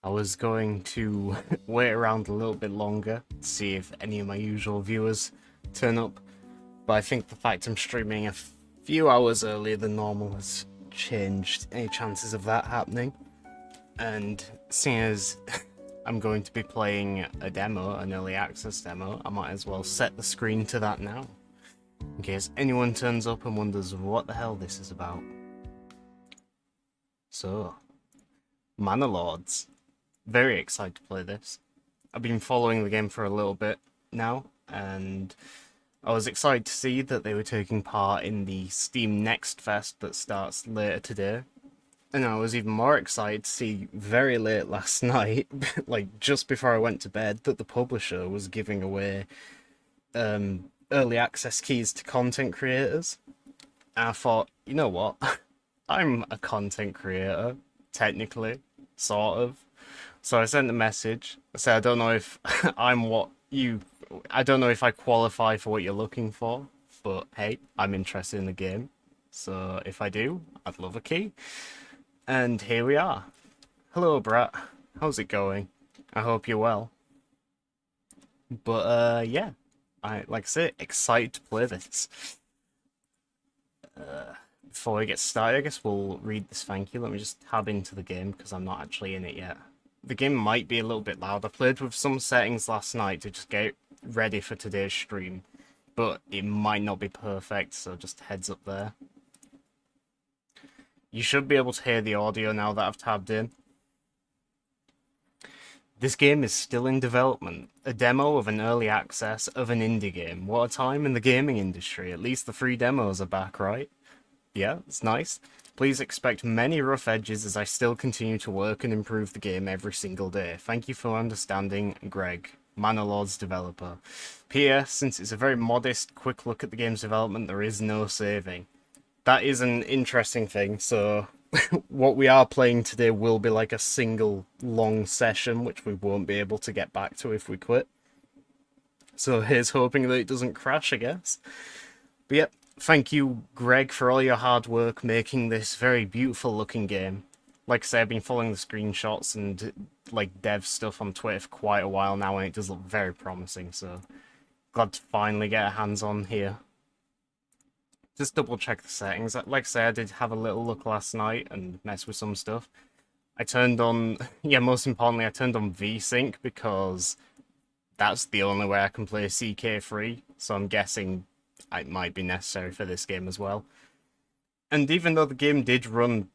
I was going to wait around a little bit longer to see if any of my usual viewers turn up, but I think the fact I'm streaming a few hours earlier than normal has changed any chances of that happening. And seeing as I'm going to be playing a demo, an early access demo, I might as well set the screen to that now, in case anyone turns up and wonders what the hell this is about. So, Manor Lords. Very excited to play this. I've been following the game for a little bit now, and I was excited to see that they were taking part in the Steam NextFest that starts later today. And I was even more excited to see very late last night, like just before I went to bed, that the publisher was giving away early access keys to content creators. And I thought, you know what? I'm a content creator, technically, sort of. So I sent a message. I said, I don't know if I don't know if I qualify for what you're looking for, but hey, I'm interested in the game. So if I do, I'd love a key. And here we are. Hello, Brat. How's it going? I hope you're well. But yeah, like I said, excited to play this. Before we get started, I guess we'll read this thank you. Let me just tab into the game because I'm not actually in it yet. The game might be a little bit loud. I played with some settings last night to just get ready for today's stream, but it might not be perfect, so just heads up there. You should be able to hear the audio now that I've tabbed in. This game is still in development. A demo of an early access of an indie game. What a time in the gaming industry. At least the free demos are back, right? Yeah, it's nice. Please expect many rough edges as I still continue to work and improve the game every single day. Thank you for understanding, Greg, Manor Lords developer. P.S. Since it's a very modest, quick look at the game's development, there is no saving. That is an interesting thing, so what we are playing today will be like a single long session, which we won't be able to get back to if we quit. So here's hoping that it doesn't crash, I guess. But yep. Thank you, Greg, for all your hard work making this very beautiful looking game. Like I say, I've been following the screenshots and like dev stuff on Twitter for quite a while now, and it does look very promising, so glad to finally get our hands on here. Just double check the settings. Like I say, I did have a little look last night and mess with some stuff. I turned on, yeah, most importantly, I turned on VSync because that's the only way I can play CK3, so I'm guessing it might be necessary for this game as well. And even though the game did run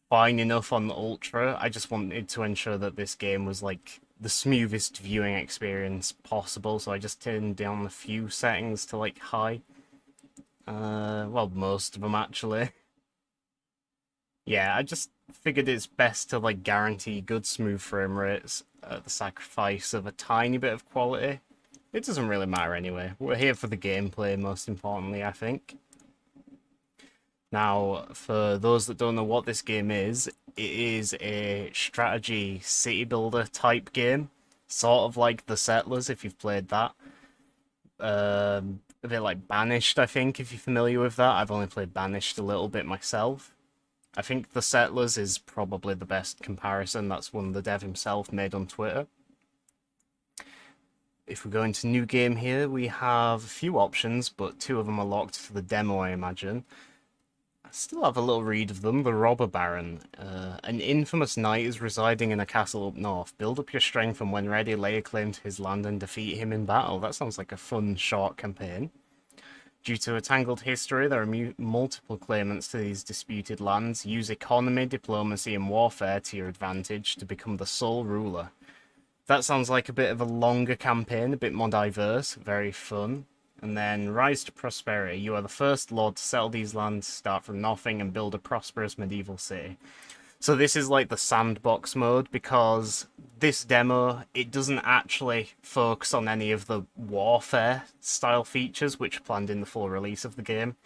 fine enough on the Ultra, I just wanted to ensure that this game was like the smoothest viewing experience possible, so I just turned down a few settings to like high. Well, most of them actually. Yeah, I just figured it's best to like guarantee good smooth frame rates at the sacrifice of a tiny bit of quality. It doesn't really matter anyway. We're here for the gameplay, most importantly, I think. Now, for those that don't know what this game is, it is a strategy city builder type game. Sort of like The Settlers, if you've played that. A bit like Banished, I think, if you're familiar with that. I've only played Banished a little bit myself. I think The Settlers is probably the best comparison. That's one the dev himself made on Twitter. If we go into new game here, we have a few options, but two of them are locked for the demo, I imagine. I still have a little read of them. The Robber Baron. An infamous knight is residing in a castle up north. Build up your strength, and when ready, lay a claim to his land and defeat him in battle. That sounds like a fun, short campaign. Due to a tangled history, there are multiple claimants to these disputed lands. Use economy, diplomacy, and warfare to your advantage to become the sole ruler. That sounds like a bit of a longer campaign, a bit more diverse, very fun. And then Rise to Prosperity. You are the first lord to settle these lands, start from nothing, and build a prosperous medieval city. So this is like the sandbox mode, because this demo, it doesn't actually focus on any of the warfare style features which are planned in the full release of the game.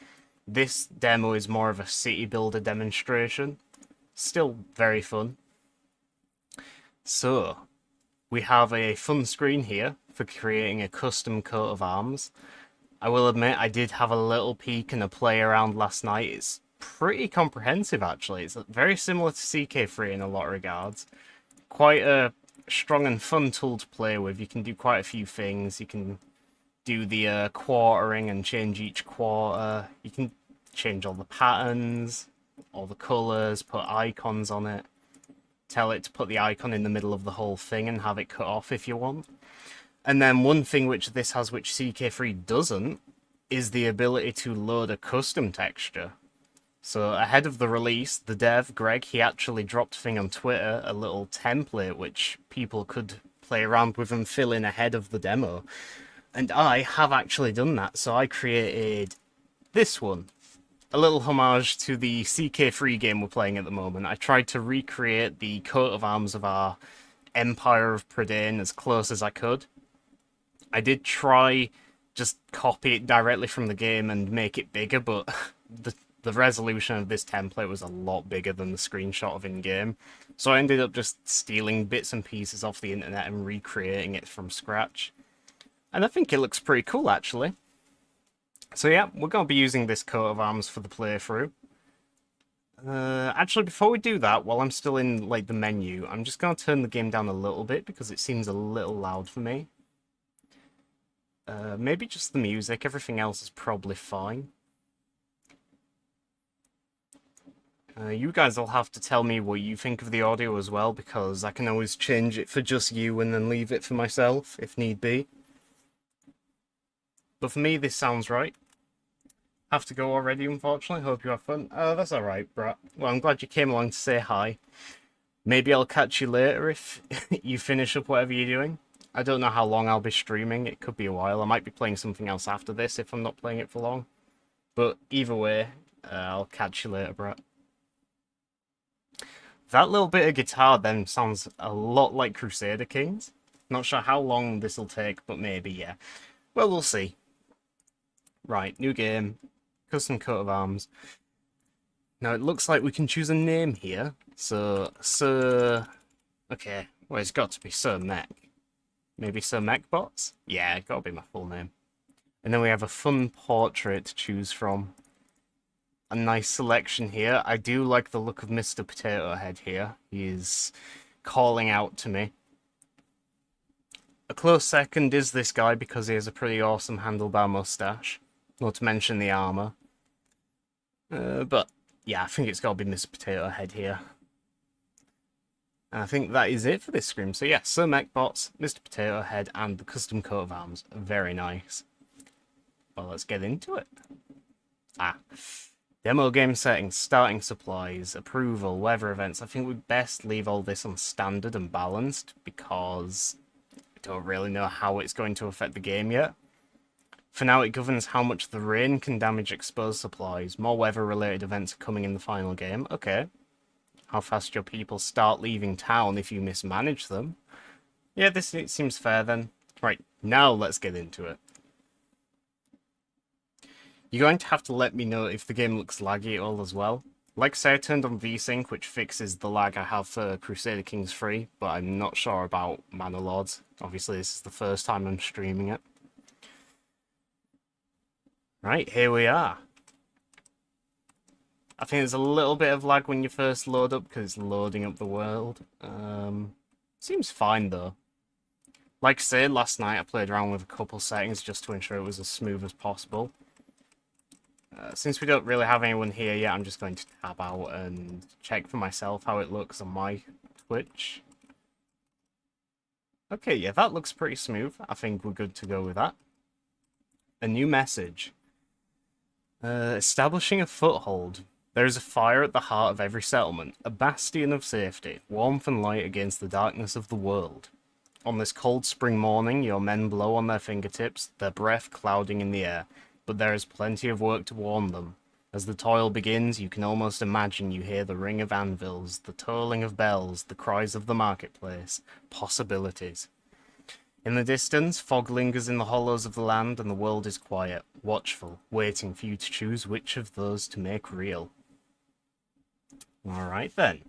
This demo is more of a city builder demonstration. Still very fun. So, we have a fun screen here for creating a custom coat of arms. I will admit I did have a little peek and a play around last night. It's pretty comprehensive actually. It's very similar to CK3 in a lot of regards. quite a strong and fun tool to play with. You can do quite a few things. You can do the quartering and change each quarter. You can change all the patterns, all the colours, put icons on it. Tell it to put the icon in the middle of the whole thing and have it cut off if you want. And then one thing which this has which CK3 doesn't is the ability to load a custom texture. So ahead of the release, the dev, Greg, he actually dropped a thing on Twitter, a little template which people could play around with and fill in ahead of the demo. And I have actually done that, so I created this one. A little homage to the CK3 game we're playing at the moment. I tried to recreate the coat of arms of our Empire of Prydain as close as I could. I did try just copy it directly from the game and make it bigger, but the resolution of this template was a lot bigger than the screenshot of in-game. So I ended up just stealing bits and pieces off the internet and recreating it from scratch. And I think it looks pretty cool, actually. So yeah, we're going to be using this coat of arms for the playthrough. Actually, before we do that, while I'm still in like the menu, I'm just going to turn the game down a little bit because it seems a little loud for me. Maybe just the music, everything else is probably fine. You guys will have to tell me what you think of the audio as well, because I can always change it for just you and then leave it for myself, if need be. But for me, this sounds right. Have to go already, unfortunately. Hope you have fun. Oh, that's alright, Brat. Well, I'm glad you came along to say hi. Maybe I'll catch you later if you finish up whatever you're doing. I don't know how long I'll be streaming. It could be a while. I might be playing something else after this if I'm not playing it for long. But either way, I'll catch you later, Brat. That little bit of guitar then sounds a lot like Crusader Kings. Not sure how long this will take, but maybe, yeah. Well, we'll see. Right, new game. Custom coat of arms. Now, it looks like we can choose a name here. So, Sir... Okay, well, it's got to be Sir Mech. Maybe Sir Mechbots? Yeah, it's got to be my full name. And then we have a fun portrait to choose from. A nice selection here. I do like the look of Mr. Potato Head here. He is calling out to me. A close second is this guy because he has a pretty awesome handlebar mustache. Not to mention the armor. But yeah, I think it's got to be Mr. Potato Head here. And I think that is it for this scream. So yeah, Sir Mechbots, Mr. Potato Head, and the custom coat of arms. Very nice. Well, let's get into it. Demo game settings, starting supplies, approval, weather events. I think we'd best leave all this on standard and balanced because I don't really know how it's going to affect the game yet. For now, it governs how much the rain can damage exposed supplies. More weather-related events are coming in the final game. Okay. How fast your people start leaving town if you mismanage them. Yeah, it seems fair then. Right, now let's get into it. You're going to have to let me know if the game looks laggy at all as well. Like I say, I turned on VSync, which fixes the lag I have for Crusader Kings 3, but I'm not sure about Manor Lords. Obviously, this is the first time I'm streaming it. Right, here we are. I think there's a little bit of lag when you first load up, because it's loading up the world. Seems fine, though. Like I said, last night I played around with a couple settings just to ensure it was as smooth as possible. Since we don't really have anyone here yet, I'm just going to tab out and check for myself how it looks on my Twitch. Okay, yeah, that looks pretty smooth. I think we're good to go with that. A new message. Establishing a foothold. There is a fire at the heart of every settlement, a bastion of safety, warmth and light against the darkness of the world. On this cold spring morning, your men blow on their fingertips, their breath clouding in the air. But there is plenty of work to warm them. As the toil begins, you can almost imagine you hear the ring of anvils, the tolling of bells, the cries of the marketplace. Possibilities. In the distance, fog lingers in the hollows of the land and the world is quiet, watchful, waiting for you to choose which of those to make real. Alright then.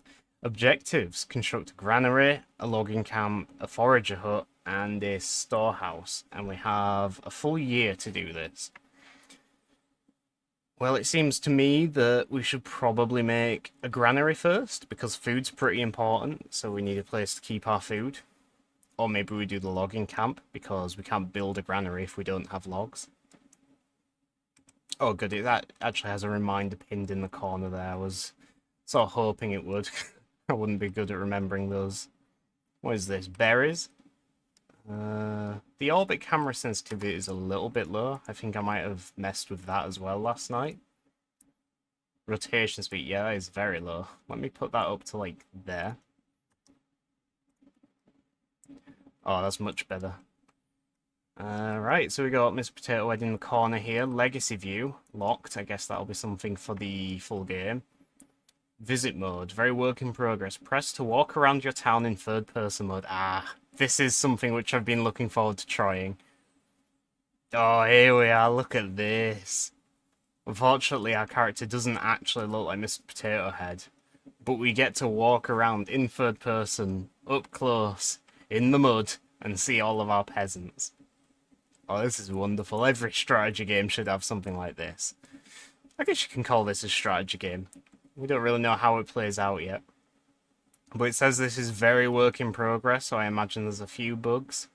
Objectives. Construct a granary, a logging camp, a forager hut, and a storehouse. And we have a full year to do this. Well, it seems to me that we should probably make a granary first, because food's pretty important, so we need a place to keep our food. Or maybe we do the logging camp, because we can't build a granary if we don't have logs. Oh, good, that actually has a reminder pinned in the corner there. I was sort of hoping it would. I wouldn't be good at remembering those. What is this? Berries? The orbit camera sensitivity is a little bit low. I think I might have messed with that as well last night. Rotation speed, yeah, that is very low. Let me put that up to, like, there. Oh, that's much better. Right, so we got Miss Potato Head in the corner here. Legacy view, locked. I guess that'll be something for the full game. Visit mode, very work in progress. Press to walk around your town in third person mode. Ah, this is something which I've been looking forward to trying. Oh, here we are, look at this. Unfortunately, our character doesn't actually look like Mr. Potato Head, but we get to walk around in third person, up close, in the mud, and see all of our peasants. Oh, this is wonderful. Every strategy game should have something like this. I guess you can call this a strategy game. We don't really know how it plays out yet. But it says this is very work in progress, so I imagine there's a few bugs.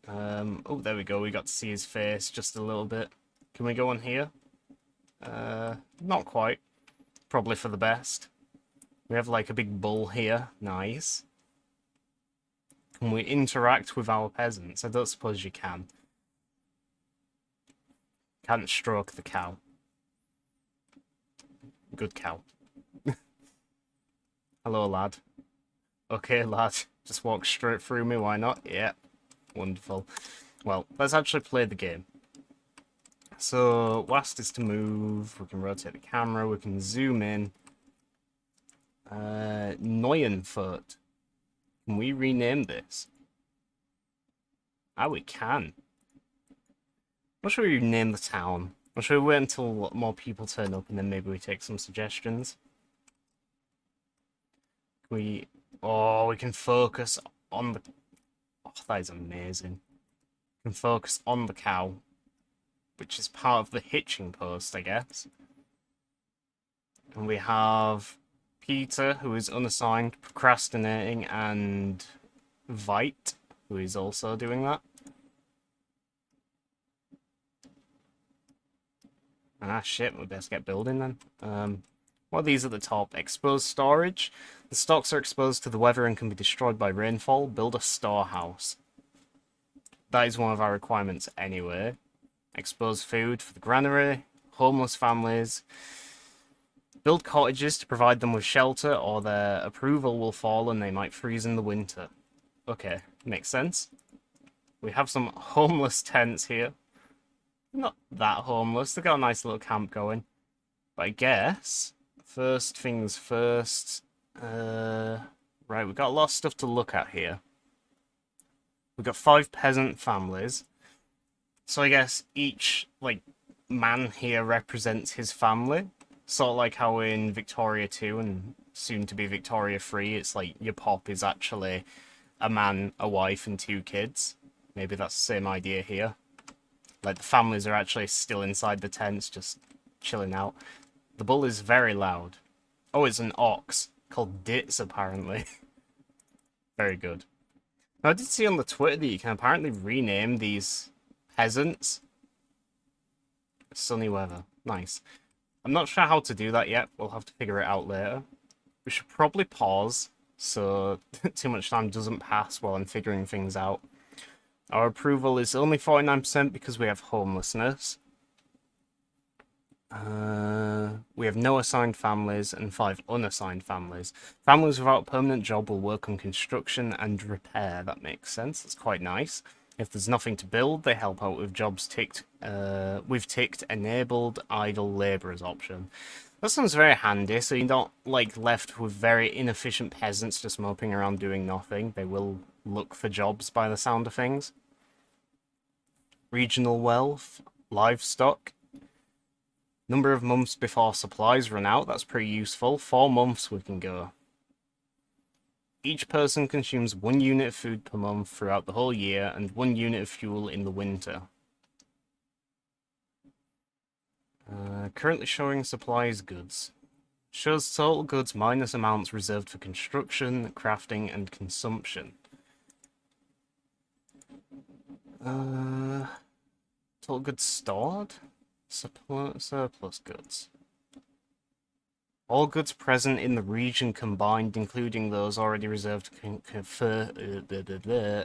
Oh, there we go. We got to see his face just a little bit. Can we go on here? Not quite. Probably for the best. We have like a big bull here. Nice. Can we interact with our peasants? I don't suppose you can. Can't stroke the cow. Good cow. Hello, lad. Okay, lad. Just walk straight through me, why not? Yeah. Wonderful. Well, let's actually play the game. So, last is to move. We can rotate the camera. We can zoom in. Neuenfurt. Can we rename this? Ah, we can. What should we rename the town? Or should we wait until more people turn up and then maybe we take some suggestions? Oh, we can focus on the... Oh, that is amazing. We can focus on the cow, which is part of the hitching post, I guess. And we have Peter, who is unassigned, procrastinating, and Vite, who is also doing that. Ah, shit, we best get building then. What are these at the top? Exposed storage. The stocks are exposed to the weather and can be destroyed by rainfall. Build a storehouse. That is one of our requirements anyway. Exposed food for the granary. Homeless families. Build cottages to provide them with shelter, or their approval will fall and they might freeze in the winter. Okay, makes sense. We have some homeless tents here. Not that homeless. They've got a nice little camp going. But I guess, first things first. Right, we've got a lot of stuff to look at here. We've got 5 peasant families. So I guess each, like, man here represents his family. Sort of like how in Victoria 2 and soon to be Victoria 3, it's like your pop is actually a man, a wife, and 2 kids. Maybe that's the same idea here. Like, the families are actually still inside the tents, just chilling out. The bull is very loud. Oh, it's an ox, called Ditz, apparently. Very good. Now, I did see on the Twitter that you can apparently rename these peasants. Sunny weather. Nice. I'm not sure how to do that yet. We'll have to figure it out later. We should probably pause, so too much time doesn't pass while I'm figuring things out. Our approval is only 49% because we have homelessness. We have no assigned families and 5 unassigned families. Families without a permanent job will work on construction and repair. That makes sense. That's quite nice. If there's nothing to build, they help out with jobs ticked. We've ticked enabled idle labourers option. That sounds very handy, so you're not like left with very inefficient peasants just moping around doing nothing. They will look for jobs by the sound of things. Regional wealth, livestock. Number of months before supplies run out, that's pretty useful. 4 months we can go. Each person consumes 1 unit of food per month throughout the whole year and 1 unit of fuel in the winter. Currently showing supplies goods. Shows total goods minus amounts reserved for construction, crafting, and consumption. Total goods stored? Surplus goods. All goods present in the region combined, including those already reserved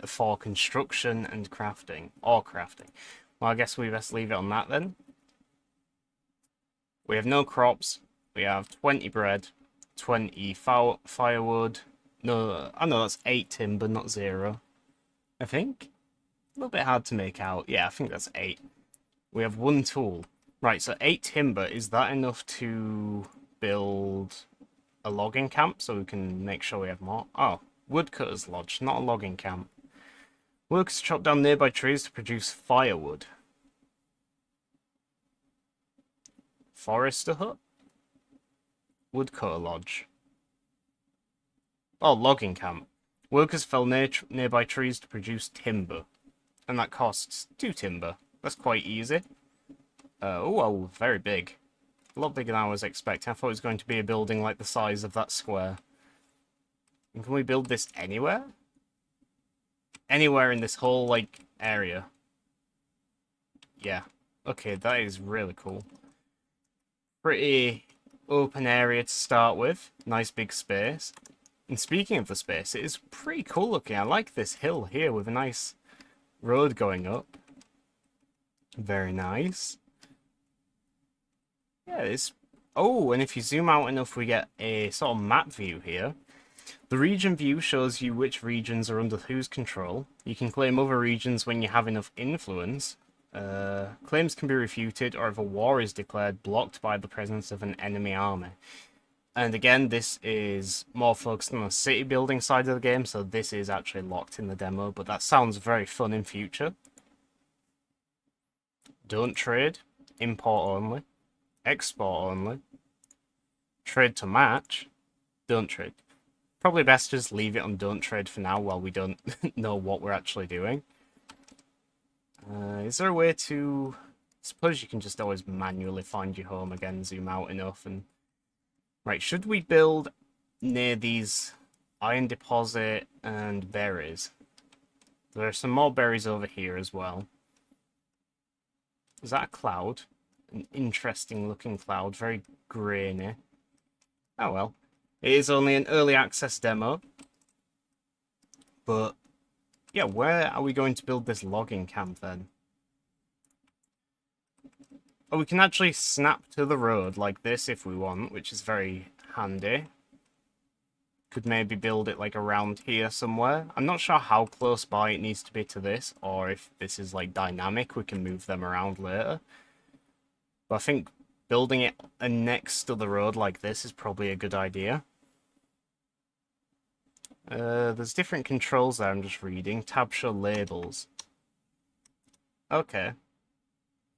for construction and crafting. Or crafting. Well, I guess we best leave it on that then. We have no crops. We have 20 bread, 20 firewood. No, I know that's 8 timber, not 0. I think. A little bit hard to make out. Yeah, I think that's 8. We have 1 tool. Right, so 8 timber. Is that enough to build a logging camp so we can make sure we have more? Oh, woodcutter's lodge, not a logging camp. Workers chop down nearby trees to produce firewood. Forester hut? Woodcutter lodge. Oh, logging camp. Workers fell nearby trees to produce timber. And that costs 2 timber. That's quite easy. Oh, very big. A lot bigger than I was expecting. I thought it was going to be a building like the size of that square. And can we build this anywhere? Anywhere in this whole, like, area. Yeah. Okay, that is really cool. Pretty open area to start with. Nice big space. And speaking of the space, it is pretty cool looking. I like this hill here with a nice road going up. Very nice. Yeah, it's... Oh, and if you zoom out enough, we get a sort of map view here. The region view shows you which regions are under whose control. You can claim other regions when you have enough influence. Claims can be refuted, or if a war is declared, blocked by the presence of an enemy army. And again, this is more focused on the city building side of the game, so this is actually locked in the demo, but that sounds very fun in future. Don't trade. Import only. Export only. Trade to match. Don't trade. Probably best just leave it on don't trade for now while we don't know what we're actually doing. Is there a way to... I suppose you can just always manually find your home again, zoom out enough and... Right, should we build near these iron deposit and berries? There are some more berries over here as well. Is that a cloud? An interesting looking cloud, very grainy. Oh well. It is only an early access demo. But, yeah, where are we going to build this logging camp then? Oh, we can actually snap to the road like this if we want, which is very handy. Could maybe build it like around here somewhere. I'm not sure how close by it needs to be to this, or if this is like dynamic, we can move them around later. But I think building it next to the road like this is probably a good idea. There's different controls there, I'm just reading. Tab show labels. Okay.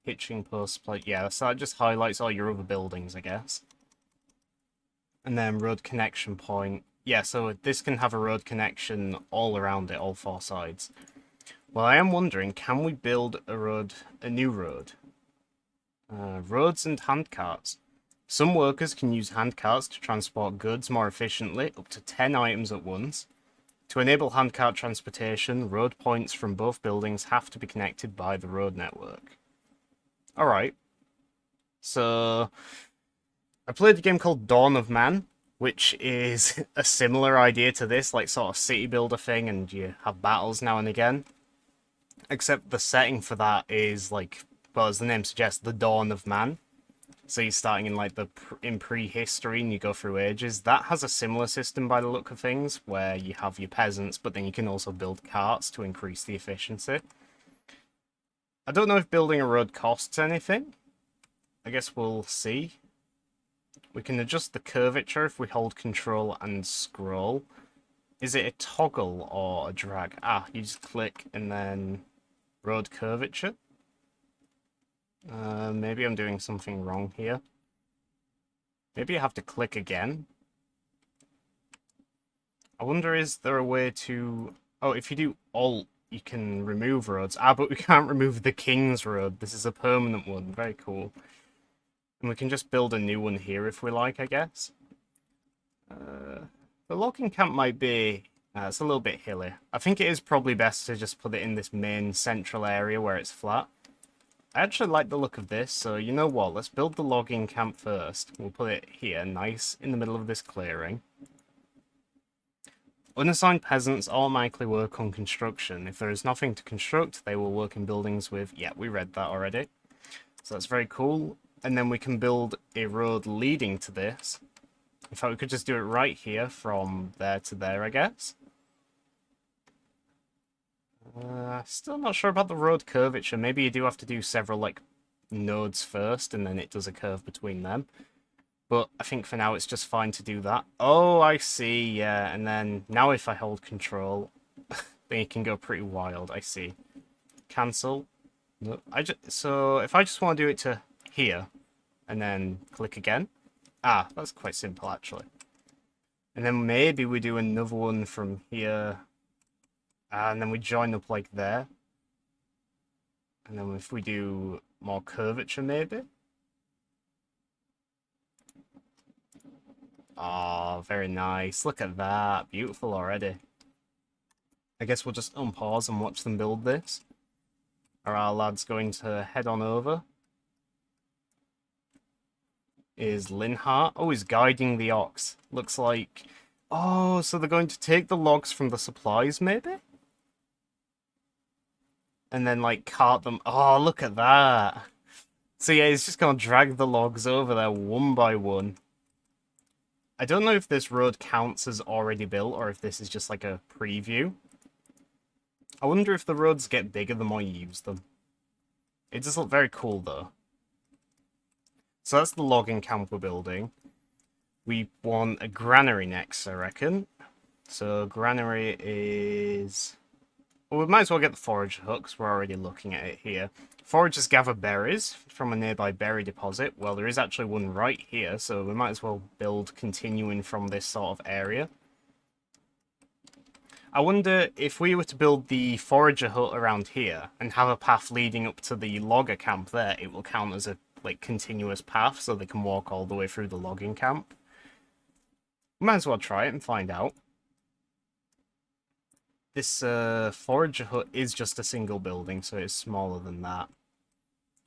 Hitching posts, yeah, so that just highlights all your other buildings, I guess. And then road connection point. Yeah, so this can have a road connection all around it, all 4 sides. Well, I am wondering, can we build a new road? Roads and handcarts. Some workers can use handcarts to transport goods more efficiently, up to 10 items at once. To enable handcart transportation, road points from both buildings have to be connected by the road network. Alright. So, I played a game called Dawn of Man, which is a similar idea to this, like sort of city builder thing, and you have battles now and again. Except the setting for that is like, well, as the name suggests, the Dawn of Man. So you're starting in like in prehistory and you go through ages. That has a similar system by the look of things, where you have your peasants, but then you can also build carts to increase the efficiency. I don't know if building a road costs anything. I guess we'll see. We can adjust the curvature if we hold control and scroll. Is it a toggle or a drag? Ah, you just click and then road curvature. Maybe I'm doing something wrong here. Maybe I have to click again. I wonder, is there a way to... Oh, if you do Alt, you can remove roads. Ah, but we can't remove the King's Road. This is a permanent one. Very cool. And we can just build a new one here if we like, I guess. The logging camp might be... it's a little bit hilly. I think it is probably best to just put it in this main central area where it's flat. I actually like the look of this, so you know what? Let's build the logging camp first. We'll put it here, nice, in the middle of this clearing. Unassigned peasants automatically work on construction. If there is nothing to construct, they will work in buildings with... Yeah, we read that already. So that's very cool. And then we can build a road leading to this. In fact, we could just do it right here from there to there, I guess. Still not sure about the road curvature. Maybe you do have to do several, like, nodes first, and then it does a curve between them. But I think for now it's just fine to do that. Oh, I see, yeah. And then now if I hold control, then it can go pretty wild, I see. Cancel. No, so if I just want to do it to here, and then click again. Ah, that's quite simple, actually. And then maybe we do another one from here. And then we join up like there. And then if we do more curvature, maybe. Oh, very nice. Look at that. Beautiful already. I guess we'll just unpause and watch them build this. Are our lads going to head on over? Is Linhart? Oh, he's guiding the ox. Looks like... Oh, so they're going to take the logs from the supplies, maybe? And then, like, cart them... Oh, look at that! So yeah, he's just going to drag the logs over there one by one. I don't know if this road counts as already built, or if this is just like a preview. I wonder if the roads get bigger the more you use them. It does look very cool, though. So that's the logging camp we're building. We want a granary next, I reckon. So granary is... Well, we might as well get the forage hut, because we're already looking at it here. Foragers gather berries from a nearby berry deposit. Well, there is actually one right here, so we might as well build continuing from this sort of area. I wonder if we were to build the forager hut around here and have a path leading up to the logger camp there, it will count as a continuous path, so they can walk all the way through the logging camp. Might as well try it and find out. This forager hut is just a single building, so it's smaller than that.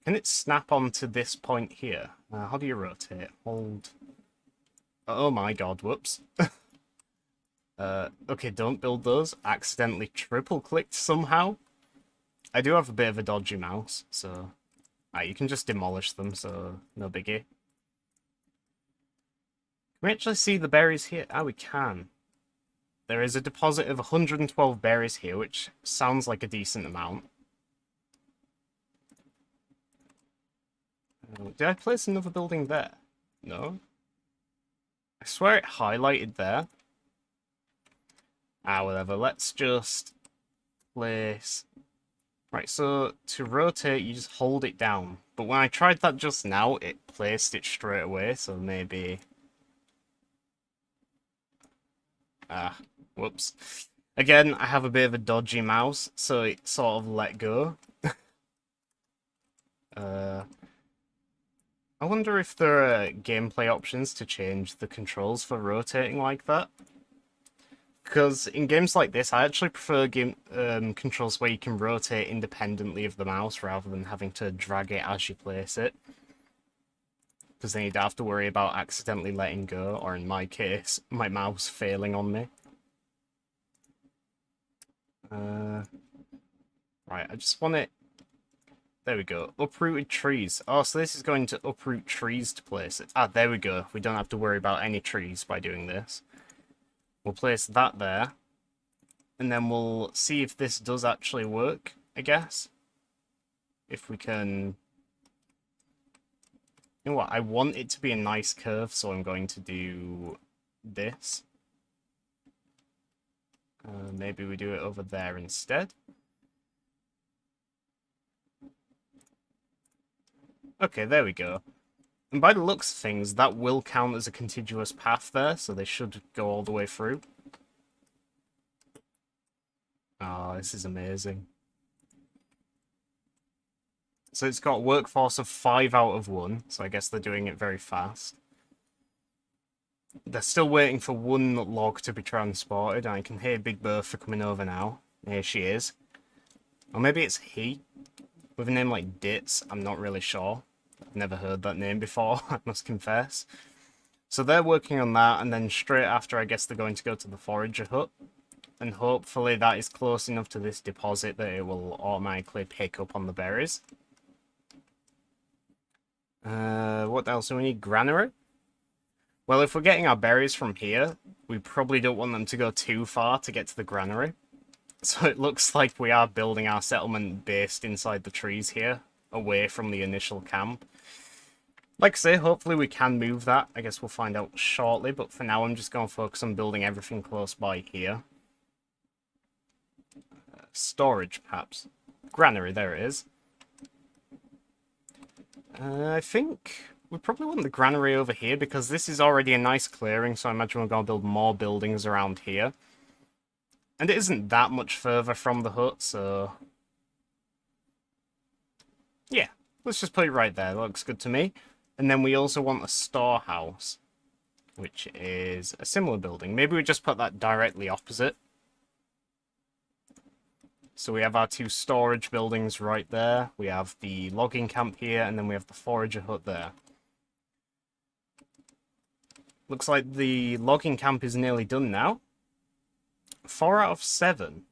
Can it snap onto this point here? How do you rotate? Hold. Oh my god, whoops. Okay, don't build those. Accidentally triple-clicked somehow. I do have a bit of a dodgy mouse, so... you can just demolish them, so no biggie. Can we actually see the berries here? We can. There is a deposit of 112 berries here, which sounds like a decent amount. Did I place another building there? No? I swear it highlighted there. Whatever. Let's just place... Right, so to rotate, you just hold it down. But when I tried that just now, it placed it straight away, so maybe... Whoops. Again, I have a bit of a dodgy mouse, so it sort of let go. I wonder if there are gameplay options to change the controls for rotating like that. Because in games like this, I actually prefer game controls where you can rotate independently of the mouse rather than having to drag it as you place it. Because then you don't have to worry about accidentally letting go, or in my case, my mouse failing on me. Right, I just want it... There we go. Uprooted trees. Oh, so this is going to uproot trees to place it. There we go. We don't have to worry about any trees by doing this. We'll place that there. And then we'll see if this does actually work, I guess. If we can... You know what? I want it to be a nice curve, so I'm going to do this. Maybe we do it over there instead. Okay, there we go. And by the looks of things, that will count as a contiguous path there, so they should go all the way through. Oh, this is amazing. So it's got a workforce of 5 out of 1, so I guess they're doing it very fast. They're still waiting for one log to be transported, and I can hear Big Bertha coming over now. Here she is. Or maybe it's he, with a name like Ditz, I'm not really sure. I've never heard that name before, I must confess. So they're working on that, and then straight after I guess they're going to go to the forager hut. And hopefully that is close enough to this deposit that it will automatically pick up on the berries. What else do we need? Granary? Well, if we're getting our berries from here, we probably don't want them to go too far to get to the granary. So it looks like we are building our settlement based inside the trees here, away from the initial camp. Like I say, hopefully we can move that. I guess we'll find out shortly, but for now I'm just going to focus on building everything close by here. Storage, perhaps. Granary, there it is. I think we probably want the granary over here because this is already a nice clearing, so I imagine we're going to build more buildings around here. And it isn't that much further from the hut, so... yeah, let's just put it right there. That looks good to me. And then we also want a storehouse, which is a similar building. Maybe we just put that directly opposite. So we have our 2 storage buildings right there. We have the logging camp here, and then we have the forager hut there. Looks like the logging camp is nearly done now. 4 out of 7.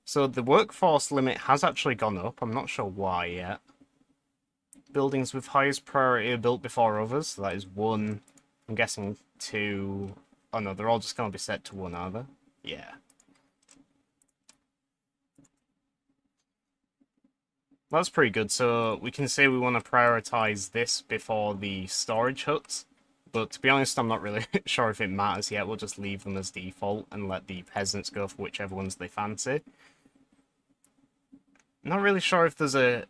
So the workforce limit has actually gone up. I'm not sure why yet. Buildings with highest priority are built before others. So that is 1. I'm guessing 2. Oh no, they're all just going to be set to 1, are they? Yeah. That's pretty good. So we can say we want to prioritize this before the storage huts. But to be honest, I'm not really sure if it matters yet. We'll just leave them as default and let the peasants go for whichever ones they fancy. Not really sure if there's a...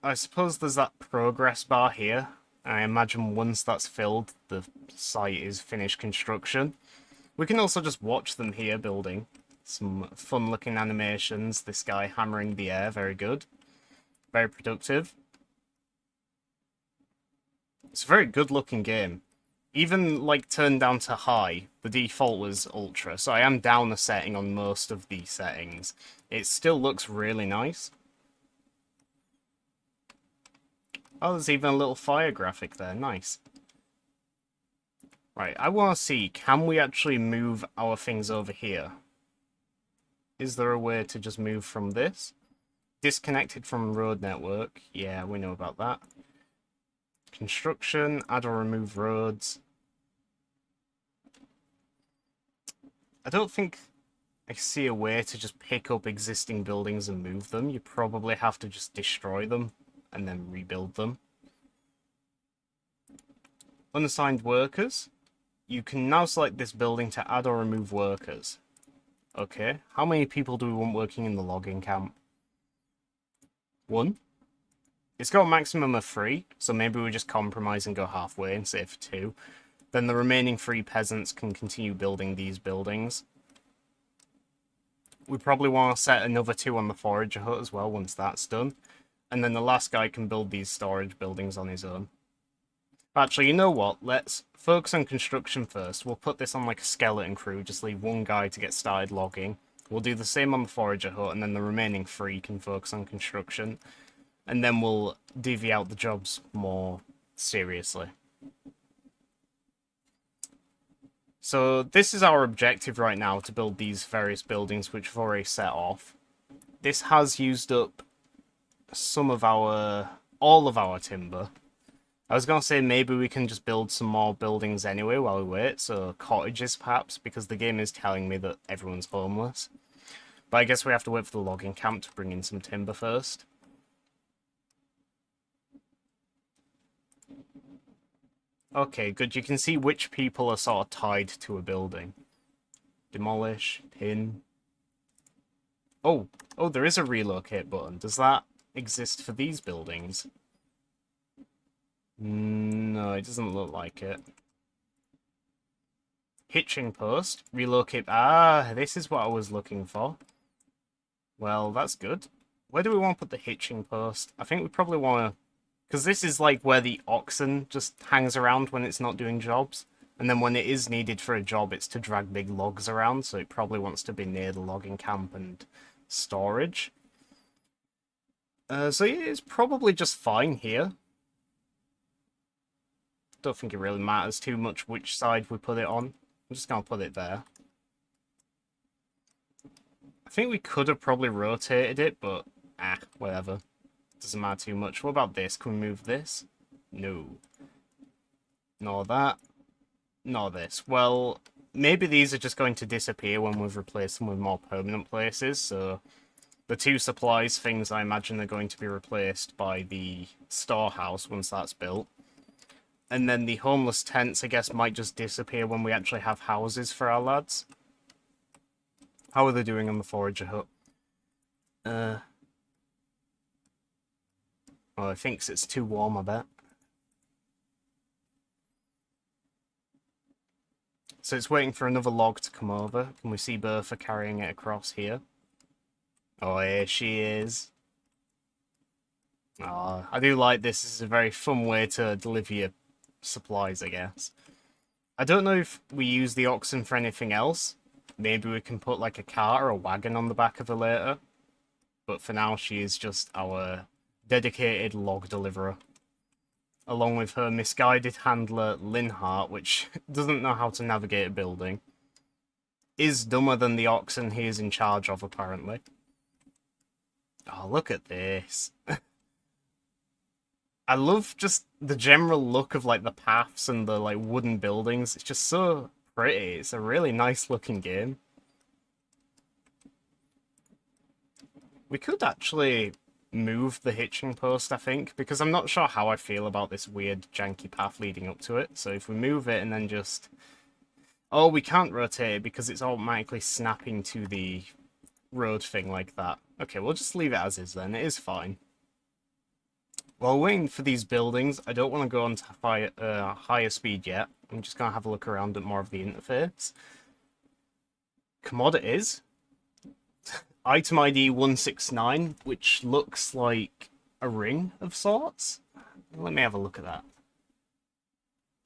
I suppose there's that progress bar here. I imagine once that's filled, the site is finished construction. We can also just watch them here building. Some fun-looking animations. This guy hammering the air, very good. Very productive. It's a very good-looking game. Even, like, turned down to high, the default was ultra, so I am down a setting on most of the settings. It still looks really nice. Oh, there's even a little fire graphic there, nice. Right, I want to see, can we actually move our things over here? Is there a way to just move from this? Disconnected from road network. Yeah, we know about that. Construction, add or remove roads. I don't think I see a way to just pick up existing buildings and move them. You probably have to just destroy them and then rebuild them. Unassigned workers. You can now select this building to add or remove workers. Okay, how many people do we want working in the logging camp? 1. It's got a maximum of 3, so maybe we just compromise and go halfway and say for 2. Then the remaining 3 peasants can continue building these buildings. We probably want to set another 2 on the forager hut as well once that's done. And then the last guy can build these storage buildings on his own. Actually, you know what? Let's focus on construction first. We'll put this on like a skeleton crew, just leave 1 guy to get started logging. We'll do the same on the forager hut, and then the remaining 3 can focus on construction. And then we'll divvy out the jobs more seriously. So this is our objective right now, to build these various buildings which we've already set off. This has used up some of all of our timber. I was going to say maybe we can just build some more buildings anyway while we wait, so cottages perhaps, because the game is telling me that everyone's homeless. But I guess we have to wait for the logging camp to bring in some timber first. Okay, good. You can see which people are sort of tied to a building. Demolish, pin. Oh, there is a relocate button. Does that exist for these buildings? No, it doesn't look like it. Hitching post, relocate. Ah, this is what I was looking for. Well, that's good. Where do we want to put the hitching post? I think we probably want to... Because this is like where the oxen just hangs around when it's not doing jobs. And then when it is needed for a job, it's to drag big logs around. So it probably wants to be near the logging camp and storage. So yeah, it's probably just fine here. Don't think it really matters too much which side we put it on. I'm just going to put it there. I think we could have probably rotated it, but whatever. Doesn't matter too much. What about this? Can we move this? No. Nor that. Nor this. Well, maybe these are just going to disappear when we've replaced them with more permanent places, so the 2 supplies things I imagine are going to be replaced by the storehouse once that's built. And then the homeless tents, I guess, might just disappear when we actually have houses for our lads. How are they doing on the forager hut? Well, I think it's too warm, I bet. So it's waiting for another log to come over. Can we see Bertha carrying it across here? Oh, here she is. Oh, I do like this. This is a very fun way to deliver your supplies, I guess. I don't know if we use the oxen for anything else. Maybe we can put like a cart or a wagon on the back of her later. But for now, she is just our dedicated log deliverer. Along with her misguided handler, Linhart, which doesn't know how to navigate a building. Is dumber than the oxen he is in charge of, apparently. Oh, look at this. I love just the general look of like the paths and the like wooden buildings. It's just so pretty. It's a really nice looking game. We could actually move the hitching post, I think, because I'm not sure how I feel about this weird janky path leading up to it. So if we move it and then just... Oh, we can't rotate it because it's automatically snapping to the road thing like that. Okay, we'll just leave it as is then. It is fine. While waiting for these buildings, I don't want to go on to higher speed yet. I'm just going to have a look around at more of the interface. Commodities. Item ID 169, which looks like a ring of sorts. Let me have a look at that.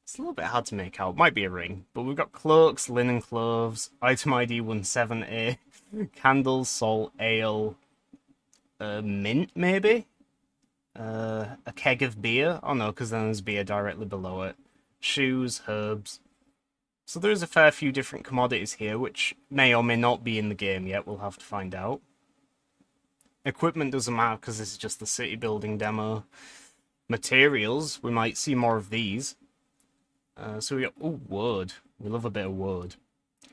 It's a little bit hard to make out. Might be a ring. But we've got cloaks, linen clothes, item ID 17A, candles, salt, ale, mint maybe? A keg of beer? Oh no, because then there's beer directly below it. Shoes, herbs. So there's a fair few different commodities here, which may or may not be in the game yet. We'll have to find out. Equipment doesn't matter because this is just the city building demo. Materials, we might see more of these. So we got, wood. We love a bit of wood.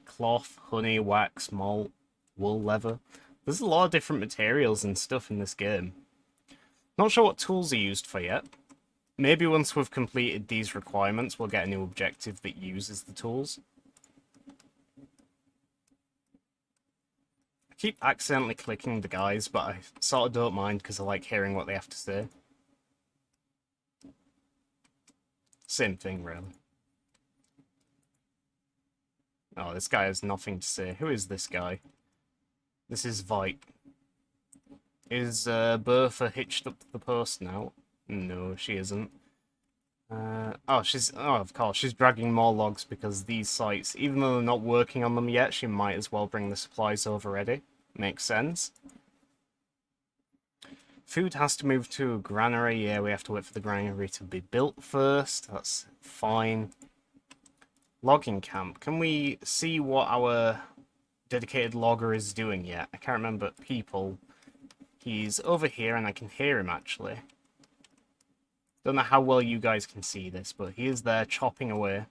Cloth, honey, wax, malt, wool, leather. There's a lot of different materials and stuff in this game. Not sure what tools are used for yet. Maybe once we've completed these requirements, we'll get a new objective that uses the tools. I keep accidentally clicking the guys, but I sort of don't mind because I like hearing what they have to say. Same thing, really. Oh, this guy has nothing to say. Who is this guy? This is Vite. Is Bertha hitched up to the post now? No, she isn't. Oh, of course, she's dragging more logs because these sites, even though they're not working on them yet, she might as well bring the supplies over ready. Makes sense. Food has to move to a granary. Yeah, we have to wait for the granary to be built first. That's fine. Logging camp. Can we see what our dedicated logger is doing yet? I can't remember. People. He's over here and I can hear him actually. Don't know how well you guys can see this, but he is there chopping away.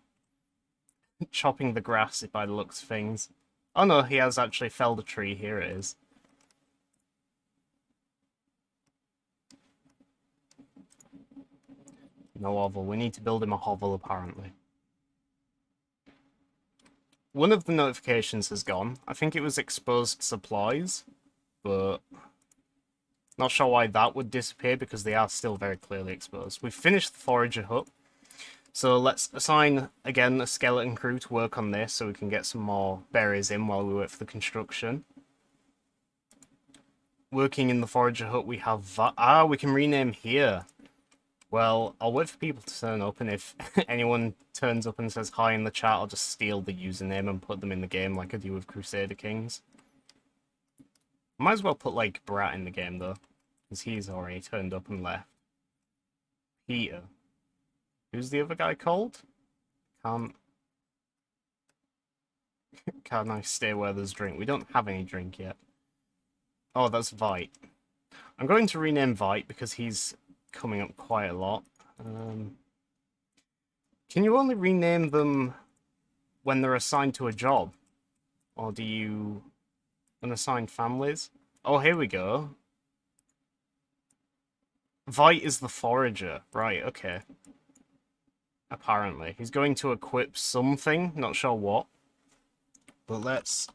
Chopping the grass by the looks of things. Oh no, he has actually felled a tree. Here it is. No hovel. We need to build him a hovel apparently. One of the notifications has gone. I think it was exposed supplies, but not sure why that would disappear because they are still very clearly exposed. We've finished the forager hut, so let's assign again a skeleton crew to work on this so we can get some more berries in while we wait for the construction. Working in the forager hut, we have we can rename here. Well, I'll wait for people to turn up, and if anyone turns up and says hi in the chat, I'll just steal the username and put them in the game like I do with Crusader Kings. Might as well put, like, Brat in the game, though, because he's already turned up and left. Peter. Who's the other guy called? Can't I stay where there's drink? We don't have any drink yet. Oh, that's Vite. I'm going to rename Vite because he's coming up quite a lot. Can you only rename them when they're assigned to a job? Or do you unassign families? Oh, here we go. Vite is the forager. Right, okay. Apparently. He's going to equip something, not sure what. But let's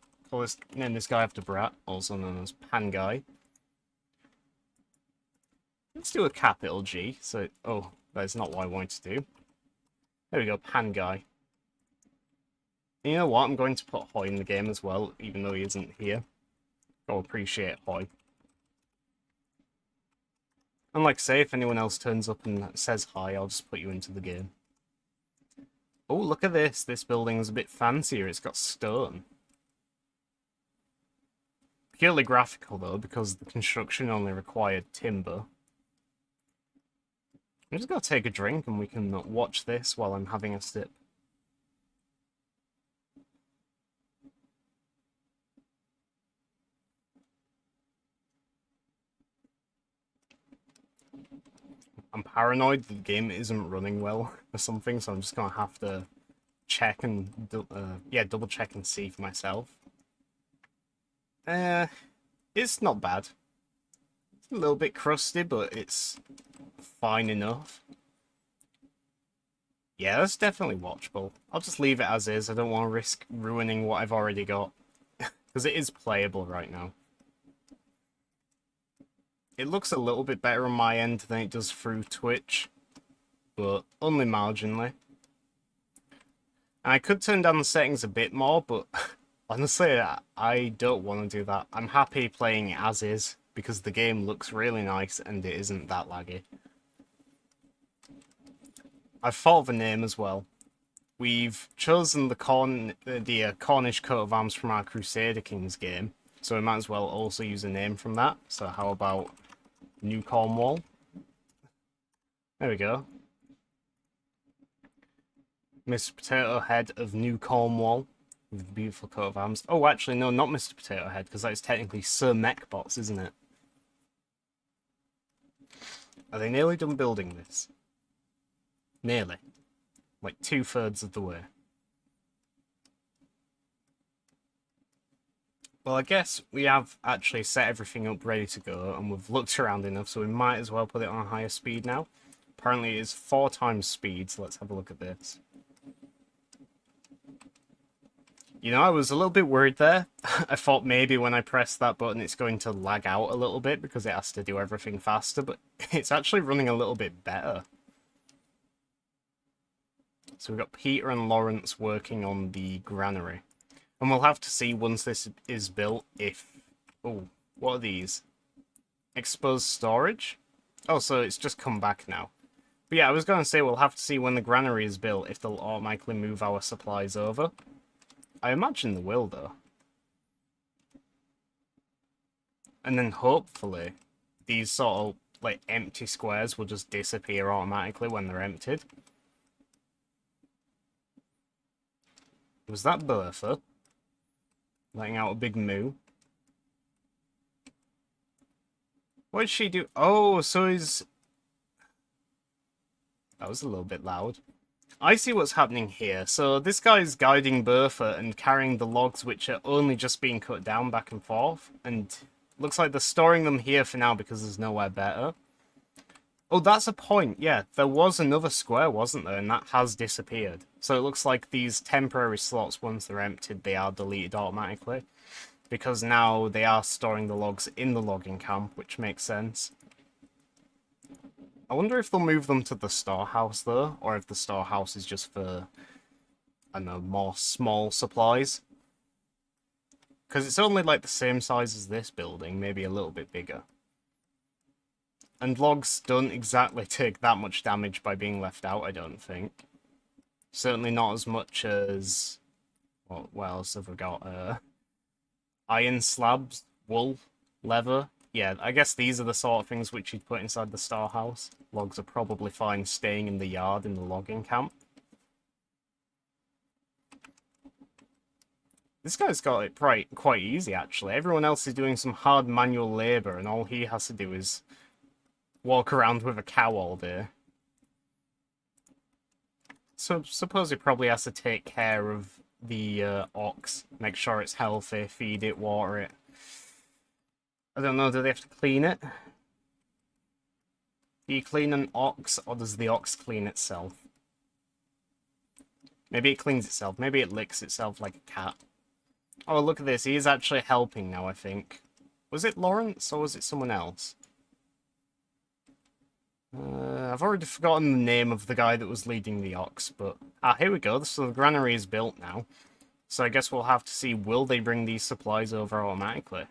name this guy after Brat, also known as Pan Guy. Let's do a capital G. So, oh, that's not what I wanted to do. There we go, Pan Guy. And you know what? I'm going to put Hoy in the game as well, even though he isn't here. I'll appreciate Hoy. And like I say, if anyone else turns up and says hi, I'll just put you into the game. Oh, look at this. This building's a bit fancier. It's got stone. Purely graphical, though, because the construction only required timber. I'm just going to take a drink and we can watch this while I'm having a sip. I'm paranoid the game isn't running well or something, so I'm just going to have to check and, double check and see for myself. It's not bad. It's a little bit crusty, but it's fine enough. Yeah, that's definitely watchable. I'll just leave it as is. I don't want to risk ruining what I've already got. Because it is playable right now. It looks a little bit better on my end than it does through Twitch. But only marginally. And I could turn down the settings a bit more, but honestly, I don't want to do that. I'm happy playing it as is, because the game looks really nice and it isn't that laggy. I've thought of a name as well. We've chosen the Cornish coat of arms from our Crusader Kings game, so we might as well also use a name from that. So how about New Cornwall? There we go. Mr. Potato Head of New Cornwall with a beautiful coat of arms. Oh, actually, no, not Mr. Potato Head, because that is technically Sir Mechbots, isn't it? Are they nearly done building this? Nearly. Like 2/3 of the way. Well, I guess we have actually set everything up ready to go, and we've looked around enough, so we might as well put it on higher speed now. Apparently it is 4 times speed, so let's have a look at this. You know, I was a little bit worried there. I thought maybe when I press that button it's going to lag out a little bit because it has to do everything faster, but it's actually running a little bit better. So we've got Peter and Lawrence working on the granary. And we'll have to see once this is built if... Oh, what are these? Exposed storage? Oh, so it's just come back now. But yeah, I was going to say we'll have to see when the granary is built if they'll automatically move our supplies over. I imagine they will, though. And then hopefully these sort of like empty squares will just disappear automatically when they're emptied. Was that Bertha? Letting out a big moo. What did she do? Oh, so is... That was a little bit loud. I see what's happening here. So this guy's guiding Bertha and carrying the logs which are only just being cut down back and forth. And looks like they're storing them here for now because there's nowhere better. Oh, that's a point. Yeah, there was another square, wasn't there? And that has disappeared. So it looks like these temporary slots, once they're emptied, they are deleted automatically. Because now they are storing the logs in the logging camp, which makes sense. I wonder if they'll move them to the storehouse, though, or if the storehouse is just for, I don't know, more small supplies. Because it's only like the same size as this building, maybe a little bit bigger. And logs don't exactly take that much damage by being left out, I don't think. Certainly not as much as... What else have we got? Iron slabs, wool, leather. Yeah, I guess these are the sort of things which you'd put inside the storehouse. Logs are probably fine staying in the yard in the logging camp. This guy's got it quite easy, actually. Everyone else is doing some hard manual labour, and all he has to do is walk around with a cow all day. So suppose he probably has to take care of the ox, make sure it's healthy, feed it, water it. I don't know, do they have to clean it? Do you clean an ox, or does the ox clean itself? Maybe it cleans itself, maybe it licks itself like a cat. Oh, look at this, he is actually helping now, I think. Was it Lawrence, or was it someone else? I've already forgotten the name of the guy that was leading the ox, but... Ah, here we go, so the granary is built now. So I guess we'll have to see, will they bring these supplies over automatically?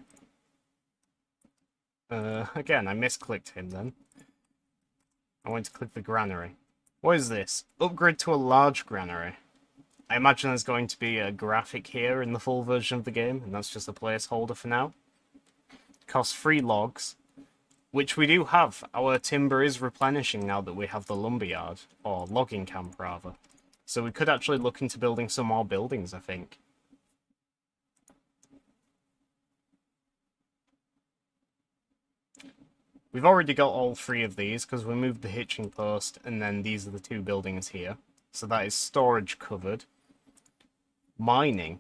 Again, I misclicked him then. I went to click the granary. What is this? Upgrade to a large granary. I imagine there's going to be a graphic here in the full version of the game, and that's just a placeholder for now. Costs 3 logs, which we do have. Our timber is replenishing now that we have the lumberyard, or logging camp rather. So we could actually look into building some more buildings, I think. We've already got all 3 of these because we moved the hitching post, and then these are the 2 buildings here. So that is storage covered. Mining.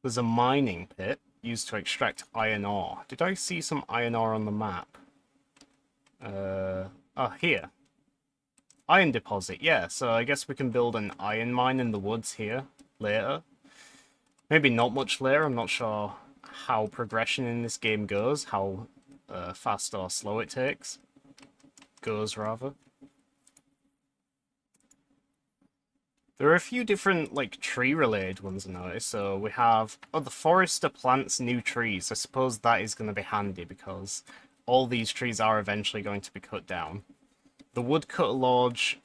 There's a mining pit used to extract iron ore. Did I see some iron ore on the map? Oh, here. Iron deposit, yeah. So I guess we can build an iron mine in the woods here later. Maybe not much later. I'm not sure how progression in this game goes, how fast or slow it goes rather. There are a few different, like, tree-related ones I noticed. So we have, the forester plants new trees. I suppose that is going to be handy because all these trees are eventually going to be cut down. The woodcutter lodge,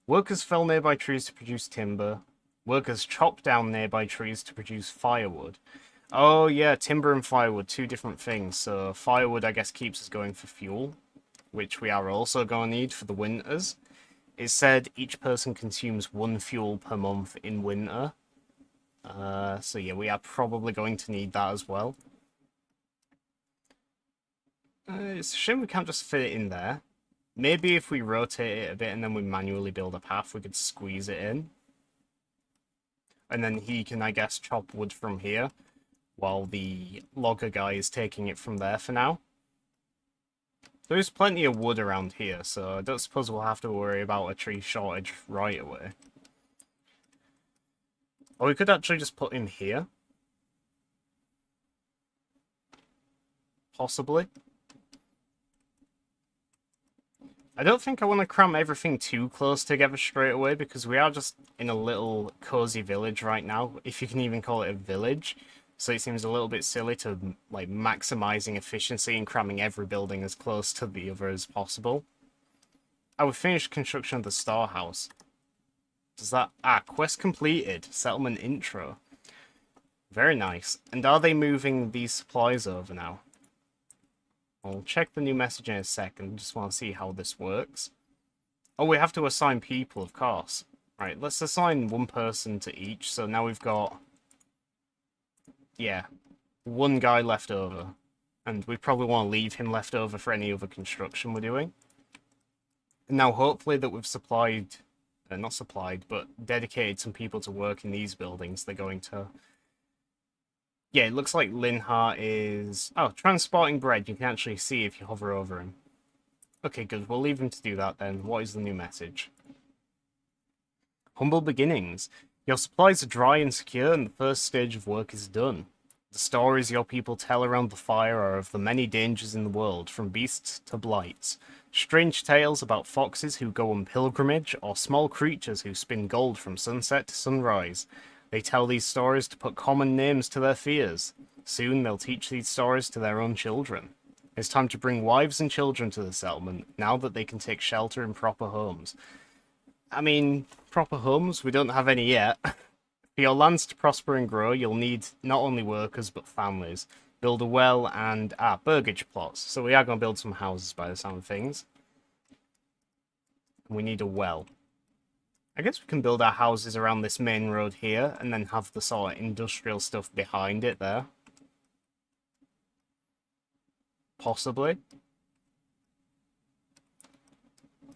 workers fell nearby trees to produce timber. Workers chop down nearby trees to produce firewood. Oh yeah, timber and firewood, 2 different things. So firewood, I guess, keeps us going for fuel, which we are also going to need for the winters. It said each person consumes 1 fuel per month in winter. So yeah, we are probably going to need that as well. It's a shame we can't just fit it in there. Maybe if we rotate it a bit and then we manually build a path, we could squeeze it in. And then he can, I guess, chop wood from here, while the logger guy is taking it from there for now. There's plenty of wood around here, so I don't suppose we'll have to worry about a tree shortage right away. Or we could actually just put him here. Possibly. I don't think I want to cram everything too close together straight away, because we are just in a little cozy village right now, if you can even call it a village. So it seems a little bit silly to, like, maximizing efficiency and cramming every building as close to the other as possible. I would finish construction of the storehouse. Does that... Ah, quest completed. Settlement intro. Very nice. And are they moving these supplies over now? I'll check the new message in a second. Just want to see how this works. Oh, we have to assign people, of course. Right, let's assign 1 person to each. So now we've got... Yeah, 1 guy left over. And we probably want to leave him left over for any other construction we're doing. And now hopefully that we've supplied... not supplied, but dedicated some people to work in these buildings. They're going to... Yeah, it looks like Linhart is... Oh, transporting bread. You can actually see if you hover over him. Okay, good. We'll leave him to do that then. What is the new message? Humble beginnings. Your supplies are dry and secure, and the first stage of work is done. The stories your people tell around the fire are of the many dangers in the world, from beasts to blights. Strange tales about foxes who go on pilgrimage, or small creatures who spin gold from sunset to sunrise. They tell these stories to put common names to their fears. Soon they'll teach these stories to their own children. It's time to bring wives and children to the settlement, now that they can take shelter in proper homes. I mean, proper homes? We don't have any yet. For your lands to prosper and grow, you'll need not only workers, but families. Build a well and, burgage plots. So we are going to build some houses by the sound of things. We need a well. I guess we can build our houses around this main road here, and then have the sort of industrial stuff behind it there. Possibly.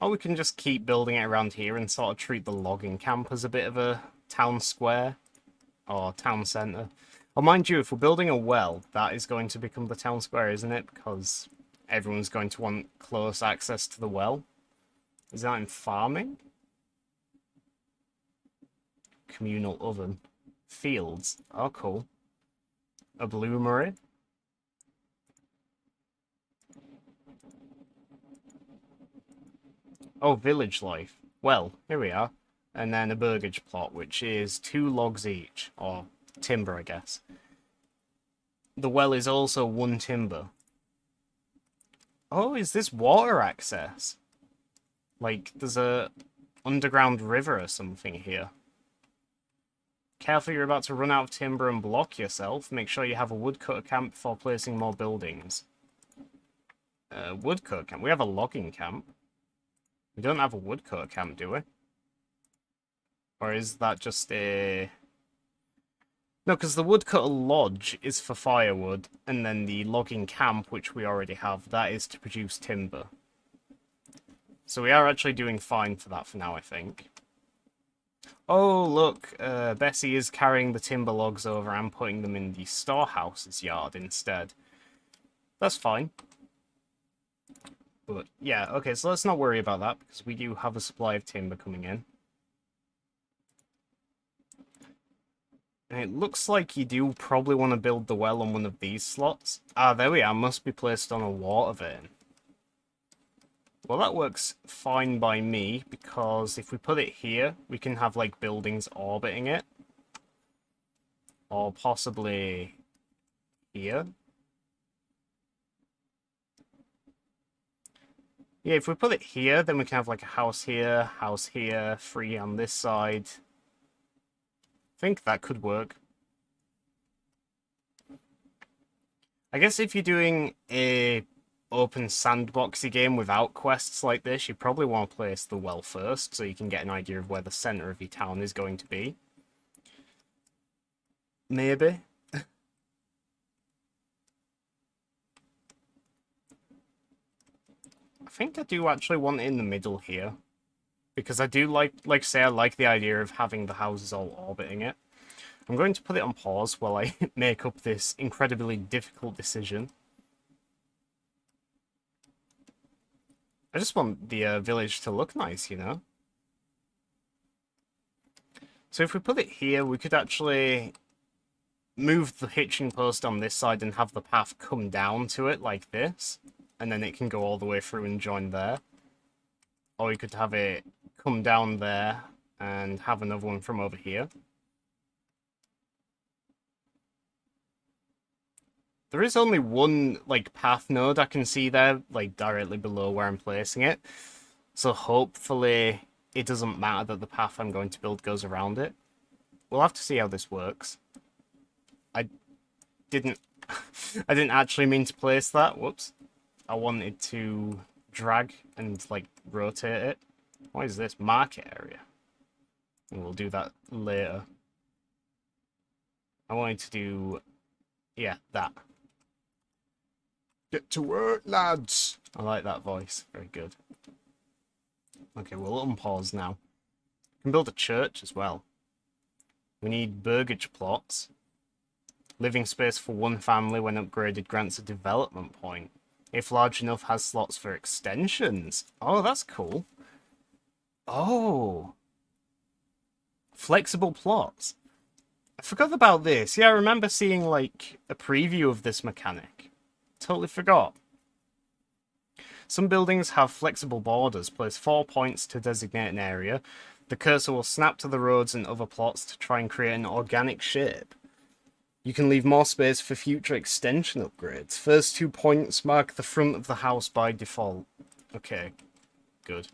Or we can just keep building it around here and sort of treat the logging camp as a bit of a town square. Or town centre. Or mind you, if we're building a well, that is going to become the town square, isn't it? Because everyone's going to want close access to the well. Is that in farming? Communal oven. Fields. Oh, cool. A bloomery. Oh, village life. Well, here we are. And then a burgage plot, which is 2 logs each. Or timber, I guess. The well is also 1 timber. Oh, is this water access? Like, there's a underground river or something here. Careful, you're about to run out of timber and block yourself. Make sure you have a woodcutter camp before placing more buildings. Woodcutter camp? We have a logging camp. We don't have a woodcutter camp, do we? Or is that just a... No, because the woodcutter lodge is for firewood, and then the logging camp, which we already have, that is to produce timber. So we are actually doing fine for that for now, I think. Oh, look, Bessie is carrying the timber logs over and putting them in the storehouse's yard instead. That's fine. But, yeah, okay, so let's not worry about that, because we do have a supply of timber coming in. And it looks like you do probably want to build the well on one of these slots. Ah, there we are, must be placed on a water vein. Well, that works fine by me, because if we put it here, we can have, like, buildings orbiting it. Or possibly here. Yeah, if we put it here, then we can have, like, a house here, 3 on this side. I think that could work. I guess if you're doing a open sandboxy game without quests like this, you probably want to place the well first, so you can get an idea of where the center of your town is going to be. Maybe. I think I do actually want it in the middle here. Because I do like I say, I like the idea of having the houses all orbiting it. I'm going to put it on pause while I make up this incredibly difficult decision. I just want the village to look nice, you know? So if we put it here, we could actually move the hitching post on this side and have the path come down to it like this. And then it can go all the way through and join there. Or we could have it come down there and have another one from over here. There is only one, like, path node I can see there, like, directly below where I'm placing it. So hopefully it doesn't matter that the path I'm going to build goes around it. We'll have to see how this works. I didn't actually mean to place that. Whoops. I wanted to drag and, like, rotate it. What is this? Market area. And we'll do that later. I wanted to do... yeah, that. Get to work, lads! I like that voice. Very good. Okay, we'll unpause now. We can build a church as well. We need burgage plots. Living space for 1 family when upgraded grants a development point. If large enough, has slots for extensions. Oh, that's cool. Oh. Flexible plots. I forgot about this. Yeah, I remember seeing, like, a preview of this mechanic. Totally forgot. Some buildings have flexible borders. Place 4 points to designate an area. The cursor will snap to the roads and other plots to try and create an organic shape. You can leave more space for future extension upgrades. First 2 points mark the front of the house by default. Okay, good.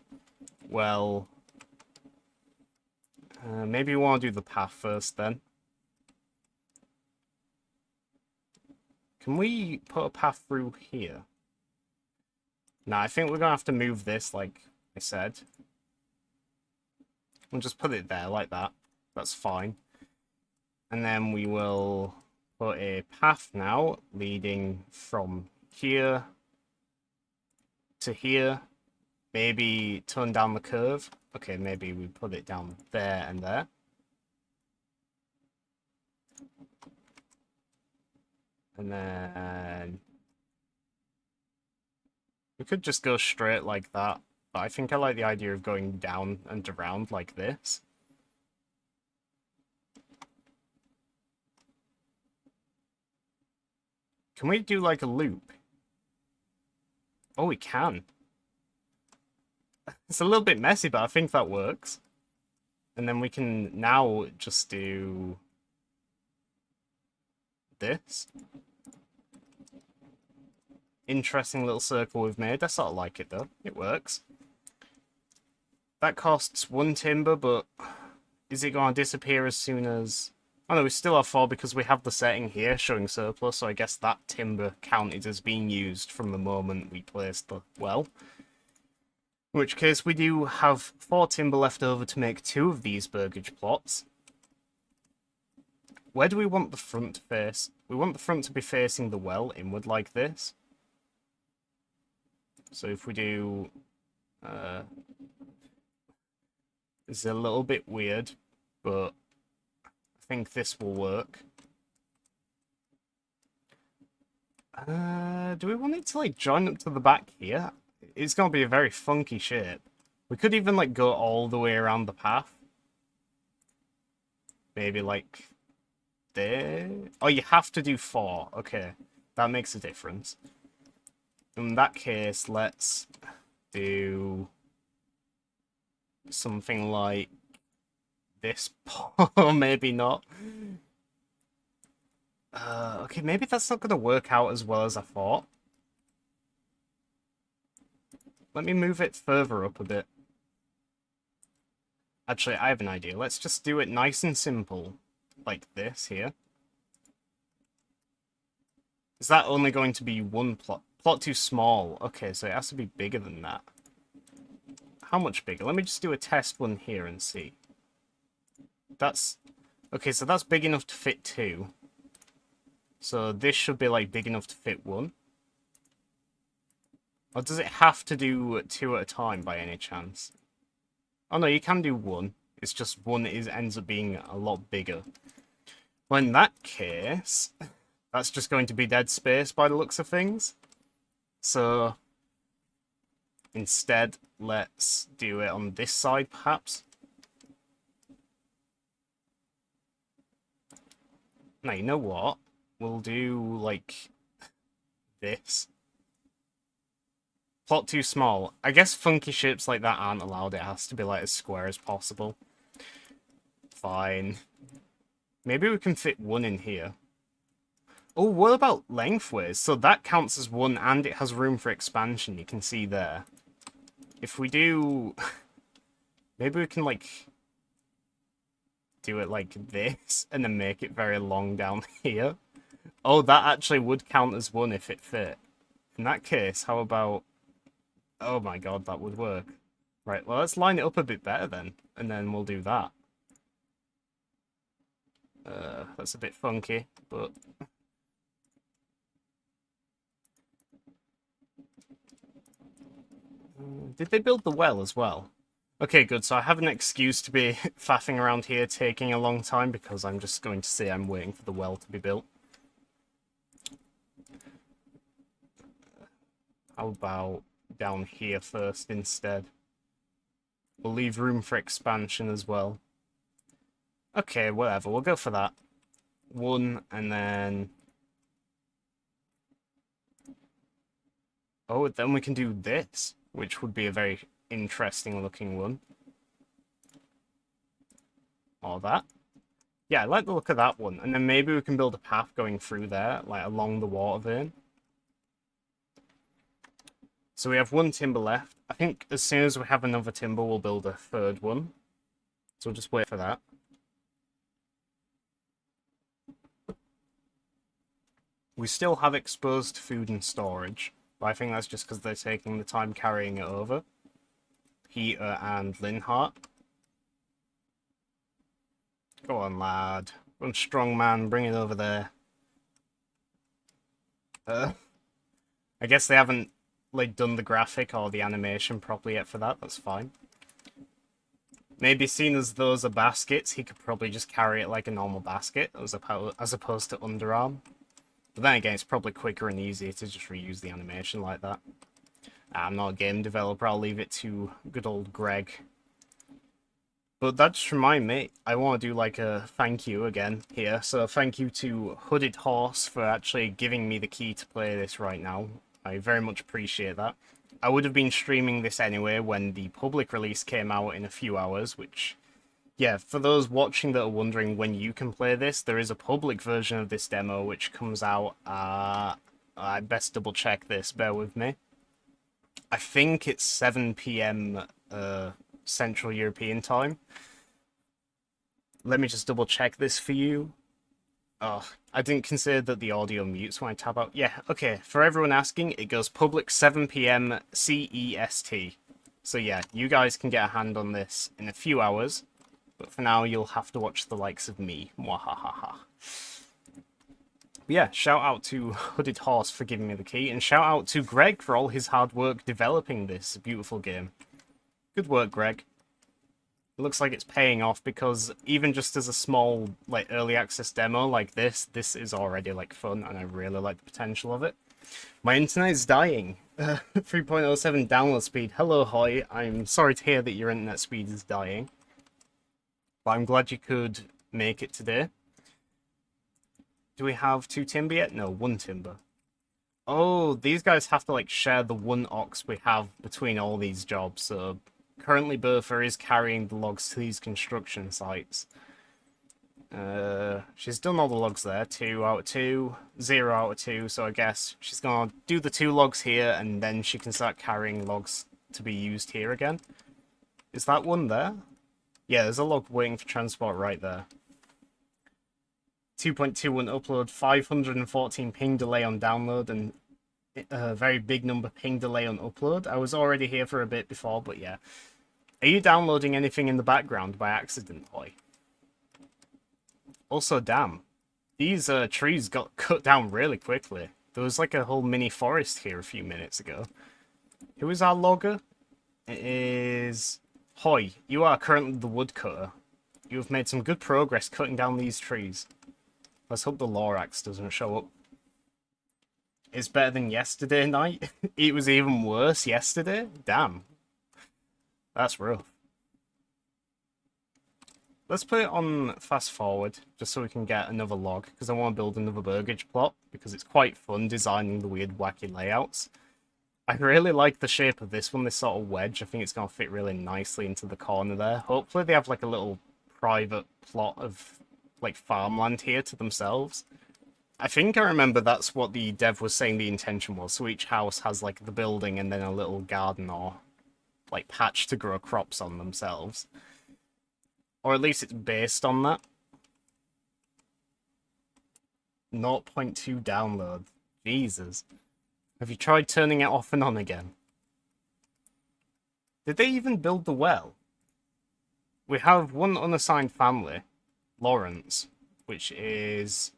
Well, maybe we want to do the path first then. Can we put a path through here? No, I think we're going to have to move this, like I said. We'll just put it there, like that. That's fine. And then we will put a path now, leading from here to here. Maybe turn down the curve. Okay, maybe we put it down there and there. And then we could just go straight like that. But I think I like the idea of going down and around like this. Can we do like a loop? Oh, we can. It's a little bit messy, but I think that works. And then we can now just do this. Interesting little circle we've made. I sort of like it though. It works. That costs 1 timber, but is it going to disappear as soon as... Oh no, we still have 4 because we have the setting here showing surplus, so I guess that timber counted as being used from the moment we placed the well. In which case we do have 4 timber left over to make 2 of these burgage plots. Where do we want the front to face? We want the front to be facing the well inward like this. So if we do... it's a little bit weird, but I think this will work. Do we want it to like join up to the back here? It's going to be a very funky shape. We could even like go all the way around the path. Maybe like there. Oh, you have to do 4. Okay, that makes a difference. In that case, let's do something like this. Or maybe not. Okay, maybe that's not going to work out as well as I thought. Let me move it further up a bit. Actually, I have an idea. Let's just do it nice and simple. Like this here. Is that only going to be 1 plot? Plot too small. Okay, so it has to be bigger than that. How much bigger? Let me just do a test one here and see. That's... Okay, so that's big enough to fit 2. So this should be like big enough to fit 1. Or does it have to do 2 at a time by any chance? Oh no, you can do 1. It's just 1 ends up being a lot bigger. Well, in that case, that's just going to be dead space by the looks of things. So instead, let's do it on this side, perhaps. Now, you know what? We'll do, like, this. Plot too small. I guess funky shapes like that aren't allowed. It has to be, like, as square as possible. Fine. Maybe we can fit 1 in here. Oh, what about lengthways? So that counts as 1 and it has room for expansion, you can see there. If we do... Maybe we can, like... do it like this, and then make it very long down here. Oh, that actually would count as 1 if it fit. In that case, how about... Oh my god, that would work. Right, well, let's line it up a bit better then, and then we'll do that. That's a bit funky, but... Did they build the well as well? Okay, good, so I have an excuse to be faffing around here taking a long time because I'm just going to say I'm waiting for the well to be built. How about down here first instead? We'll leave room for expansion as well. Okay, whatever, we'll go for that. 1, and then... Oh, then we can do this, which would be a very interesting looking one. Or that. Yeah, I like the look of that one. And then maybe we can build a path going through there, like along the water vein. So we have one timber left. I think as soon as we have another timber, we'll build a third one. So we'll just wait for that. We still have exposed food and storage, but I think that's just because they're taking the time carrying it over. Peter and Linhart. Go on, lad. Run strong, man. Bring it over there. I guess they haven't like done the graphic or the animation properly yet for that. That's fine. Maybe seeing as those are baskets, he could probably just carry it like a normal basket as opposed to underarm. But then again, it's probably quicker and easier to just reuse the animation like that. I'm not a game developer, I'll leave it to good old Greg. But that just reminded me, I want to do like a thank you again here. So thank you to Hooded Horse for actually giving me the key to play this right now. I very much appreciate that. I would have been streaming this anyway when the public release came out in a few hours, which, yeah, for those watching that are wondering when you can play this, there is a public version of this demo which comes out, I best double check this, bear with me. I think it's 7 PM Central European time. Let me just double check this for you. Oh, I didn't consider that the audio mutes when I tab out. Yeah, okay, for everyone asking, it goes public 7 PM CEST. So yeah, you guys can get a hand on this in a few hours, but for now you'll have to watch the likes of me. Mwahahaha. But yeah, shout out to Hooded Horse for giving me the key, and shout out to Greg for all his hard work developing this beautiful game. Good work, Greg. It looks like it's paying off because even just as a small, like, early access demo like this is already, like, fun, and I really like the potential of it. My internet is dying. 3.07 download speed. Hello, Hoy. I'm sorry to hear that your internet speed is dying. But I'm glad you could make it today. Do we have 2 timber yet? No, 1 timber. Oh, these guys have to, like, share the 1 ox we have between all these jobs, so... Currently, Bertha is carrying the logs to these construction sites. She's done all the logs there. 2 out of 2, 0 out of 2. So I guess she's gonna do the 2 logs here, and then she can start carrying logs to be used here again. Is that one there? Yeah, there's a log waiting for transport right there. 2.21 upload, 514 ping delay on download, and a very big number ping delay on upload. I was already here for a bit before, but yeah. Are you downloading anything in the background by accident, Hoy? Also, damn. These trees got cut down really quickly. There was like a whole mini forest here a few minutes ago. Who is our logger? It is... Hoy, you are currently the woodcutter. You have made some good progress cutting down these trees. Let's hope the Lorax doesn't show up. It's better than yesterday night. It was even worse yesterday. Damn. That's rough. Let's put it on fast forward, just so we can get another log, because I want to build another burgage plot, because it's quite fun designing the weird wacky layouts. I really like the shape of this one, this sort of wedge. I think it's going to fit really nicely into the corner there. Hopefully they have like a little private plot of like farmland here to themselves. I think I remember that's what the dev was saying the intention was. So each house has like the building and then a little garden or like patch to grow crops on themselves. Or at least it's based on that. 0.2 download. Jesus. Have you tried turning it off and on again? Did they even build the well? We have one unassigned family, Lawrence, which is...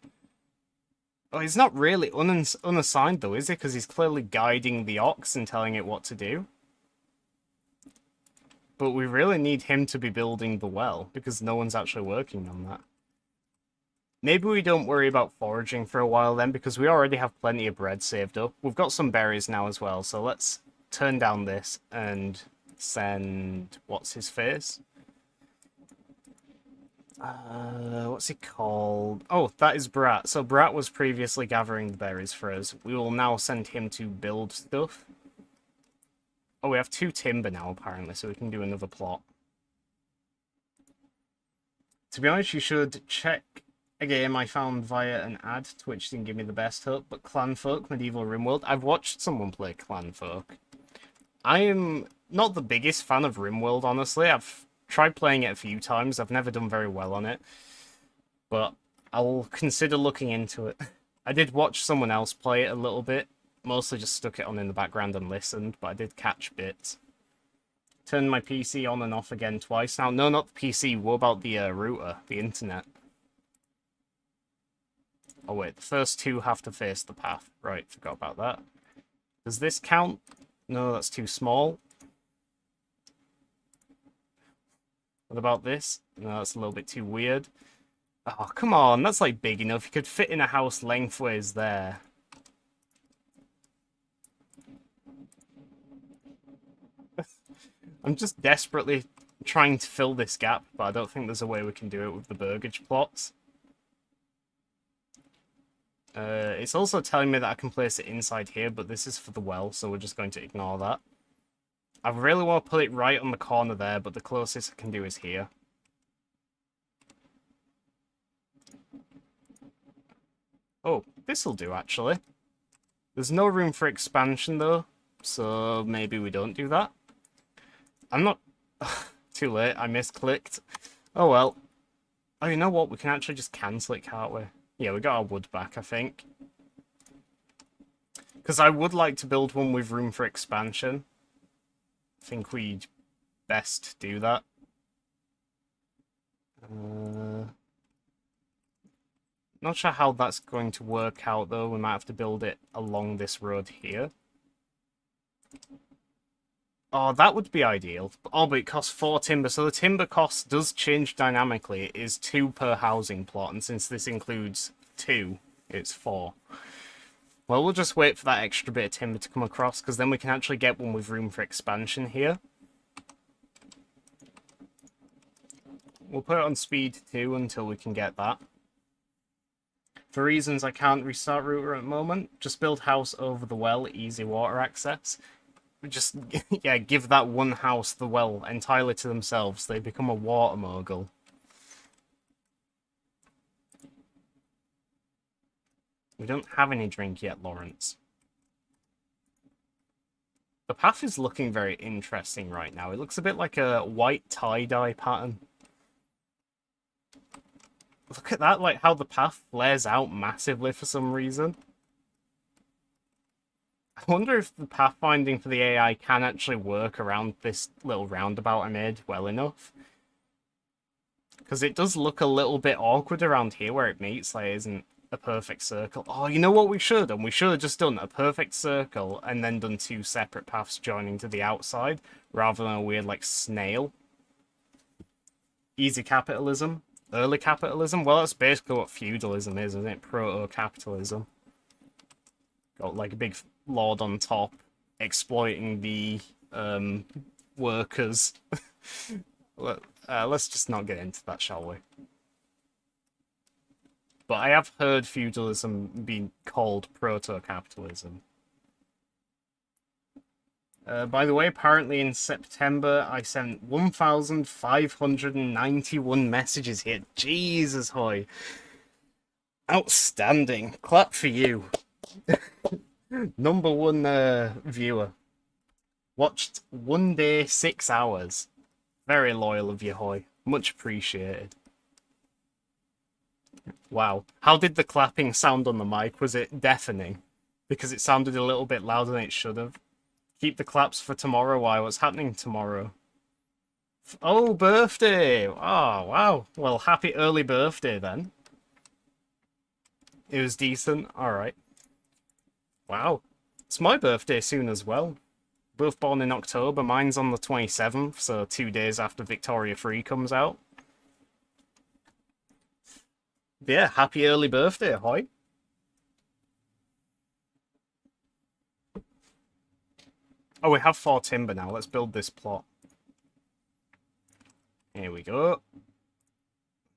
Oh, he's not really unassigned though, is he? Because he's clearly guiding the ox and telling it what to do. But we really need him to be building the well, because no one's actually working on that. Maybe we don't worry about foraging for a while then, because we already have plenty of bread saved up. We've got some berries now as well, so let's turn down this and send... What's his face? What's he called? Oh, that is Brat. So Brat was previously gathering the berries for us. We will now send him to build stuff. Oh, we have 2 timber now, apparently, so we can do another plot. To be honest, you should check a game I found via an ad. Twitch didn't give me the best hook, but Clanfolk, Medieval RimWorld. I've watched someone play Clanfolk. I am not the biggest fan of RimWorld, honestly. I've tried playing it a few times. I've never done very well on it. But I'll consider looking into it. I did watch someone else play it a little bit. Mostly just stuck it on in the background and listened, but I did catch bits. Turned my PC on and off again twice now. No, not the PC. What about the router? The internet. Oh wait, the first two have to face the path. Right, forgot about that. Does this count? No, that's too small. What about this? No, that's a little bit too weird. Oh, come on, that's like big enough. You could fit in a house lengthways there. I'm just desperately trying to fill this gap, but I don't think there's a way we can do it with the burgage plots. It's also telling me that I can place it inside here, but this is for the well, so we're just going to ignore that. I really want to put it right on the corner there, but the closest I can do is here. Oh, this'll do, actually. There's no room for expansion, though, so maybe we don't do that. I'm not... Too late, I misclicked. Oh well. Oh, you know what? We can actually just cancel it, can't we? Yeah, we got our wood back, I think. Because I would like to build one with room for expansion. I think we'd best do that. Not sure how that's going to work out, though. We might have to build it along this road here. Oh, that would be ideal. Oh, but it costs 4 timber, so the timber cost does change dynamically. It is 2 per housing plot, and since this includes 2, it's 4. Well, we'll just wait for that extra bit of timber to come across, because then we can actually get one with room for expansion here. We'll put it on speed 2 until we can get that. For reasons I can't restart router at the moment, just build house over the well, easy water access. Just, yeah, give that one house the well entirely to themselves. They become a water mogul. We don't have any drink yet, Lawrence. The path is looking very interesting right now. It looks a bit like a white tie-dye pattern. Look at that, like how the path flares out massively for some reason. I wonder if the pathfinding for the AI can actually work around this little roundabout I made well enough. Because it does look a little bit awkward around here where it meets, like it isn't a perfect circle. Oh, you know what we should have done? We should have just done a perfect circle and then done 2 separate paths joining to the outside, rather than a weird, like, snail. Easy capitalism. Early capitalism? Well, that's basically what feudalism is, isn't it? Proto-capitalism. Got, like, a big lord on top exploiting the workers. Let's just not get into that, shall we? But I have heard feudalism being called proto-capitalism. By the way, apparently in September I sent 1,591 messages here. Jesus, hoy. Outstanding. Clap for you. Number 1 viewer. Watched 1 day, 6 hours. Very loyal of you, hoy. Much appreciated. Wow. How did the clapping sound on the mic? Was it deafening? Because it sounded a little bit louder than it should have. Keep the claps for tomorrow. Why? What's happening tomorrow? Oh, birthday! Oh, wow. Well, happy early birthday, then. It was decent. Alright. Wow. It's my birthday soon as well. Both born in October. Mine's on the 27th, so 2 days after Victoria 3 comes out. Yeah, happy early birthday, ahoy. Oh, we have 4 timber now. Let's build this plot. Here we go.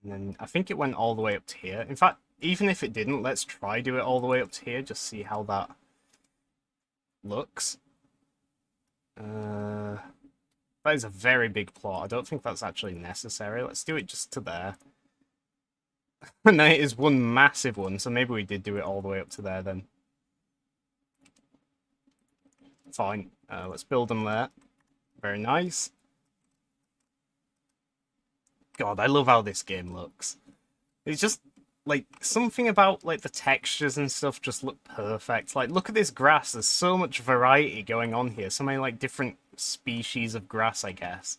And then I think it went all the way up to here. In fact, even if it didn't, let's try do it all the way up to here. Just see how that looks. That is a very big plot. I don't think that's actually necessary. Let's do it just to there. And then it is one massive one, so maybe we did do it all the way up to there then. Fine. Let's build them there. Very nice. God, I love how this game looks. It's just, like, something about, like, the textures and stuff just look perfect. Like, look at this grass. There's so much variety going on here. So many, like, different species of grass, I guess.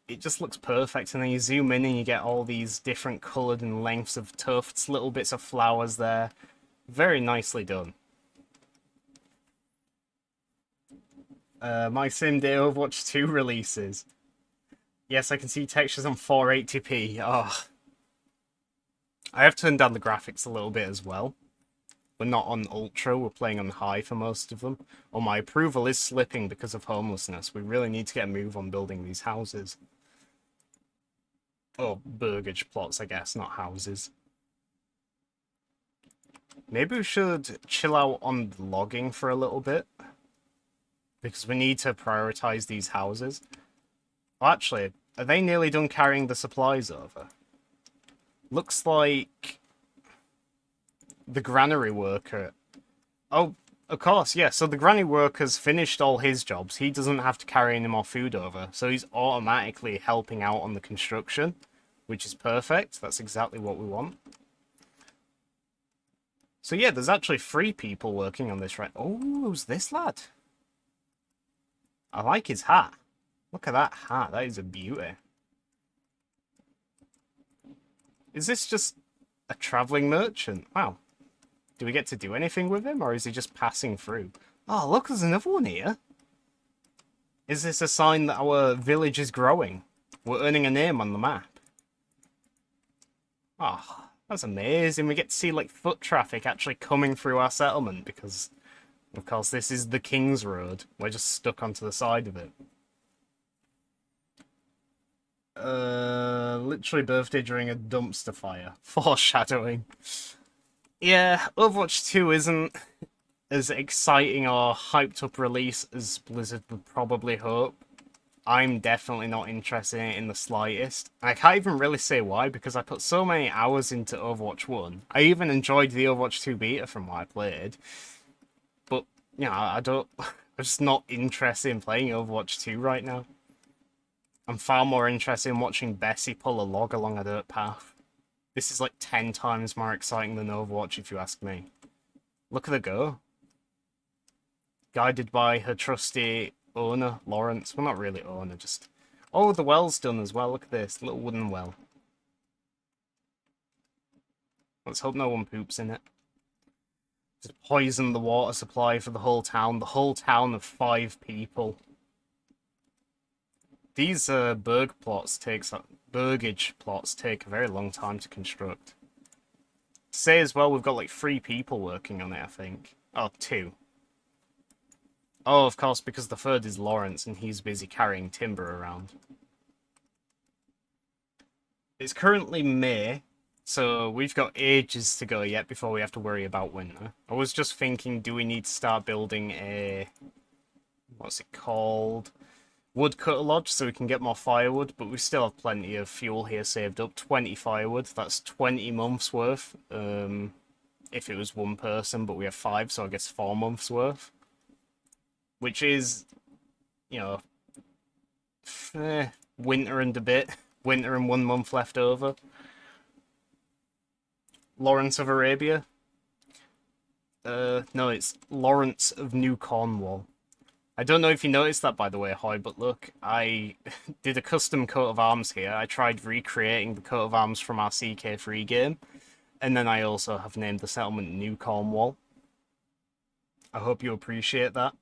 It just looks perfect. And then you zoom in and you get all these different coloured and lengths of tufts, little bits of flowers there. Very nicely done. My same day Overwatch 2 releases. Yes, I can see textures on 480p. Oh. I have turned down the graphics a little bit as well. We're not on ultra, we're playing on high for most of them. Oh, my approval is slipping because of homelessness. We really need to get a move on building these houses. Or burgage plots, I guess, not houses. Maybe we should chill out on logging for a little bit. Because we need to prioritize these houses. Well, actually, are they nearly done carrying the supplies over? Looks like the granary worker. Oh, of course, yeah. So the granary worker's finished all his jobs. He doesn't have to carry any more food over. So he's automatically helping out on the construction, which is perfect. That's exactly what we want. So yeah, there's actually 3 people working on this right. Oh, who's this lad? I like his hat. Look at that hat. That is a beauty. Is this just a traveling merchant? Wow. Do we get to do anything with him, or is he just passing through? Oh, look, there's another one here. Is this a sign that our village is growing? We're earning a name on the map. Oh, that's amazing. We get to see, like, foot traffic actually coming through our settlement because, of course, this is the King's Road. We're just stuck onto the side of it. Literally birthday during a dumpster fire. Foreshadowing. Yeah, Overwatch 2 isn't as exciting or hyped up release as Blizzard would probably hope. I'm definitely not interested in it in the slightest. I can't even really say why, because I put so many hours into Overwatch 1. I even enjoyed the Overwatch 2 beta from what I played. But, you know, I'm just not interested in playing Overwatch 2 right now. I'm far more interested in watching Bessie pull a log along a dirt path. This is like 10 times more exciting than Overwatch, if you ask me. Look at her go. Guided by her trusty owner, Lawrence. Well, not really owner, just... Oh, the well's done as well. Look at this. Little wooden well. Let's hope no one poops in it. Just poison the water supply for the whole town. The whole town of 5 people. These burgage plots take a very long time to construct. Say as well, we've got like 3 people working on it, I think. Oh, 2. Oh, of course, because the third is Lawrence, and he's busy carrying timber around. It's currently May, so we've got ages to go yet before we have to worry about winter. I was just thinking, do we need to start building a... what's it called? Woodcutter lodge so we can get more firewood, but we still have plenty of fuel here saved up. 20 firewood, that's 20 months worth. If it was 1 person, but we have 5, so I guess 4 months worth. Which is, you know, winter and a bit. Winter and 1 month left over. Lawrence of Arabia. No, it's Lawrence of New Cornwall. I don't know if you noticed that, by the way, Hoy, but look, I did a custom coat of arms here. I tried recreating the coat of arms from our CK3 game, and then I also have named the settlement New Cornwall. I hope you appreciate that.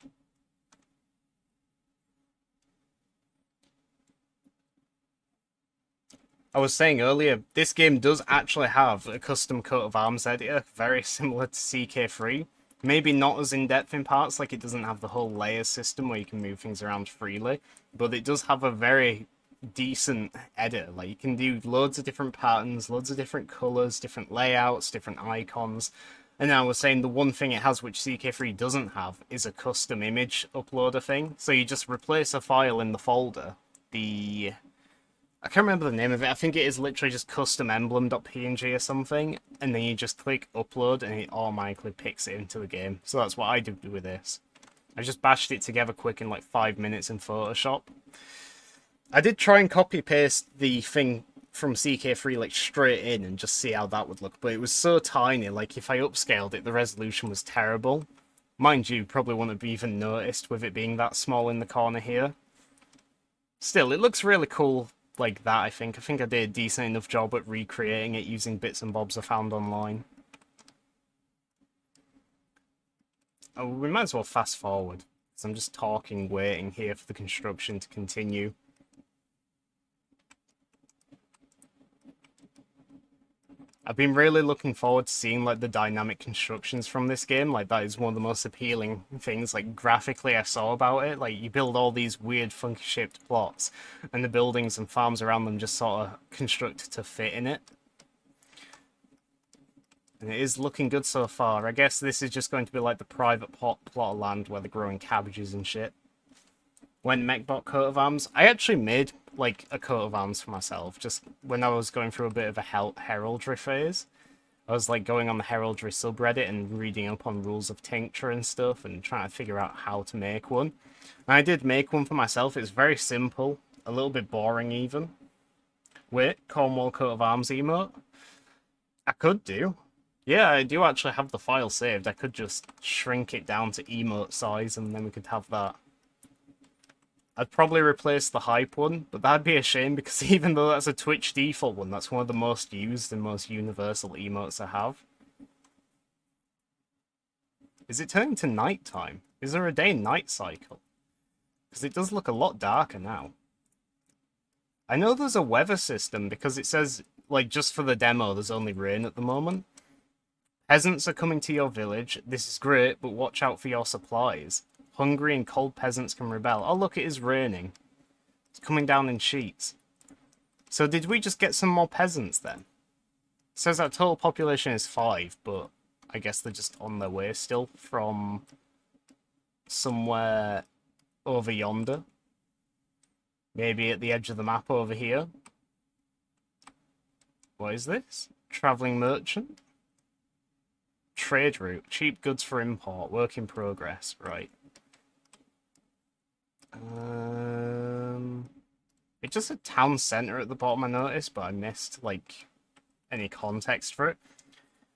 I was saying earlier, this game does actually have a custom coat of arms editor, very similar to CK3. Maybe not as in-depth in parts, like it doesn't have the whole layer system where you can move things around freely, but it does have a very decent editor. Like, you can do loads of different patterns, loads of different colours, different layouts, different icons. And I was saying the one thing it has which CK3 doesn't have is a custom image uploader thing. So you just replace a file in the folder, the I can't remember the name of it. I think it is literally just custom emblem.png or something, and then you just click upload and it automatically picks it into the game. So that's what I did with this. I just bashed it together quick in like 5 minutes in Photoshop. I did try and copy paste the thing from CK3 like straight in and just see how that would look, but it was so tiny, like if I upscaled it, the resolution was terrible. Mind you, probably wouldn't have even noticed with it being that small in the corner here. Still, it looks really cool like that, I think. I think I did a decent enough job at recreating it using bits and bobs I found online. Oh, we might as well fast forward, because I'm just talking, waiting here for the construction to continue. I've been really looking forward to seeing like the dynamic constructions from this game. Like that is one of the most appealing things like graphically I saw about it. Like you build all these weird funky shaped plots and the buildings and farms around them just sort of construct to fit in it. And it is looking good so far. I guess this is just going to be like the private plot of land where they're growing cabbages and shit. When Mechbot coat of arms, I actually made like a coat of arms for myself just when I was going through a bit of a heraldry phase. I was like going on the heraldry subreddit and reading up on rules of tincture and stuff and trying to figure out how to make one. And I did make one for myself. It's very simple, a little bit boring even. Wait, Cornwall coat of arms emote? I could do. Yeah, I do actually have the file saved. I could just shrink it down to emote size and then we could have that. I'd probably replace the hype one, but that'd be a shame because even though that's a Twitch default one, that's one of the most used and most universal emotes I have. Is it turning to nighttime? Is there a day-night cycle? Because it does look a lot darker now. I know there's a weather system because it says, like, just for the demo, there's only rain at the moment. Peasants are coming to your village. This is great, but watch out for your supplies. Hungry and cold peasants can rebel. Oh, look, it is raining. It's coming down in sheets. So did we just get some more peasants then? It says our total population is 5, but I guess they're just on their way still from somewhere over yonder. Maybe at the edge of the map over here. What is this? Travelling merchant? Trade route. Cheap goods for import. Work in progress. Right. It just said town centre at the bottom, I noticed, but I missed, like, any context for it.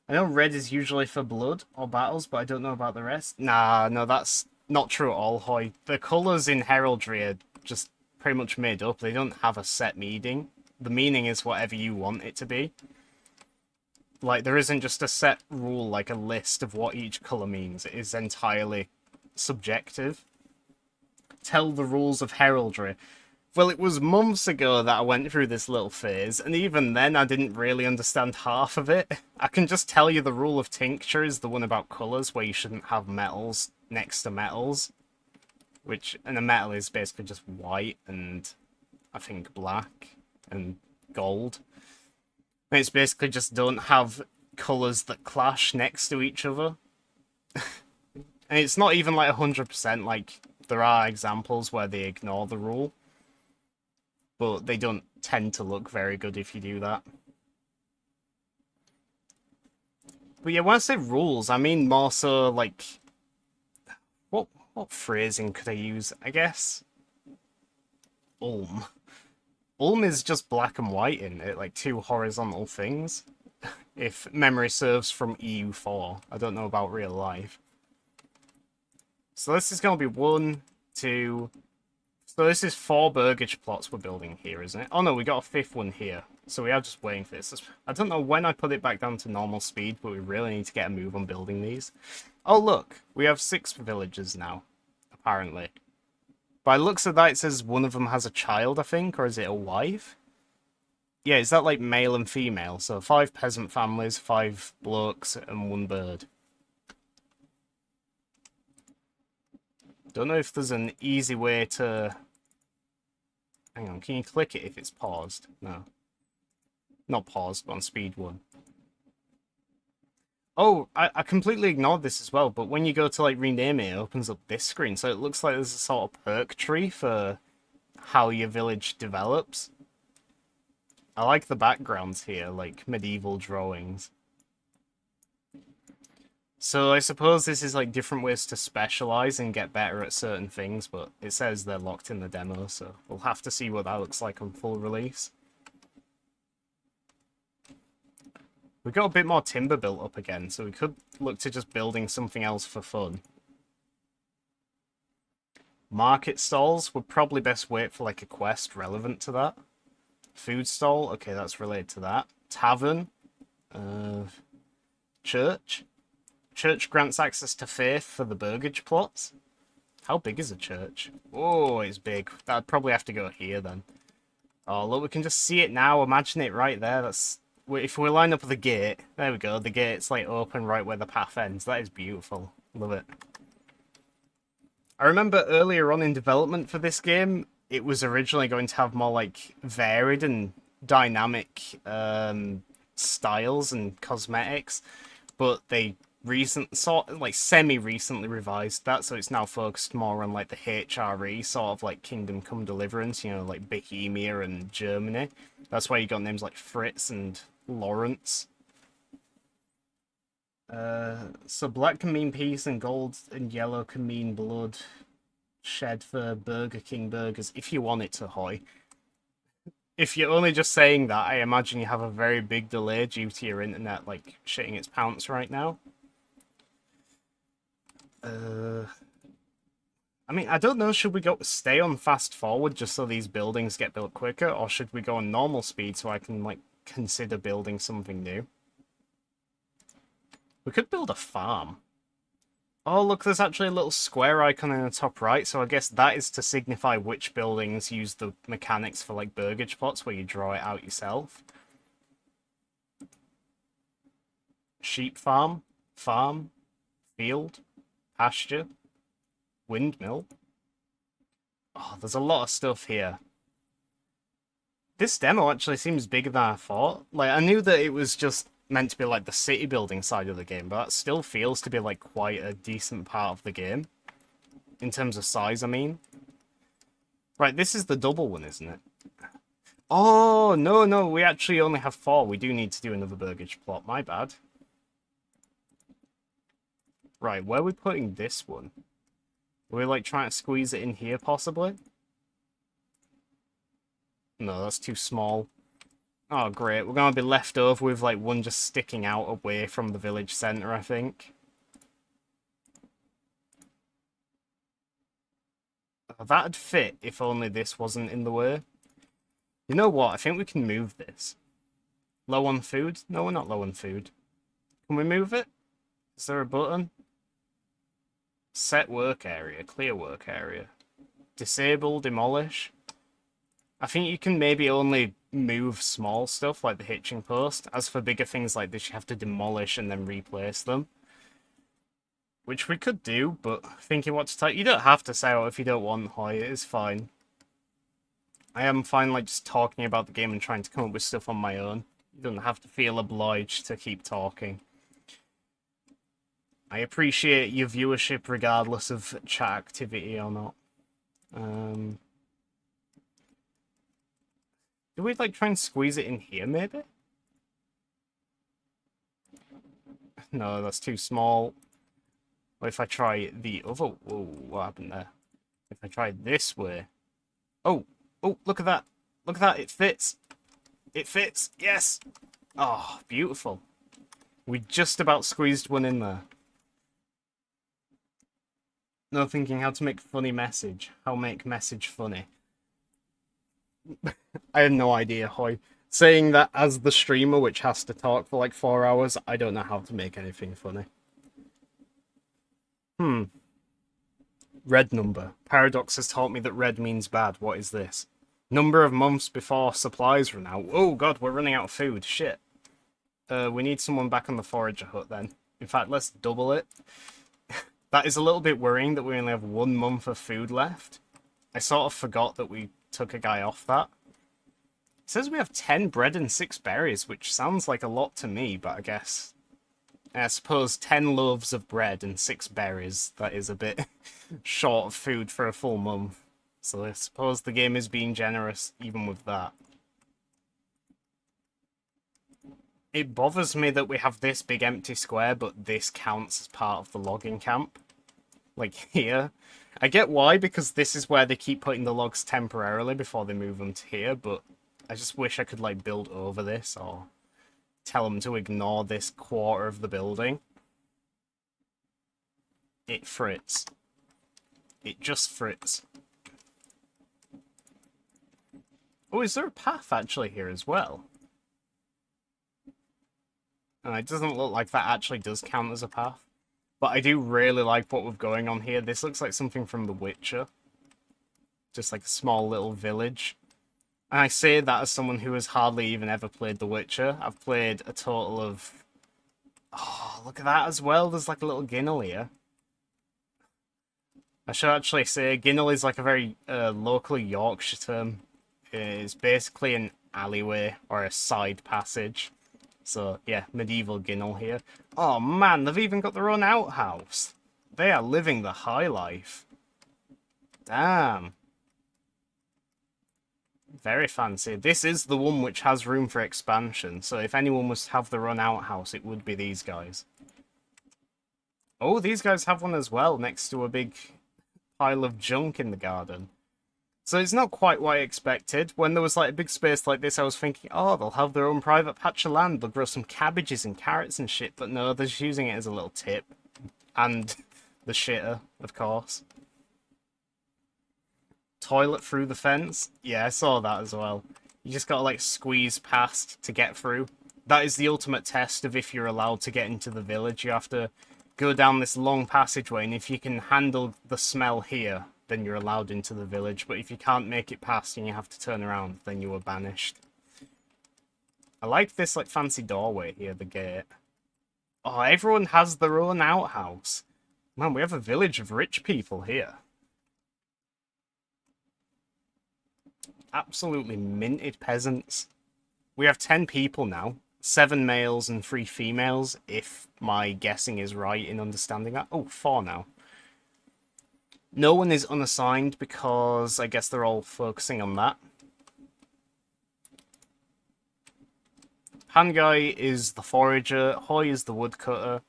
I know red is usually for blood or battles, but I don't know about the rest. Nah, no, that's not true at all, Hoy. The colours in heraldry are just pretty much made up. They don't have a set meaning. The meaning is whatever you want it to be. Like, there isn't just a set rule, like a list of what each colour means. It is entirely subjective. Tell the rules of heraldry. Well, it was months ago that I went through this little phase, and even then I didn't really understand half of it. I can just tell you the rule of tincture is the one about colours, where you shouldn't have metals next to metals. And a metal is basically just white and, I think, black and gold. And it's basically just don't have colours that clash next to each other. And it's not even like 100%, like, there are examples where they ignore the rule. But they don't tend to look very good if you do that. But yeah, when I say rules, I mean more so, like... What phrasing could I use? I guess... Ulm. Ulm is just black and white in it, like two horizontal things. If memory serves from EU4. I don't know about real life. So this is going to be 1, 2... So this is 4 burgage plots we're building here, isn't it? Oh no, we got a 5th one here. So we are just waiting for this. I don't know when I put it back down to normal speed, but we really need to get a move on building these. Oh look, we have 6 villagers now, apparently. By looks of that, it says one of them has a child, I think, or is it a wife? Yeah, is that like male and female? So 5 peasant families, 5 blokes, and 1 bird. Don't know if there's an easy way to... Hang on, can you click it if it's paused? No. Not paused, but on speed 1. Oh, I completely ignored this as well, but when you go to like rename it, it opens up this screen. So it looks like there's a sort of perk tree for how your village develops. I like the backgrounds here, like medieval drawings. So I suppose this is like different ways to specialize and get better at certain things, but it says they're locked in the demo, so we'll have to see what that looks like on full release. We've got a bit more timber built up again, so we could look to just building something else for fun. Market stalls would probably best wait for like a quest relevant to that. Food stall, okay, that's related to that. Tavern. Church. Church grants access to faith for the burgage plots. How big is a church? Oh, it's big. That'd probably have to go here then. Oh, look, we can just see it now. Imagine it right there. That's if we line up the gate. There we go. The gate's like open right where the path ends. That is beautiful. Love it. I remember earlier on in development for this game, it was originally going to have more like varied and dynamic styles and cosmetics, but they semi-recently revised that, so it's now focused more on like the HRE sort of like Kingdom Come Deliverance, you know, like Bohemia and Germany. That's why you got names like Fritz and Lawrence. So black can mean peace and gold and yellow can mean blood shed for Burger King burgers, if you want it to, Hoy. If you're only just saying that, I imagine you have a very big delay due to your internet, like, shitting its pants right now. I mean, I don't know, should we stay on fast forward just so these buildings get built quicker, or should we go on normal speed so I can, like, consider building something new? We could build a farm. Oh, look, there's actually a little square icon in the top right, so I guess that is to signify which buildings use the mechanics for, like, burgage plots, where you draw it out yourself. Sheep farm, field, pasture, windmill. Oh, there's a lot of stuff here. This demo actually seems bigger than I thought. Like, I knew that it was just meant to be like the city building side of the game, but that still feels to be like quite a decent part of the game. In terms of size, I mean. Right, this is the double one, isn't it? Oh, no, we actually only have 4. We do need to do another burgage plot, my bad. Right, where are we putting this one? Are we like trying to squeeze it in here, possibly? No, that's too small. Oh, great. We're going to be left over with, like, one just sticking out away from the village centre, I think. Oh, that'd fit if only this wasn't in the way. You know what? I think we can move this. Low on food? No, we're not low on food. Can we move it? Is there a button? Set work area. Clear work area. Disable, demolish. I think you can maybe only move small stuff like the hitching post. As for bigger things like this, you have to demolish and then replace them. Which we could do, but thinking what to type. You don't have to say it if you don't want, Hoy. It is fine. I am fine like just talking about the game and trying to come up with stuff on my own. You don't have to feel obliged to keep talking. I appreciate your viewership regardless of chat activity or not. Do we, like, try and squeeze it in here, maybe? No, that's too small. What if I try the other... Whoa, what happened there? If I try this way... Oh, look at that. Look at that, it fits. It fits, yes! Oh, beautiful. We just about squeezed one in there. No thinking how to make funny message. How make message funny. I had no idea, Hoy. Saying that as the streamer, which has to talk for like 4 hours, I don't know how to make anything funny. Red number. Paradox has taught me that red means bad. What is this? Number of months before supplies run out. Oh god, we're running out of food. Shit. We need someone back on the forager hut then. In fact, let's double it. That is a little bit worrying that we only have 1 month of food left. I sort of forgot that we took a guy off that. It says we have 10 bread and 6 berries, which sounds like a lot to me, but I suppose 10 loaves of bread and 6 berries, that is a bit short of food for a full month. So I suppose the game is being generous even with that. It bothers me that we have this big empty square, but this counts as part of the logging camp. Like here. I get why, because this is where they keep putting the logs temporarily before they move them to here, but I just wish I could, like, build over this, or tell them to ignore this quarter of the building. It frits. It just frits. Oh, is there a path actually here as well? It doesn't look like that actually does count as a path. But I do really like what we're going on here. This looks like something from The Witcher. Just like a small little village. And I say that as someone who has hardly even ever played The Witcher. I've played a total of... Oh, look at that as well. There's like a little ginnel here. I should actually say ginnel is like a very locally Yorkshire term. It's basically an alleyway or a side passage. So, yeah, medieval ginnel here. Oh man, they've even got their own outhouse. They are living the high life. Damn. Very fancy. This is the one which has room for expansion, so if anyone was to have their own outhouse, it would be these guys. Oh, these guys have one as well, next to a big pile of junk in the garden. So it's not quite what I expected. When there was like a big space like this, I was thinking, oh, they'll have their own private patch of land. They'll grow some cabbages and carrots and shit. But no, they're just using it as a little tip. And the shitter, of course. Toilet through the fence? Yeah, I saw that as well. You just gotta like squeeze past to get through. That is the ultimate test of if you're allowed to get into the village. You have to go down this long passageway, and if you can handle the smell here, then you're allowed into the village. But if you can't make it past and you have to turn around, then you are banished. I like this like fancy doorway here, the gate. Oh, everyone has their own outhouse. Man, we have a village of rich people here. Absolutely minted peasants. We have 10 people now. 7 males and 3 females, if my guessing is right in understanding that. Oh, 4 now. No one is unassigned because I guess they're all focusing on that. Pangai is the forager. Hoy is the woodcutter.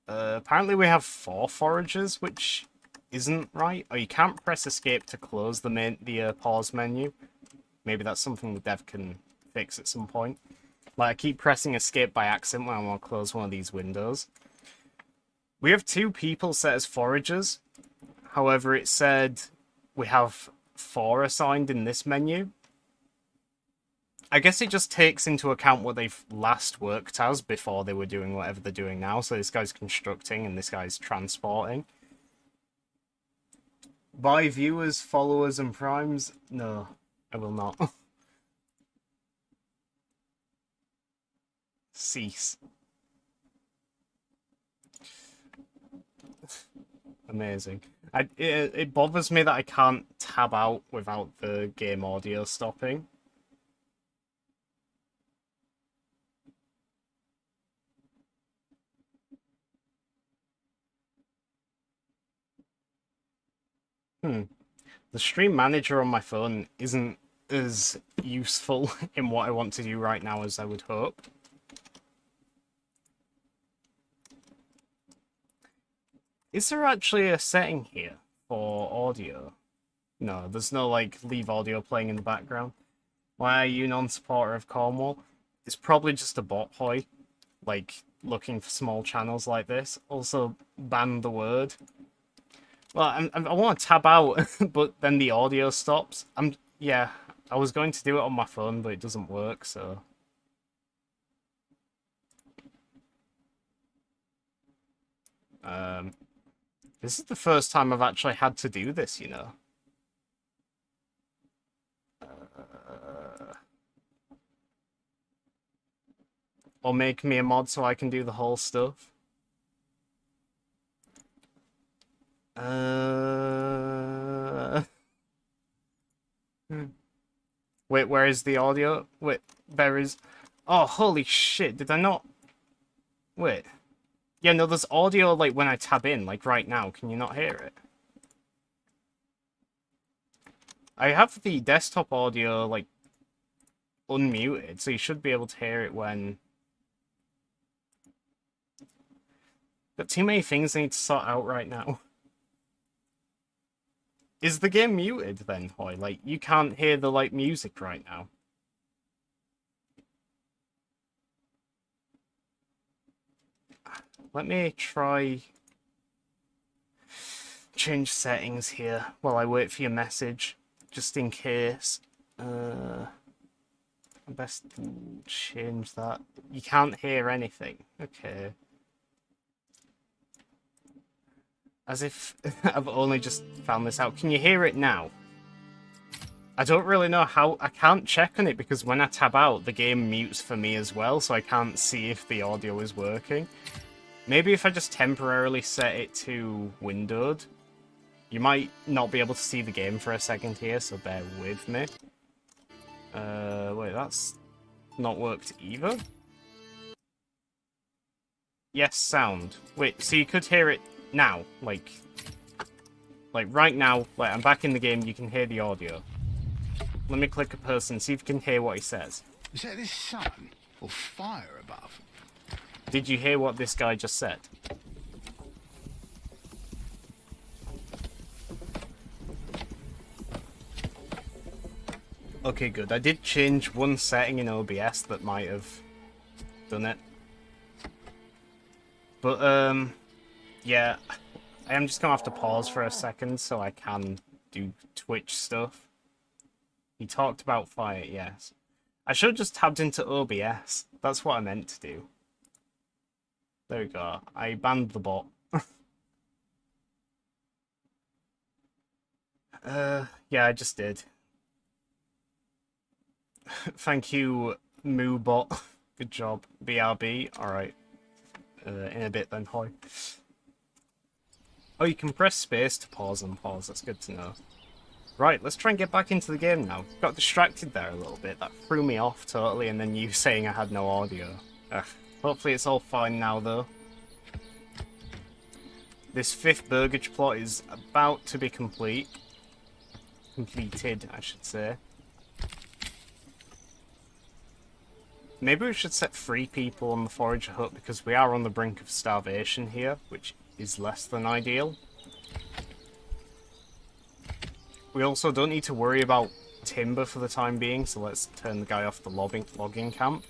Apparently we have 4 foragers, which isn't right. Oh, you can't press escape to close the pause menu. Maybe that's something the dev can fix at some point. Like, I keep pressing escape by accident when I want to close one of these windows. We have 2 people set as foragers. However, it said we have 4 assigned in this menu. I guess it just takes into account what they've last worked as before they were doing whatever they're doing now. So this guy's constructing and this guy's transporting. Buy viewers, followers, and primes? No, I will not. Cease. Amazing. It bothers me that I can't tab out without the game audio stopping. The stream manager on my phone isn't as useful in what I want to do right now as I would hope. Is there actually a setting here for audio? No, there's no, like, leave audio playing in the background. Why are you non-supporter of Cornwall? It's probably just a bot hoy, like, looking for small channels like this. Also, ban the word. Well, I want to tab out, but then the audio stops. Yeah, I was going to do it on my phone, but it doesn't work, so... This is the first time I've actually had to do this, you know. Or make me a mod so I can do the whole stuff. Wait, where is the audio? Wait, there is... Oh, holy shit, did I not... Wait. Yeah, no, there's audio, like, when I tab in, like, right now. Can you not hear it? I have the desktop audio, like, unmuted, so you should be able to hear it when... Got too many things I need to sort out right now. Is the game muted then, Hoy? Like, you can't hear the, like, music right now. Let me try... change settings here while I wait for your message, just in case. I best change that. You can't hear anything. Okay. As if I've only just found this out. Can you hear it now? I don't really know how... I can't check on it because when I tab out, the game mutes for me as well, so I can't see if the audio is working. Maybe if I just temporarily set it to windowed. You might not be able to see the game for a second here, so bear with me. Wait, that's not worked either? Yes, sound. Wait, so you could hear it now, like right now, like I'm back in the game, you can hear the audio. Let me click a person, see if you can hear what he says. Is that this sun or fire above? Did you hear what this guy just said? Okay, good. I did change one setting in OBS that might have done it. But, yeah, I am just going to have to pause for a second so I can do Twitch stuff. He talked about fire, yes. I should have just tabbed into OBS. That's what I meant to do. There we go. I banned the bot. Yeah, I just did. Thank you, MooBot. Good job. BRB. Alright. In a bit then, Hoy. Oh, you can press space to pause and pause. That's good to know. Right, let's try and get back into the game now. Got distracted there a little bit. That threw me off totally, and then you saying I had no audio. Ugh. Hopefully it's all fine now, though. This 5th burgage plot is about to be complete. Completed, I should say. Maybe we should set 3 people on the forager hut because we are on the brink of starvation here, which is less than ideal. We also don't need to worry about timber for the time being, so let's turn the guy off the logging camp.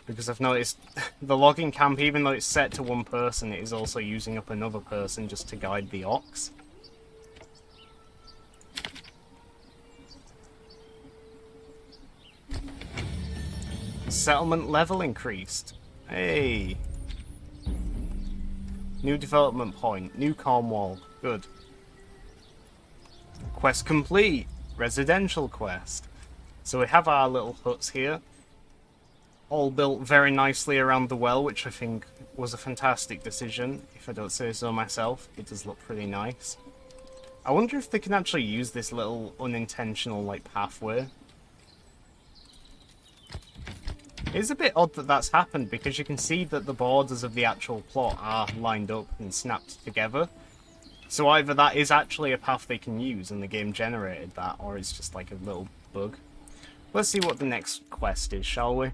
Because I've noticed the logging camp, even though it's set to 1 person, it is also using up another person just to guide the ox. Settlement level increased. Hey. New development point. New Cornwall. Good. Quest complete. Residential quest. So we have our little huts here. All built very nicely around the well, which I think was a fantastic decision. If I don't say so myself, it does look pretty nice. I wonder if they can actually use this little unintentional, like, pathway. It's a bit odd that that's happened, because you can see that the borders of the actual plot are lined up and snapped together. So either that is actually a path they can use and the game generated that, or it's just like a little bug. Let's see what the next quest is, shall we?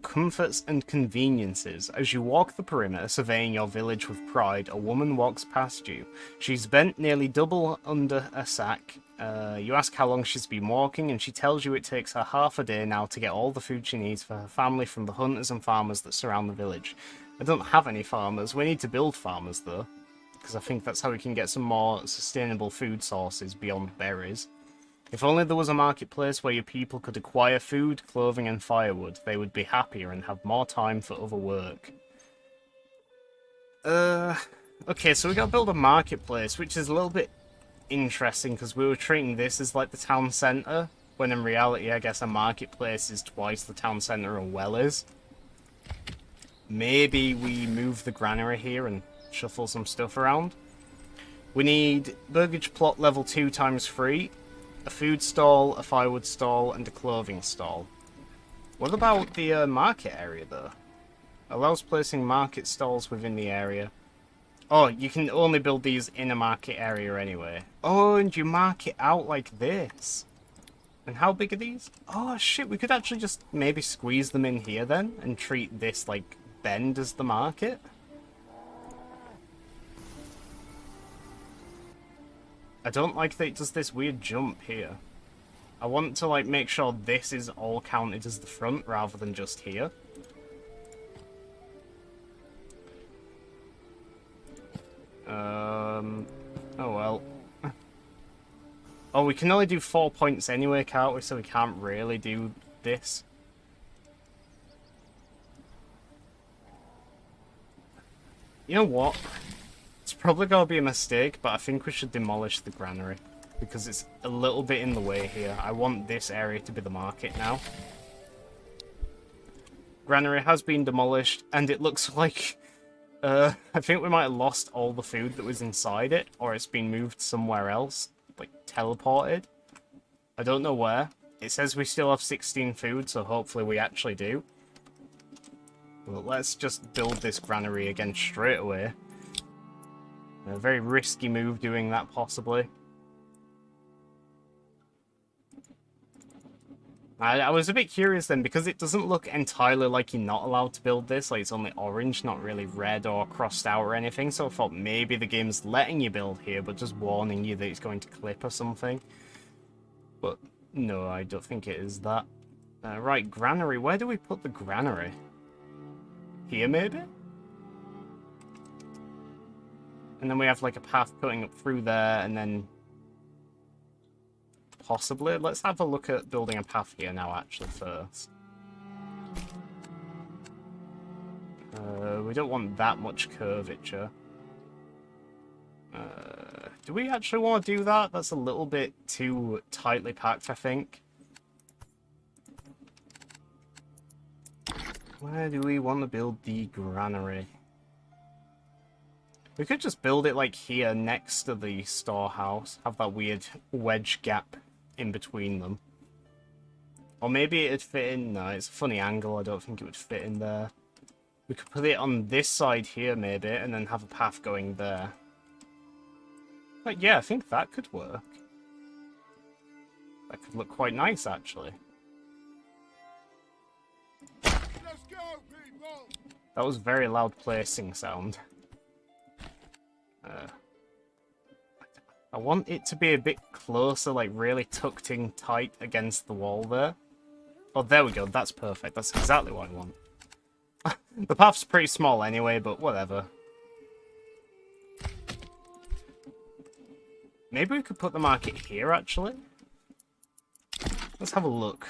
Comforts and conveniences. As you walk the perimeter, surveying your village with pride, a woman walks past you. She's bent nearly double under a sack. You ask how long she's been walking, and she tells you it takes her half a day now to get all the food she needs for her family from the hunters and farmers that surround the village. I don't have any farmers. We need to build farmers, though, because I think that's how we can get some more sustainable food sources beyond berries. If only there was a marketplace where your people could acquire food, clothing, and firewood, they would be happier and have more time for other work. Okay, so we gotta build a marketplace, which is a little bit interesting because we were treating this as like the town centre, when in reality I guess a marketplace is twice the town centre a well is. Maybe we move the granary here and shuffle some stuff around. We need burgage plot level 2 times 3, a food stall, a firewood stall, and a clothing stall. What about the market area though? Allows placing market stalls within the area. Oh, you can only build these in a market area anyway. Oh, and you mark it out like this. And how big are these? Oh shit, we could actually just maybe squeeze them in here then and treat this like bend as the market. I don't like that it does this weird jump here. I want to like make sure this is all counted as the front rather than just here. Oh well. Oh, we can only do 4 points anyway, can't we? So we can't really do this. You know what? It's probably going to be a mistake, but I think we should demolish the granary. Because it's a little bit in the way here. I want this area to be the market now. Granary has been demolished, and it looks like... I think we might have lost all the food that was inside it, or it's been moved somewhere else. Like, teleported. I don't know where. It says we still have 16 food, so hopefully we actually do. Well, let's just build this granary again straight away. A very risky move doing that, possibly. I was a bit curious then, because it doesn't look entirely like you're not allowed to build this. Like, it's only orange, not really red or crossed out or anything. So I thought maybe the game's letting you build here, but just warning you that it's going to clip or something. But no, I don't think it is that. Right, granary. Where do we put the granary? Here, maybe? And then we have, like, a path cutting up through there, and then... possibly. Let's have a look at building a path here now, actually, first. We don't want that much curvature. Do we actually want to do that? That's a little bit too tightly packed, I think. Where do we want to build the granary? We could just build it, like, here next to the storehouse. Have that weird wedge gap in between them. Or maybe it'd fit in... No, it's a funny angle. I don't think it would fit in there. We could put it on this side here, maybe, and then have a path going there. But yeah, I think that could work. That could look quite nice, actually. Let's go, people! That was very loud placing sound. I want it to be a bit closer, like really tucked in tight against the wall there. Oh, there we go. That's perfect. That's exactly what I want. The path's pretty small anyway, but whatever. Maybe we could put the market here, actually. Let's have a look.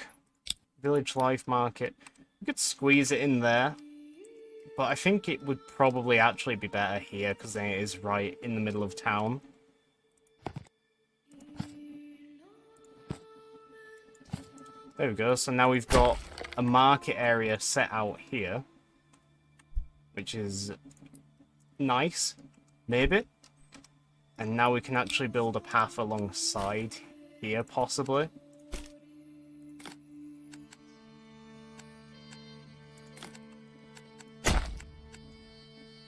Village Life Market. We could squeeze it in there. But I think it would probably actually be better here, because then it is right in the middle of town. There we go, so now we've got a market area set out here. Which is nice, maybe. And now we can actually build a path alongside here, possibly.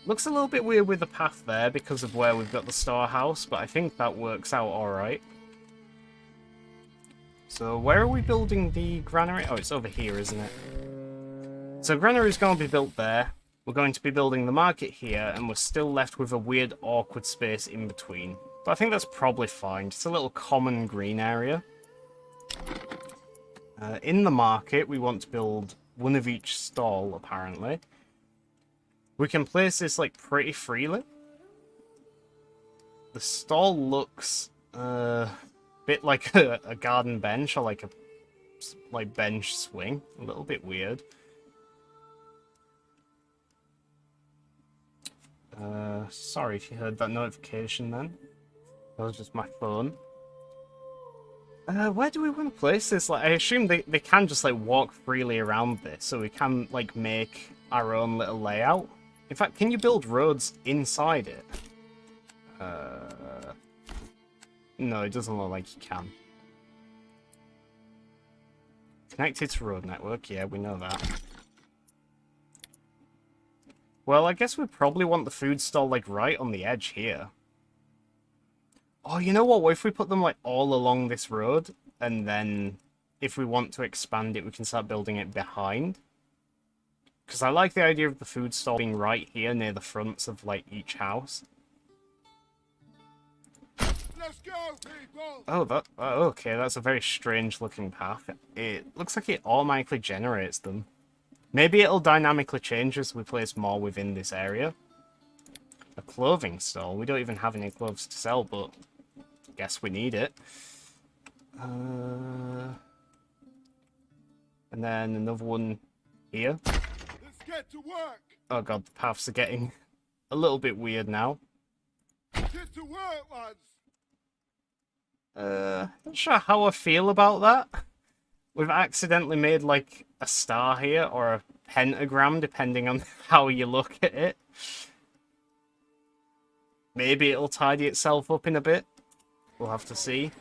Looks a little bit weird with the path there because of where we've got the storehouse, but I think that works out alright. So where are we building the granary? Oh, it's over here, isn't it? So granary is going to be built there. We're going to be building the market here, and we're still left with a weird, awkward space in between. But I think that's probably fine. It's a little common green area. In the market, we want to build one of each stall, apparently. We can place this, like, pretty freely. The stall looks a bit like a garden bench, or like a bench swing. A little bit weird. Sorry if you heard that notification then. That was just my phone. Where do we want to place this? Like, I assume they can just, like, walk freely around this, so we can, like, make our own little layout. In fact, can you build roads inside it? No, it doesn't look like you can. Connected to road network, yeah, we know that. Well, I guess we probably want the food stall, like, right on the edge here. Oh, you know what? What if we put them, like, all along this road, and then if we want to expand it, we can start building it behind. Because I like the idea of the food stall being right here near the fronts of, like, each house. Let's go, people! Oh, okay, that's a very strange looking path. It looks like it automatically generates them. Maybe it'll dynamically change as we place more within this area. A clothing stall. We don't even have any clothes to sell, but guess we need it. And then another one here. Let's get to work! Oh god, the paths are getting a little bit weird now. Get to work, lads! Not sure how I feel about that. We've accidentally made, like, a star here, or a pentagram, depending on how you look at it. Maybe it'll tidy itself up in a bit. We'll have to see.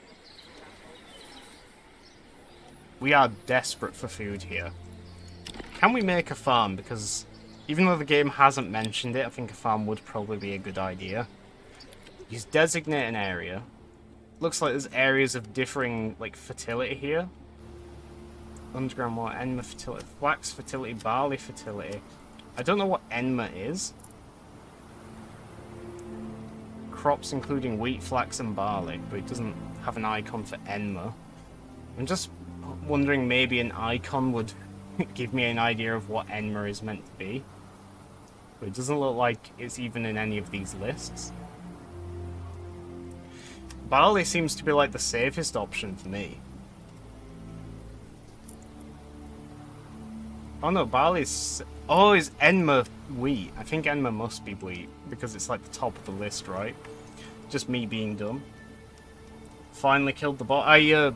We are desperate for food here. Can we make a farm? Because even though the game hasn't mentioned it, I think a farm would probably be a good idea. Just designate an area. Looks like there's areas of differing, like, fertility here. Underground water, enma fertility, flax fertility, barley fertility. I don't know what enma is. Crops including wheat, flax, and barley, but it doesn't have an icon for enma. I'm just wondering maybe an icon would give me an idea of what enma is meant to be. But it doesn't look like it's even in any of these lists. Barley seems to be like the safest option for me. Oh no, barley's... Oh, is enma wheat? I think enma must be wheat, because it's like the top of the list, right? Just me being dumb. Finally killed the bot. I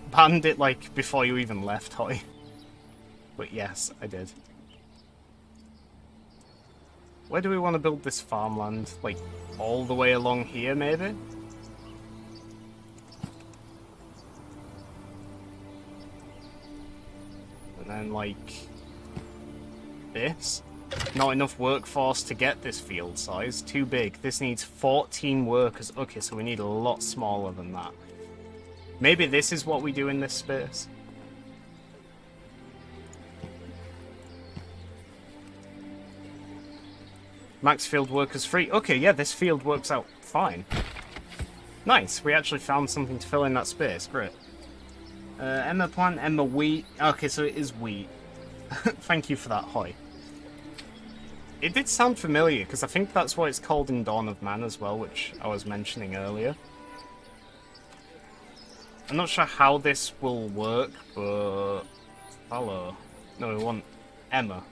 banned it like before you even left, Hoy. But yes, I did. Where do we want to build this farmland? Like, all the way along here, maybe? And then, like, this. Not enough workforce to get this field size. Too big. This needs 14 workers. Okay, so we need a lot smaller than that. Maybe this is what we do in this space. Max field workers free. Okay, yeah, this field works out fine. Nice. We actually found something to fill in that space. Great. Emma plant, Emma wheat. Okay, so it is wheat. Thank you for that, Hoy. It did sound familiar, because I think that's what it's called in Dawn of Man as well, which I was mentioning earlier. I'm not sure how this will work, but... Follow. No, we want Emma.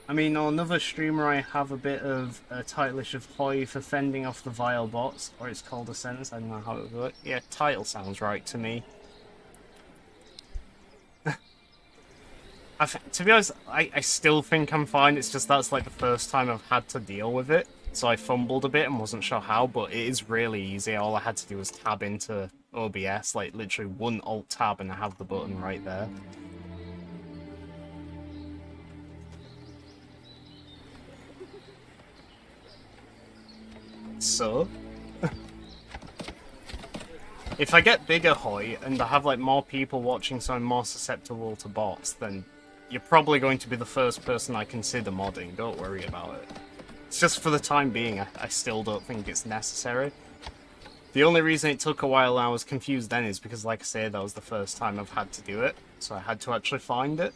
I mean, on another streamer I have a bit of a titleish of Hoy for fending off the vile bots, or it's called a sentence, I don't know how it would work. Yeah, title sounds right to me. To be honest, I still think I'm fine, it's just that's like the first time I've had to deal with it. So I fumbled a bit and wasn't sure how, but it is really easy. All I had to do was tab into OBS, like literally one alt tab and I have the button right there. So, if I get bigger, Hoy, and I have like more people watching so I'm more susceptible to bots, then you're probably going to be the first person I consider modding, don't worry about it. It's just for the time being, I still don't think it's necessary. The only reason it took a while and I was confused then is because, like I say, that was the first time I've had to do it, so I had to actually find it.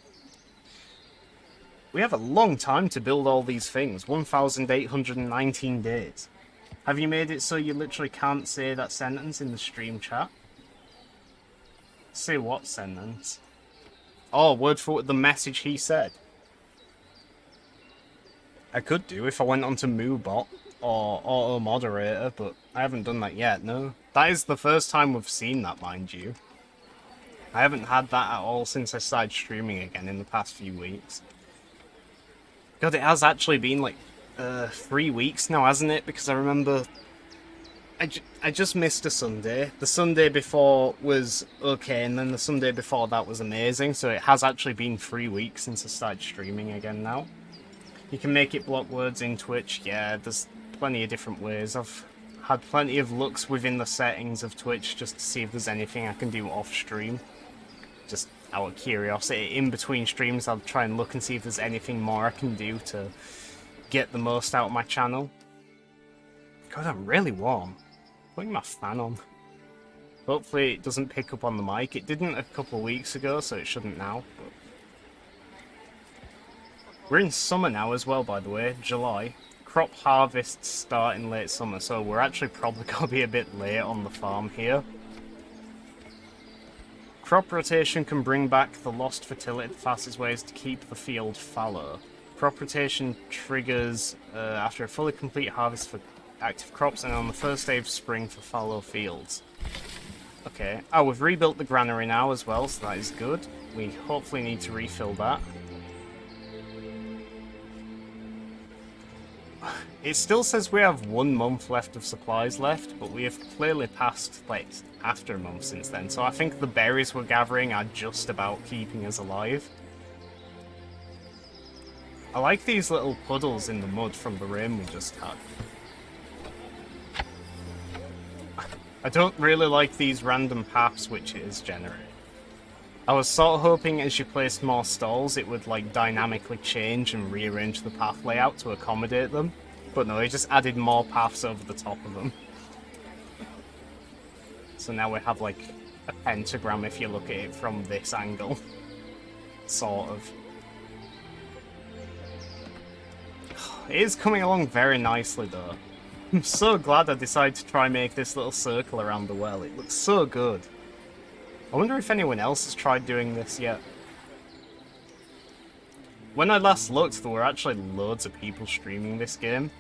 We have a long time to build all these things, 1,819 days. Have you made it so you literally can't say that sentence in the stream chat? Say what sentence? Oh, word for the message he said. I could do if I went onto MooBot or Auto Moderator, but I haven't done that yet, no. That is the first time we've seen that, mind you. I haven't had that at all since I started streaming again in the past few weeks. God, it has actually been like 3 weeks now, hasn't it? Because I remember I just missed a Sunday. The Sunday before was okay, and then the Sunday before that was amazing. So it has actually been 3 weeks since I started streaming again now. You can make it block words in Twitch. Yeah, there's plenty of different ways. I've had plenty of looks within the settings of Twitch just to see if there's anything I can do off stream. Just out of curiosity. In between streams, I'll try and look and see if there's anything more I can do to get the most out of my channel. God, I'm really warm. Putting my fan on. Hopefully it doesn't pick up on the mic. It didn't a couple of weeks ago, so it shouldn't now. But... we're in summer now as well, by the way, July. Crop harvests start in late summer, so we're actually probably going to be a bit late on the farm here. Crop rotation can bring back the lost fertility. The fastest way is to keep the field fallow. Crop rotation triggers after a fully complete harvest for active crops and on the first day of spring for fallow fields. Okay. Oh, we've rebuilt the granary now as well, so that is good. We hopefully need to refill that. It still says we have 1 month left of supplies left, but we have clearly passed, like, after a month since then. So I think the berries we're gathering are just about keeping us alive. I like these little puddles in the mud from the rain we just had. I don't really like these random path switches generate. I was sort of hoping as you placed more stalls it would like dynamically change and rearrange the path layout to accommodate them. But no, it just added more paths over the top of them. So now we have like a pentagram if you look at it from this angle. Sort of. It is coming along very nicely though. I'm so glad I decided to try and make this little circle around the well. It looks so good. I wonder if anyone else has tried doing this yet. When I last looked, there were actually loads of people streaming this game.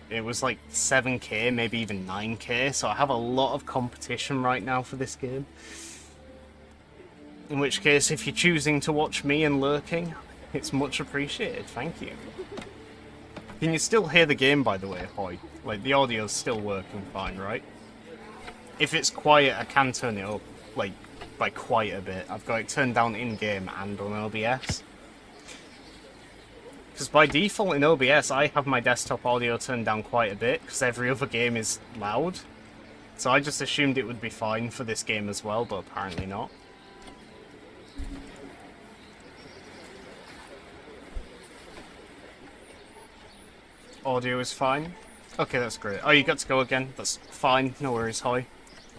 It was like 7k, maybe even 9k, so I have a lot of competition right now for this game. In which case, if you're choosing to watch me and lurking, it's much appreciated, thank you. Can you still hear the game, by the way, Hoy? Like, the audio's still working fine, right? If it's quiet, I can turn it up, like, by quite a bit. I've got it turned down in-game and on OBS. Because by default in OBS, I have my desktop audio turned down quite a bit, because every other game is loud. So I just assumed it would be fine for this game as well, but apparently not. Audio is fine. Okay, that's great. Oh, you got to go again? That's fine. No worries, Hoy.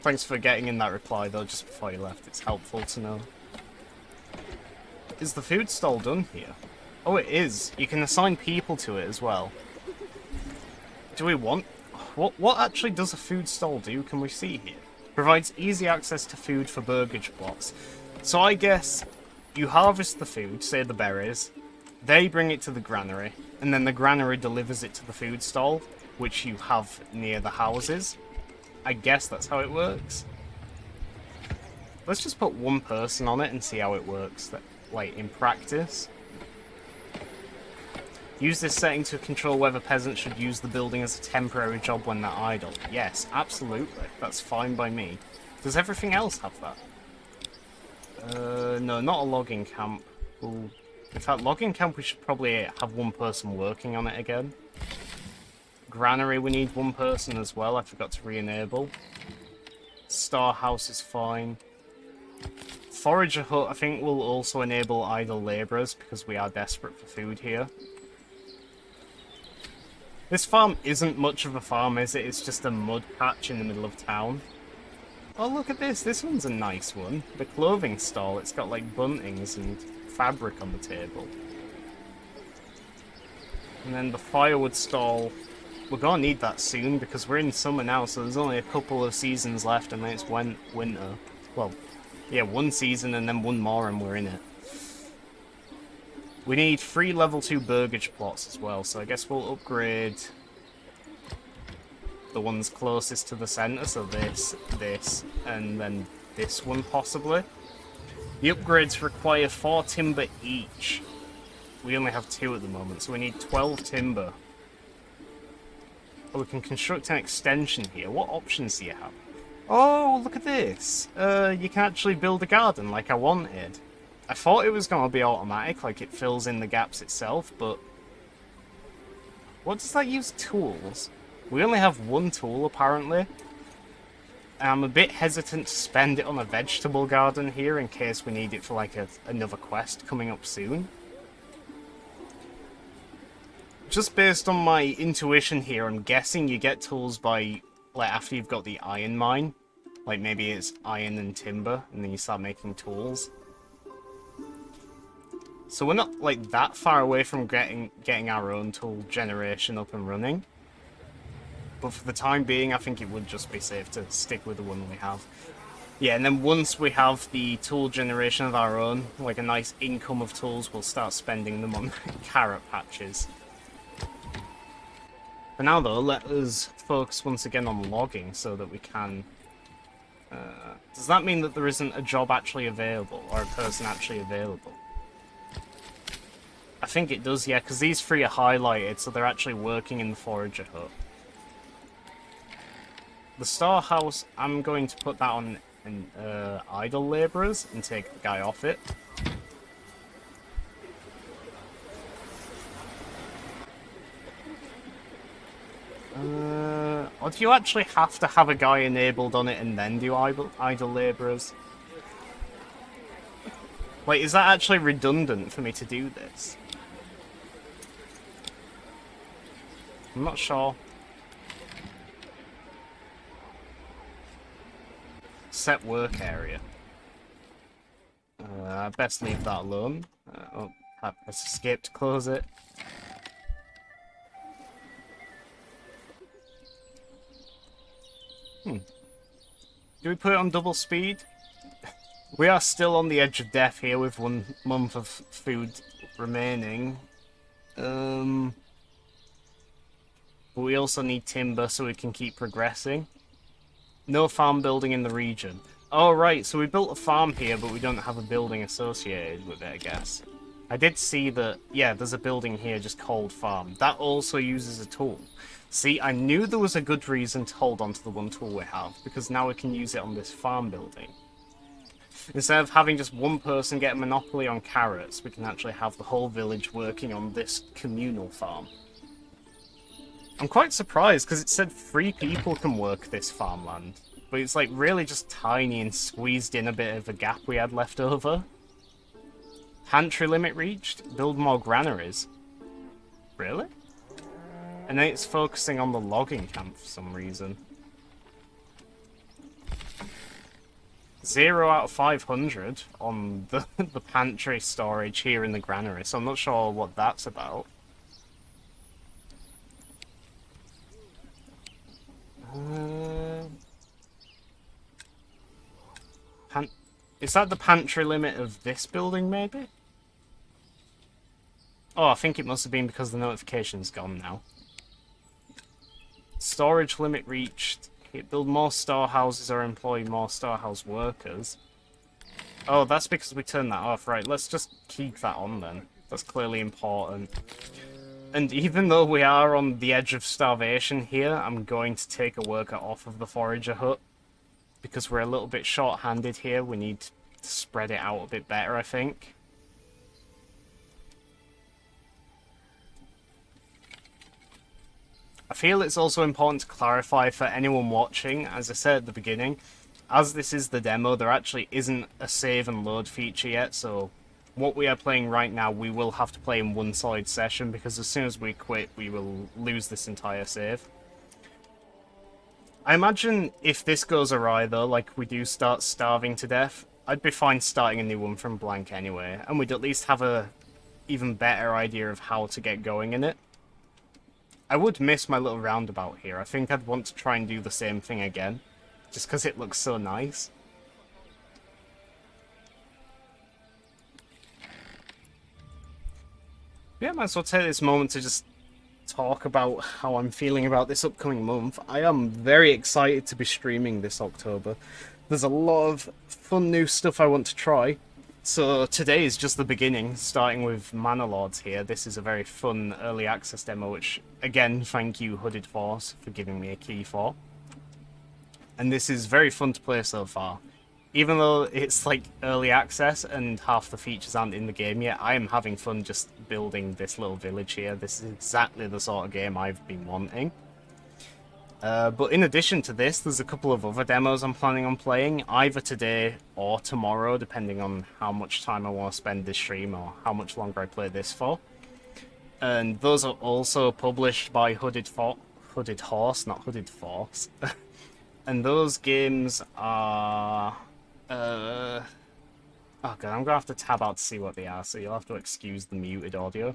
Thanks for getting in that reply, though, just before you left. It's helpful to know. Is the food stall done here? Oh, it is. You can assign people to it as well. Do we want... What actually does a food stall do? Can we see here? Provides easy access to food for burgage plots. So I guess you harvest the food, say the berries, they bring it to the granary, and then the granary delivers it to the food stall, which you have near the houses. I guess that's how it works. Let's just put 1 person on it and see how it works, like, in practice. Use this setting to control whether peasants should use the building as a temporary job when they're idle. Yes, absolutely. That's fine by me. Does everything else have that? No, not a logging camp. Ooh. In fact, logging camp we should probably have 1 person working on it again. Granary we need 1 person as well, I forgot to re-enable. Storehouse is fine. Forager hut I think will also enable idle labourers because we are desperate for food here. This farm isn't much of a farm, is it? It's just a mud patch in the middle of town. Oh, look at this. This one's a nice one. The clothing stall. It's got, like, buntings and fabric on the table. And then the firewood stall. We're going to need that soon because we're in summer now, so there's only a couple of seasons left and then it's winter. Well, yeah, 1 season and then 1 more and we're in it. We need 3 level 2 burgage plots as well, so I guess we'll upgrade the ones closest to the centre, so this, and then this one possibly. The upgrades require 4 timber each. We only have 2 at the moment, so we need 12 timber. Oh, we can construct an extension here. What options do you have? Oh, look at this! You can actually build a garden like I wanted. I thought it was going to be automatic, like it fills in the gaps itself, but... What does that use? Tools? We only have one tool, apparently. I'm a bit hesitant to spend it on a vegetable garden here in case we need it for, like, another quest coming up soon. Just based on my intuition here, I'm guessing you get tools by, like, after you've got the iron mine. Like, maybe it's iron and timber, and then you start making tools. So we're not, like, that far away from getting our own tool generation up and running. But for the time being, I think it would just be safe to stick with the one we have. Yeah, and then once we have the tool generation of our own, like a nice income of tools, we'll start spending them on carrot patches. For now, though, let us focus once again on logging so that we can... does that mean that there isn't a job actually available, or a person actually available? I think it does, yeah, because these three are highlighted, so they're actually working in the forager hut. The storehouse, I'm going to put that on idle labourers and take the guy off it. Or do you actually have to have a guy enabled on it and then do idle labourers? Wait, is that actually redundant for me to do this? I'm not sure. Set work area. I best leave that alone. Oh, I press escape to close it. Do we put it on double speed? We are still on the edge of death here with 1 month of food remaining. But we also need timber so we can keep progressing. No farm building in the region. Oh, right, so we built a farm here, but we don't have a building associated with it, I guess. I did see that, yeah, there's a building here just called farm. That also uses a tool. See, I knew there was a good reason to hold on to the one tool we have, because now we can use it on this farm building. Instead of having just one person get a monopoly on carrots, we can actually have the whole village working on this communal farm. I'm quite surprised, because it said 3 people can work this farmland. But it's like really just tiny and squeezed in a bit of a gap we had left over. Pantry limit reached? Build more granaries. Really? And then it's focusing on the logging camp for some reason. 0 out of 500 on the pantry storage here in the granary, so I'm not sure what that's about. Is that the pantry limit of this building, maybe? Oh, I think it must have been because the notification's gone now. Storage limit reached. Build more storehouses or employ more storehouse workers. Oh, that's because we turned that off. Right, let's just keep that on then. That's clearly important. And even though we are on the edge of starvation here, I'm going to take a worker off of the forager hut. Because we're a little bit short-handed here, we need to spread it out a bit better, I think. I feel it's also important to clarify for anyone watching, as I said at the beginning, as this is the demo, there actually isn't a save and load feature yet, so what we are playing right now, we will have to play in one solid session, because as soon as we quit, we will lose this entire save. I imagine if this goes awry though, like we do start starving to death, I'd be fine starting a new one from blank anyway, and we'd at least have a even better idea of how to get going in it. I would miss my little roundabout here. I think I'd want to try and do the same thing again, just because it looks so nice. Yeah, might as well take this moment to just talk about how I'm feeling about this upcoming month. I am very excited to be streaming this October. There's a lot of fun new stuff I want to try. So today is just the beginning, starting with Manor here. This is a very fun early access demo, which, again, thank you Hooded Force for giving me a key for. And this is very fun to play so far. Even though it's like early access and half the features aren't in the game yet, I am having fun just building this little village here. This is exactly the sort of game I've been wanting. But in addition to this, there's a couple of other demos I'm planning on playing, either today or tomorrow, depending on how much time I want to spend this stream or how much longer I play this for. And those are also published by Hooded Horse, not Hooded Force. And those games are... Oh god, I'm gonna have to tab out to see what they are, so you'll have to excuse the muted audio.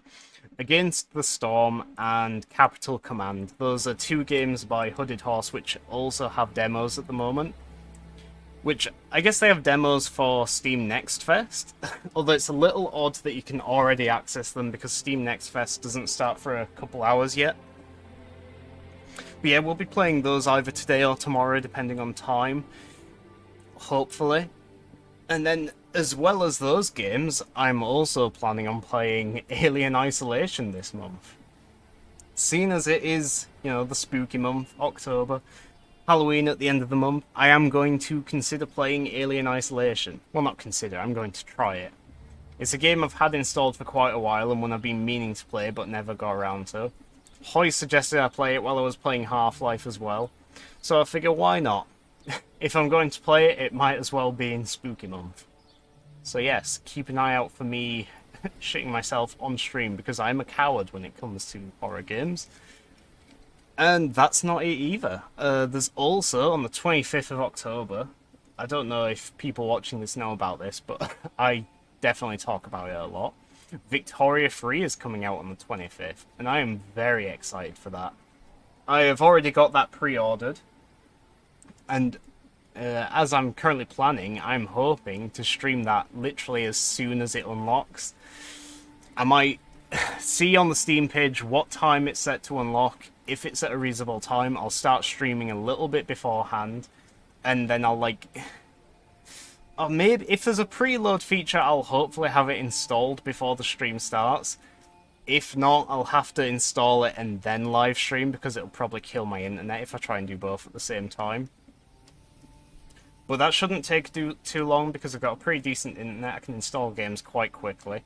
Against the Storm and Capital Command. Those are two games by Hooded Horse which also have demos at the moment. Which, I guess they have demos for Steam NextFest. Although it's a little odd that you can already access them because Steam NextFest doesn't start for a couple hours yet. But yeah, we'll be playing those either today or tomorrow, depending on time. Hopefully. And then, as well as those games, I'm also planning on playing Alien Isolation this month. Seeing as it is, you know, the spooky month, October, Halloween at the end of the month, I am going to consider playing Alien Isolation. Well, not consider, I'm going to try it. It's a game I've had installed for quite a while and one I've been meaning to play but never got around to. Hoy suggested I play it while I was playing Half-Life as well, so I figure why not? If I'm going to play it, it might as well be in Spooky Month. So yes, keep an eye out for me shitting myself on stream, because I'm a coward when it comes to horror games. And that's not it either. There's also, on the 25th of October, I don't know if people watching this know about this, but I definitely talk about it a lot. Victoria 3 is coming out on the 25th, and I am very excited for that. I have already got that pre-ordered, and as I'm currently planning, I'm hoping to stream that literally as soon as it unlocks. I might see on the Steam page what time it's set to unlock. If it's at a reasonable time, I'll start streaming a little bit beforehand, and then I'll or maybe if there's a preload feature, I'll hopefully have it installed before the stream starts. If not, I'll have to install it and then live stream, because it'll probably kill my internet if I try and do both at the same time. But that shouldn't take too long, because I've got a pretty decent internet. I can install games quite quickly.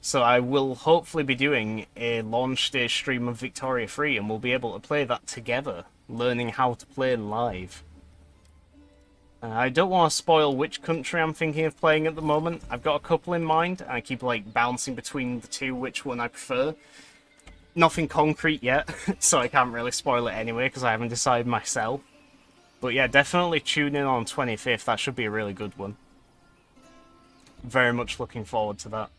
So I will hopefully be doing a launch day stream of Victoria 3, and we'll be able to play that together, learning how to play live. I don't want to spoil which country I'm thinking of playing at the moment. I've got a couple in mind, and I keep bouncing between the two, which one I prefer. Nothing concrete yet, so I can't really spoil it anyway, because I haven't decided myself. But yeah, definitely tune in on 25th, that should be a really good one. Very much looking forward to that.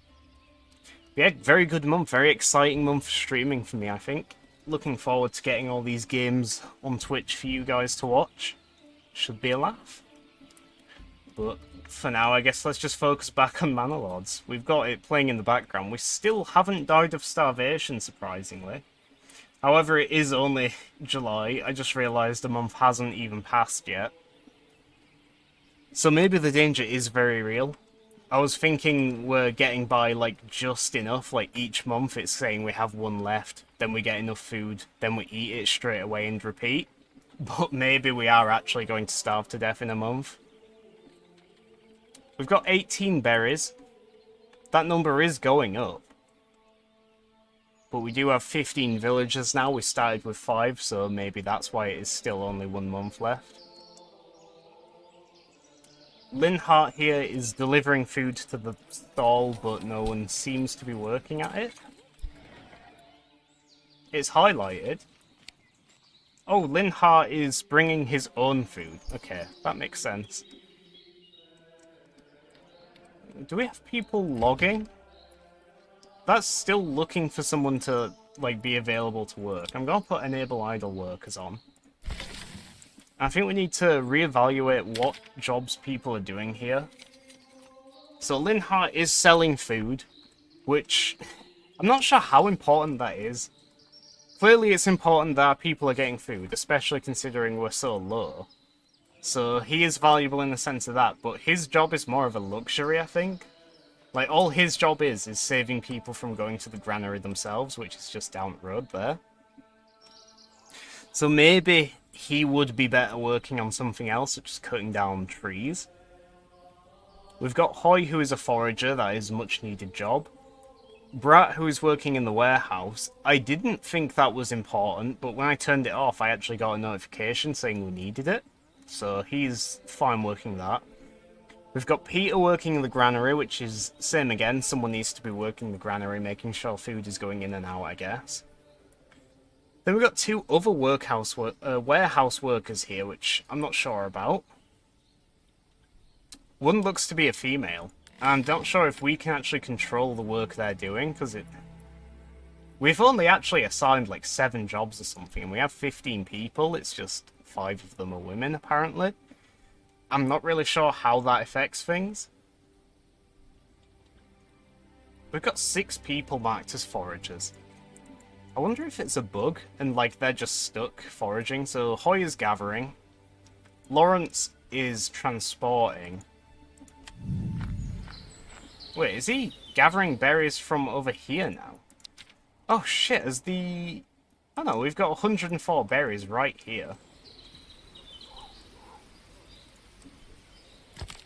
Yeah, very good month, very exciting month for streaming for me, I think. Looking forward to getting all these games on Twitch for you guys to watch. Should be a laugh. But for now, I guess let's just focus back on Manor Lords. We've got it playing in the background. We still haven't died of starvation, surprisingly. However, it is only July. I just realised the month hasn't even passed yet. So maybe the danger is very real. I was thinking we're getting by, just enough. Each month it's saying we have one left, then we get enough food, then we eat it straight away and repeat. But maybe we are actually going to starve to death in a month. We've got 18 berries. That number is going up. But we do have 15 villagers now. We started with 5, so maybe that's why it is still only 1 month left. Linhart here is delivering food to the stall, but no one seems to be working at it. It's highlighted. Oh, Linhart is bringing his own food. Okay, that makes sense. Do we have people logging? That's still looking for someone to, be available to work. I'm going to put Enable Idle Workers on. I think we need to reevaluate what jobs people are doing here. So Linhart is selling food, which I'm not sure how important that is. Clearly it's important that people are getting food, especially considering we're so low. So he is valuable in the sense of that, but his job is more of a luxury, I think. All his job is saving people from going to the granary themselves, which is just down the road there. So maybe he would be better working on something else, such as cutting down trees. We've got Hoy, who is a forager. That is a much needed job. Brat, who is working in the warehouse, I didn't think that was important, but when I turned it off, I actually got a notification saying we needed it. So he's fine working that. We've got Peter working in the granary, which is same again. Someone needs to be working the granary, making sure food is going in and out, I guess. Then we've got two other warehouse workers here, which I'm not sure about. One looks to be a female. I'm not sure if we can actually control the work they're doing, because we've only actually assigned like 7 jobs or something, and we have 15 people. It's just 5 of them are women, apparently. I'm not really sure how that affects things. We've got 6 people marked as foragers. I wonder if it's a bug, and like they're just stuck foraging. So Hoy is gathering. Lawrence is transporting. Wait, is he gathering berries from over here now? Oh shit, is the... Oh no, we've got 104 berries right here.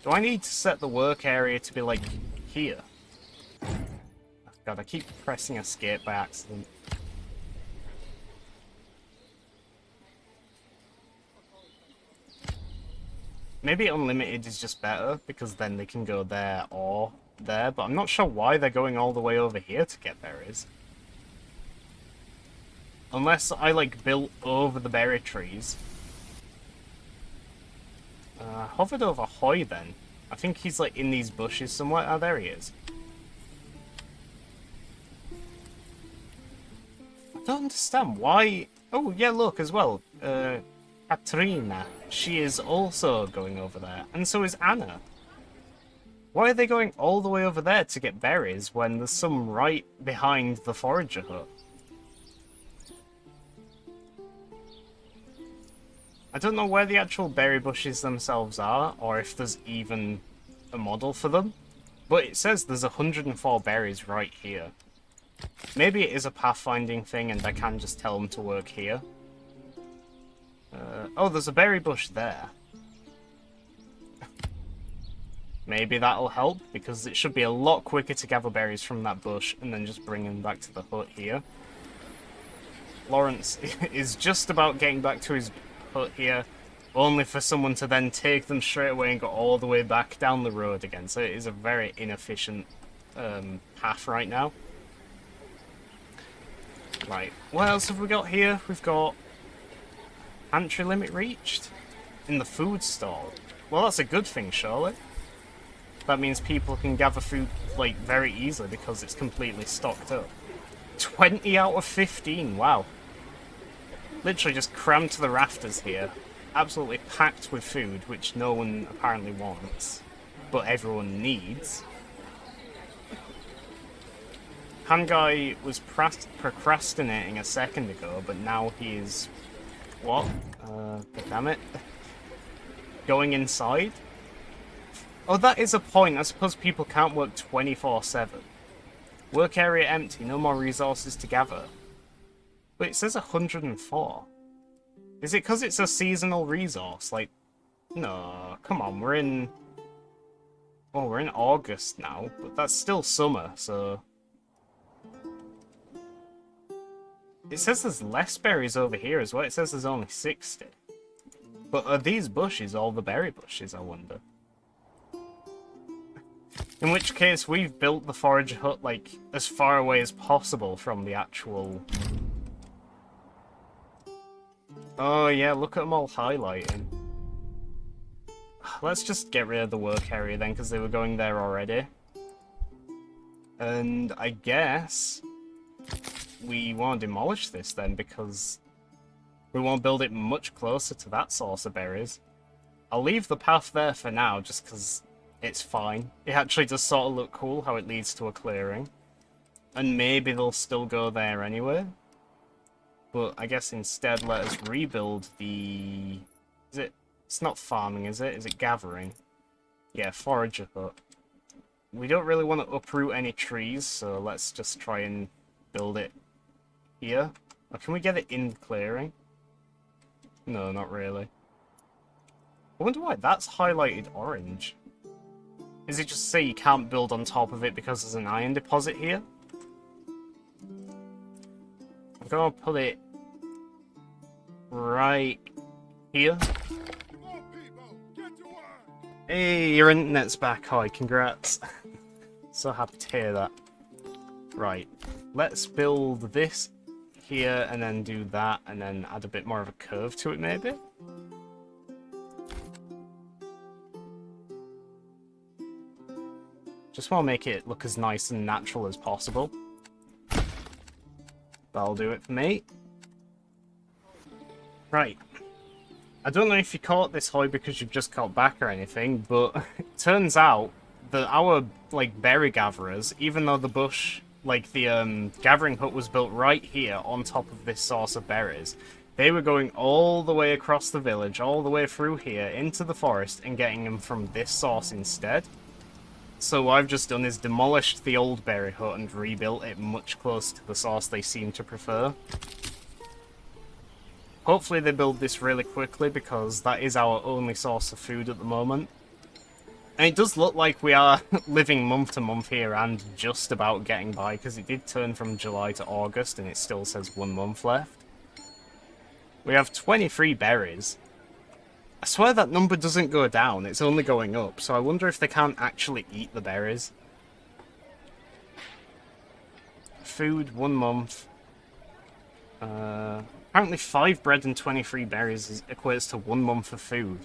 Do I need to set the work area to be like here? Oh, God, I keep pressing escape by accident. Maybe unlimited is just better, because then they can go there or there, but I'm not sure why they're going all the way over here to get berries. Unless I, like, built over the berry trees. Hovered over Hoy, then. I think he's, like, in these bushes somewhere. Oh, there he is. I don't understand why... Oh, yeah, look, as well. Katrina. She is also going over there. And so is Anna. Why are they going all the way over there to get berries when there's some right behind the forager hut? I don't know where the actual berry bushes themselves are, or if there's even a model for them. But it says there's 104 berries right here. Maybe it is a pathfinding thing and I can just tell them to work here. Oh, there's a berry bush there. Maybe that'll help, because it should be a lot quicker to gather berries from that bush and then just bring them back to the hut here. Lawrence is just about getting back to his hut here, only for someone to then take them straight away and go all the way back down the road again. So it is a very inefficient path right now. Right, what else have we got here? We've got pantry limit reached in the food stall. Well, that's a good thing, surely. That means people can gather food, like, very easily because it's completely stocked up. 20 out of 15, wow. Literally just crammed to the rafters here. Absolutely packed with food, which no one apparently wants, but everyone needs. Hand guy was procrastinating a second ago, but now he is... What? Damn it. Going inside? Oh, that is a point. I suppose people can't work 24/7. Work area empty, no more resources to gather. But it says 104. Is it because it's a seasonal resource? Like, no, come on, we're in... Well, we're in August now, but that's still summer, so... It says there's less berries over here as well. It says there's only 60. But are these bushes all the berry bushes, I wonder? In which case, we've built the forager hut, like, as far away as possible from the actual... Oh yeah, look at them all highlighting. Let's just get rid of the work area then, because they were going there already. And I guess we want to demolish this then, because we want to build it much closer to that source of berries. I'll leave the path there for now, just because it's fine. It actually does sort of look cool how it leads to a clearing. And maybe they'll still go there anyway. But I guess instead let us rebuild the... Is it... It's not farming, is it? Is it gathering? Yeah, forager hut. We don't really want to uproot any trees, so let's just try and build it here. Or can we get it in the clearing? No, not really. I wonder why that's highlighted orange. Is it just say you can't build on top of it because there's an iron deposit here? gonna put it right here. Come on, people. Get to work. Hey, your internet's back. Hi, congrats. So happy to hear that. Right, let's build this here and then do that and then add a bit more of a curve to it maybe. Just want to make it look as nice and natural as possible. That'll do it for me. Right. I don't know if you caught this, Hoy, because you've just got back or anything, but it turns out that our, like, berry gatherers, even though the bush, like, the gathering hut was built right here on top of this source of berries, they were going all the way across the village, all the way through here, into the forest, and getting them from this source instead. So what I've just done is demolished the old berry hut and rebuilt it much closer to the source they seem to prefer. Hopefully they build this really quickly because that is our only source of food at the moment. And it does look like we are living month to month here and just about getting by because it did turn from July to August and it still says 1 month left. We have 23 berries. I swear that number doesn't go down, it's only going up, so I wonder if they can't actually eat the berries. Food, 1 month. Apparently 5 bread and 23 berries equates to 1 month of food.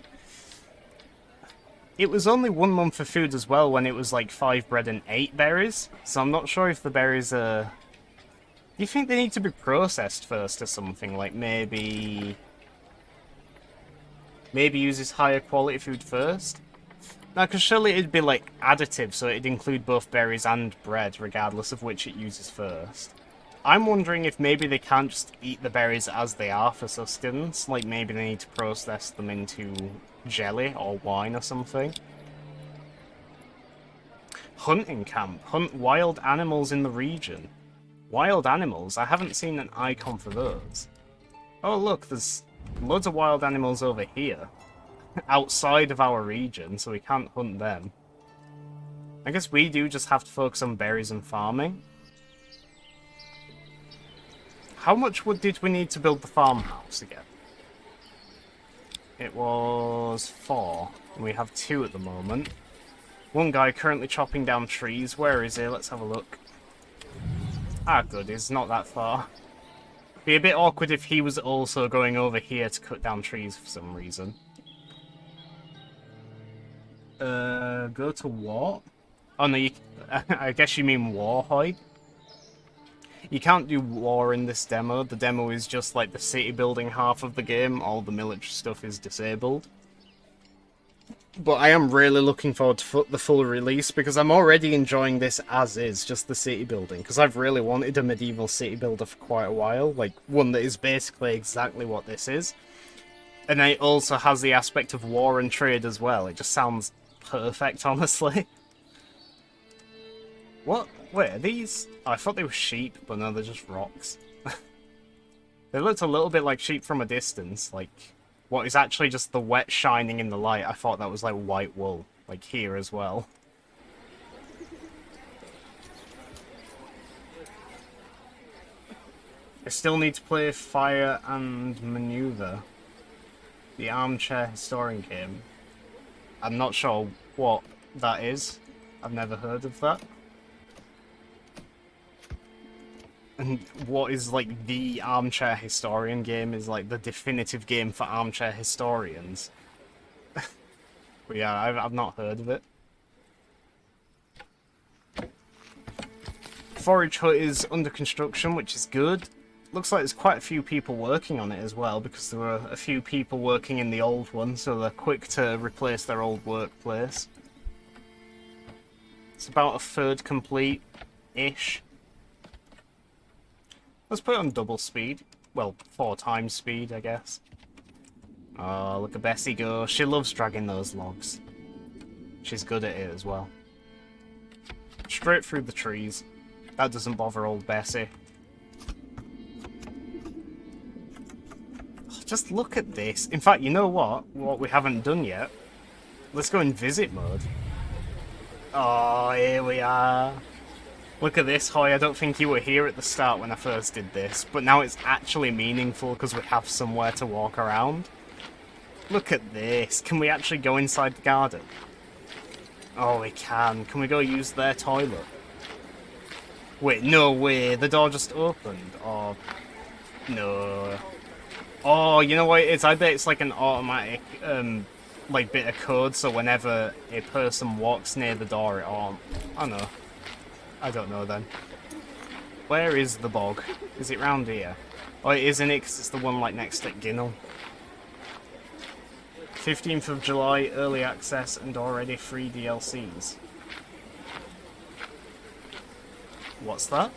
It was only 1 month of food as well when it was like 5 bread and 8 berries, so I'm not sure if the berries are... Do you think they need to be processed first or something? Like maybe uses higher quality food first? No, because surely it'd be like additive, so it'd include both berries and bread, regardless of which it uses first. I'm wondering if maybe they can't just eat the berries as they are for sustenance, like maybe they need to process them into jelly or wine or something. Hunting camp. Hunt wild animals in the region. Wild animals? I haven't seen an icon for those. Oh look, there's loads of wild animals over here. Outside of our region, so we can't hunt them. I guess we do just have to focus on berries and farming. How much wood did we need to build the farmhouse again? It was 4, and we have 2 at the moment. One guy currently chopping down trees. Where is he? Let's have a look. Ah, good, he's not that far. Be a bit awkward if he was also going over here to cut down trees for some reason. Go to what? Oh no, I guess you mean war, Hoy? You can't do war in this demo. The demo is just like the city building half of the game. All the military stuff is disabled. But I am really looking forward to the full release because I'm already enjoying this as is, just the city building. Because I've really wanted a medieval city builder for quite a while. Like, one that is basically exactly what this is. And it also has the aspect of war and trade as well. It just sounds perfect, honestly. What? Wait, are these... Oh, I thought they were sheep, but no, they're just rocks. They looked a little bit like sheep from a distance, like... What is actually just the wet shining in the light. I thought that was like white wool, like here as well. I still need to play Fire and Maneuver, the armchair historian game. I'm not sure what that is. I've never heard of that. And what is, like, the armchair historian game is, like, the definitive game for armchair historians. But yeah, I've not heard of it. Forage hut is under construction, which is good. Looks like there's quite a few people working on it as well, because there were a few people working in the old one, so they're quick to replace their old workplace. It's about a third complete-ish. Let's put it on double speed. Well, 4 times speed, I guess. Oh, look at Bessie go. She loves dragging those logs. She's good at it as well. Straight through the trees. That doesn't bother old Bessie. Oh, just look at this. In fact, you know what? What we haven't done yet? Let's go in visit mode. Oh, here we are. Look at this, Hoy. I don't think you were here at the start when I first did this, but now it's actually meaningful because we have somewhere to walk around. Look at this. Can we actually go inside the garden? Oh, we can. Can we go use their toilet? Wait, no way. The door just opened. Oh, no. Oh, you know what it is? I bet it's like an automatic, like bit of code, so whenever a person walks near the door, it on. Oh no. I don't know then. Where is the bog? Is it round here? Oh, it isn't it, because it's the one like next to Ginnell. 15th of July, early access, and already free DLCs. What's that?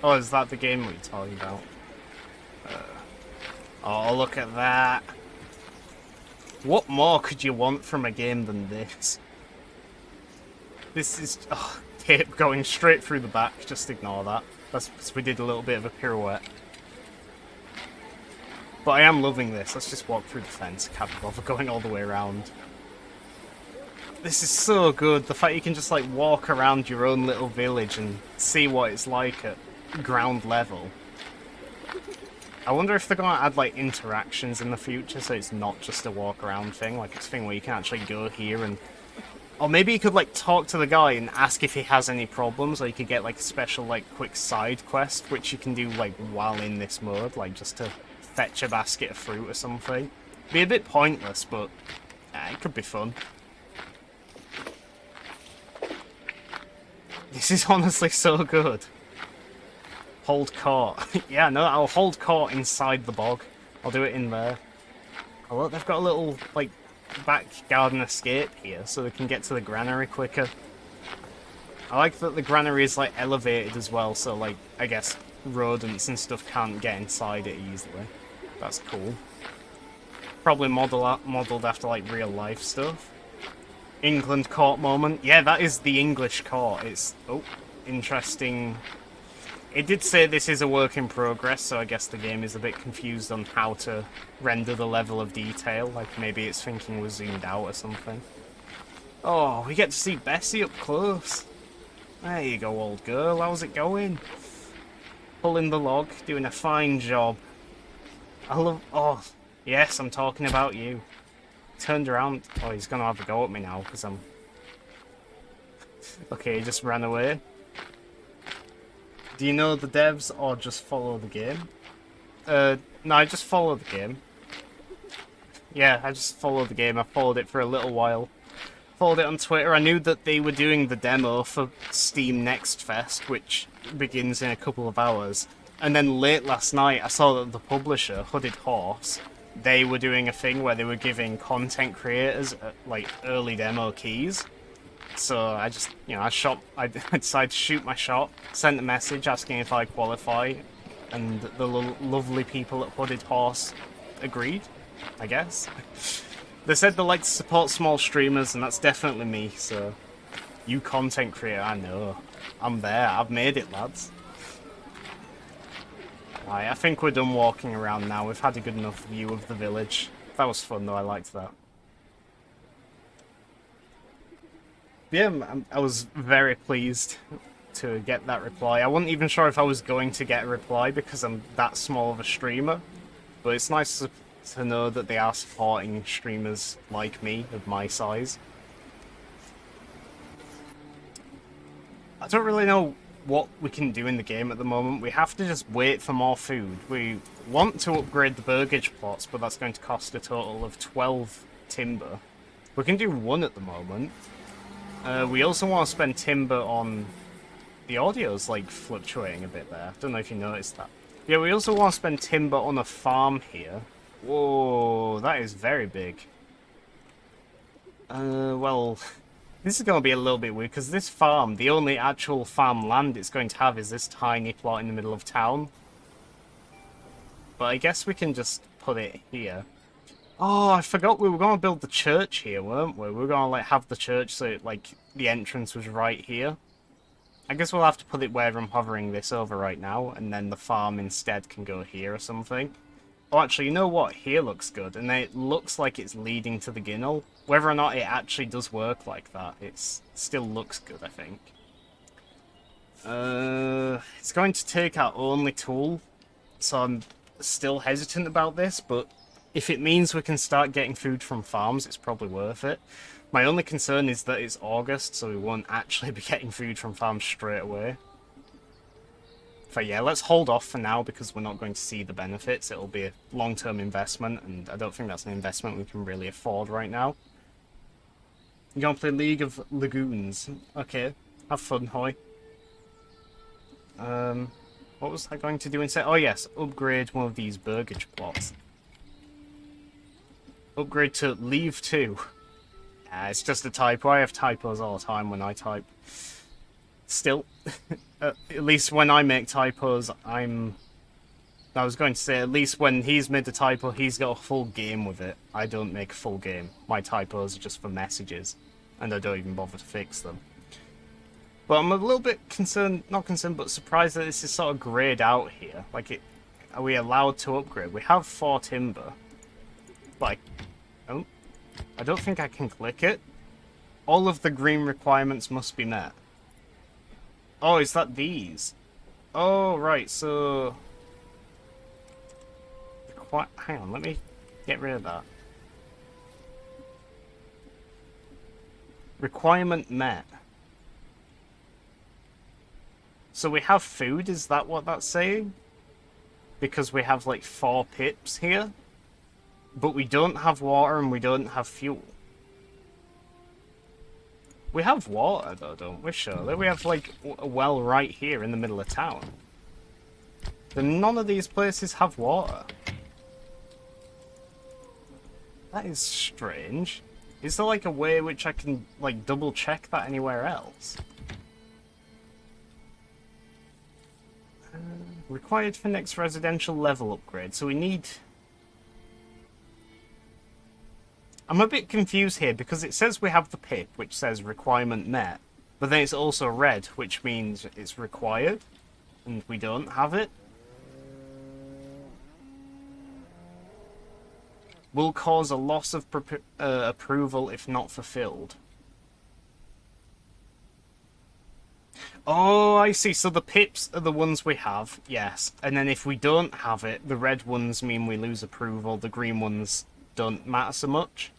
Oh, is that the game we're talking about? Oh, look at that. What more could you want from a game than this? This is... Oh, tape going straight through the back. Just ignore that. That's because we did a little bit of a pirouette. But I am loving this. Let's just walk through the fence. Can't bother going all the way around. This is so good. The fact you can just like walk around your own little village and see what it's like at ground level. I wonder if they're going to add like interactions in the future so it's not just a walk around thing. Like it's a thing where you can actually go here and... Or maybe you could like talk to the guy and ask if he has any problems, or you could get like a special like quick side quest which you can do like while in this mode, like just to fetch a basket of fruit or something. Be a bit pointless, but it could be fun. This is honestly so good. Hold court. Yeah, no, I'll hold court inside the bog. I'll do it in there. Oh look, they've got a little like back garden escape here so they can get to the granary quicker. I like that the granary is like elevated as well, so like I guess rodents and stuff can't get inside it easily. That's cool. Probably modelled after like real life stuff. England court moment. Yeah, that is the English court. It's interesting. It did say this is a work in progress, so I guess the game is a bit confused on how to render the level of detail. Like maybe it's thinking we're zoomed out or something. Oh, we get to see Bessie up close. There you go, old girl. How's it going? Pulling the log, doing a fine job. I love... Oh, yes, I'm talking about you. Turned around. Oh, he's gonna have a go at me now, because I'm... Okay, he just ran away. Do you know the devs, or just follow the game? No, I just follow the game. Yeah, I just follow the game. I followed it for a little while. Followed it on Twitter. I knew that they were doing the demo for Steam NextFest, which begins in a couple of hours. And then late last night, I saw that the publisher, Hooded Horse, they were doing a thing where they were giving content creators, like, early demo keys. So I just, I decided to shoot my shot, sent a message asking if I qualify, and the lovely people at Hooded Horse agreed, I guess. They said they like to support small streamers, and that's definitely me, so... You content creator, I know. I'm there, I've made it, lads. Right, I think we're done walking around now. We've had a good enough view of the village. That was fun, though, I liked that. Yeah, I was very pleased to get that reply. I wasn't even sure if I was going to get a reply because I'm that small of a streamer, but it's nice to know that they are supporting streamers like me, of my size. I don't really know what we can do in the game at the moment. We have to just wait for more food. We want to upgrade the burgage plots, but that's going to cost a total of 12 timber. We can do 1 at the moment. We also want to spend timber on... The audio's, like, fluctuating a bit there. Don't know if you noticed that. Yeah, we also want to spend timber on a farm here. Whoa, that is very big. Well... This is going to be a little bit weird, because this farm, the only actual farm land it's going to have is this tiny plot in the middle of town. But I guess we can just put it here. Oh, I forgot we were going to build the church here, weren't we? We were going to, like, have the church so, like, the entrance was right here. I guess we'll have to put it where I'm hovering this over right now, and then the farm instead can go here or something. Oh, actually, you know what? Here looks good, and then it looks like it's leading to the Ginnell. Whether or not it actually does work like that, it still looks good, I think. It's going to take our only tool, so I'm still hesitant about this, but if it means we can start getting food from farms, it's probably worth it. My only concern is that it's August, so we won't actually be getting food from farms straight away. But yeah, let's hold off for now because we're not going to see the benefits. It'll be a long-term investment, and I don't think that's an investment we can really afford right now. You're gonna play League of Lagoons. Okay, have fun, Hoy. What was I going to do instead? Oh yes, upgrade one of these burgage plots. Upgrade to leave 2. It's just a typo. I have typos all the time when I type. Still, at least when I make typos, I was going to say, at least when he's made a typo, he's got a full game with it. I don't make a full game. My typos are just for messages, and I don't even bother to fix them. But I'm a little bit concerned, not concerned, but surprised that this is sort of greyed out here. Like, are we allowed to upgrade? We have 4 timber. Like, I don't think I can click it. All of the green requirements must be met. Oh, is that these? Oh, right, so... Hang on, let me get rid of that. Requirement met. So we have food, is that what that's saying? Because we have like 4 pips here. But we don't have water and we don't have fuel. We have water though, don't we? Surely. We have like a well right here in the middle of town. Then none of these places have water. That is strange. Is there like a way which I can like double check that anywhere else? Required for next residential level upgrade. So we need... I'm a bit confused here because it says we have the pip, which says requirement met. But then it's also red, which means it's required. And we don't have it. Will cause a loss of approval if not fulfilled. Oh, I see. So the pips are the ones we have, yes. And then if we don't have it, the red ones mean we lose approval. The green ones don't matter so much.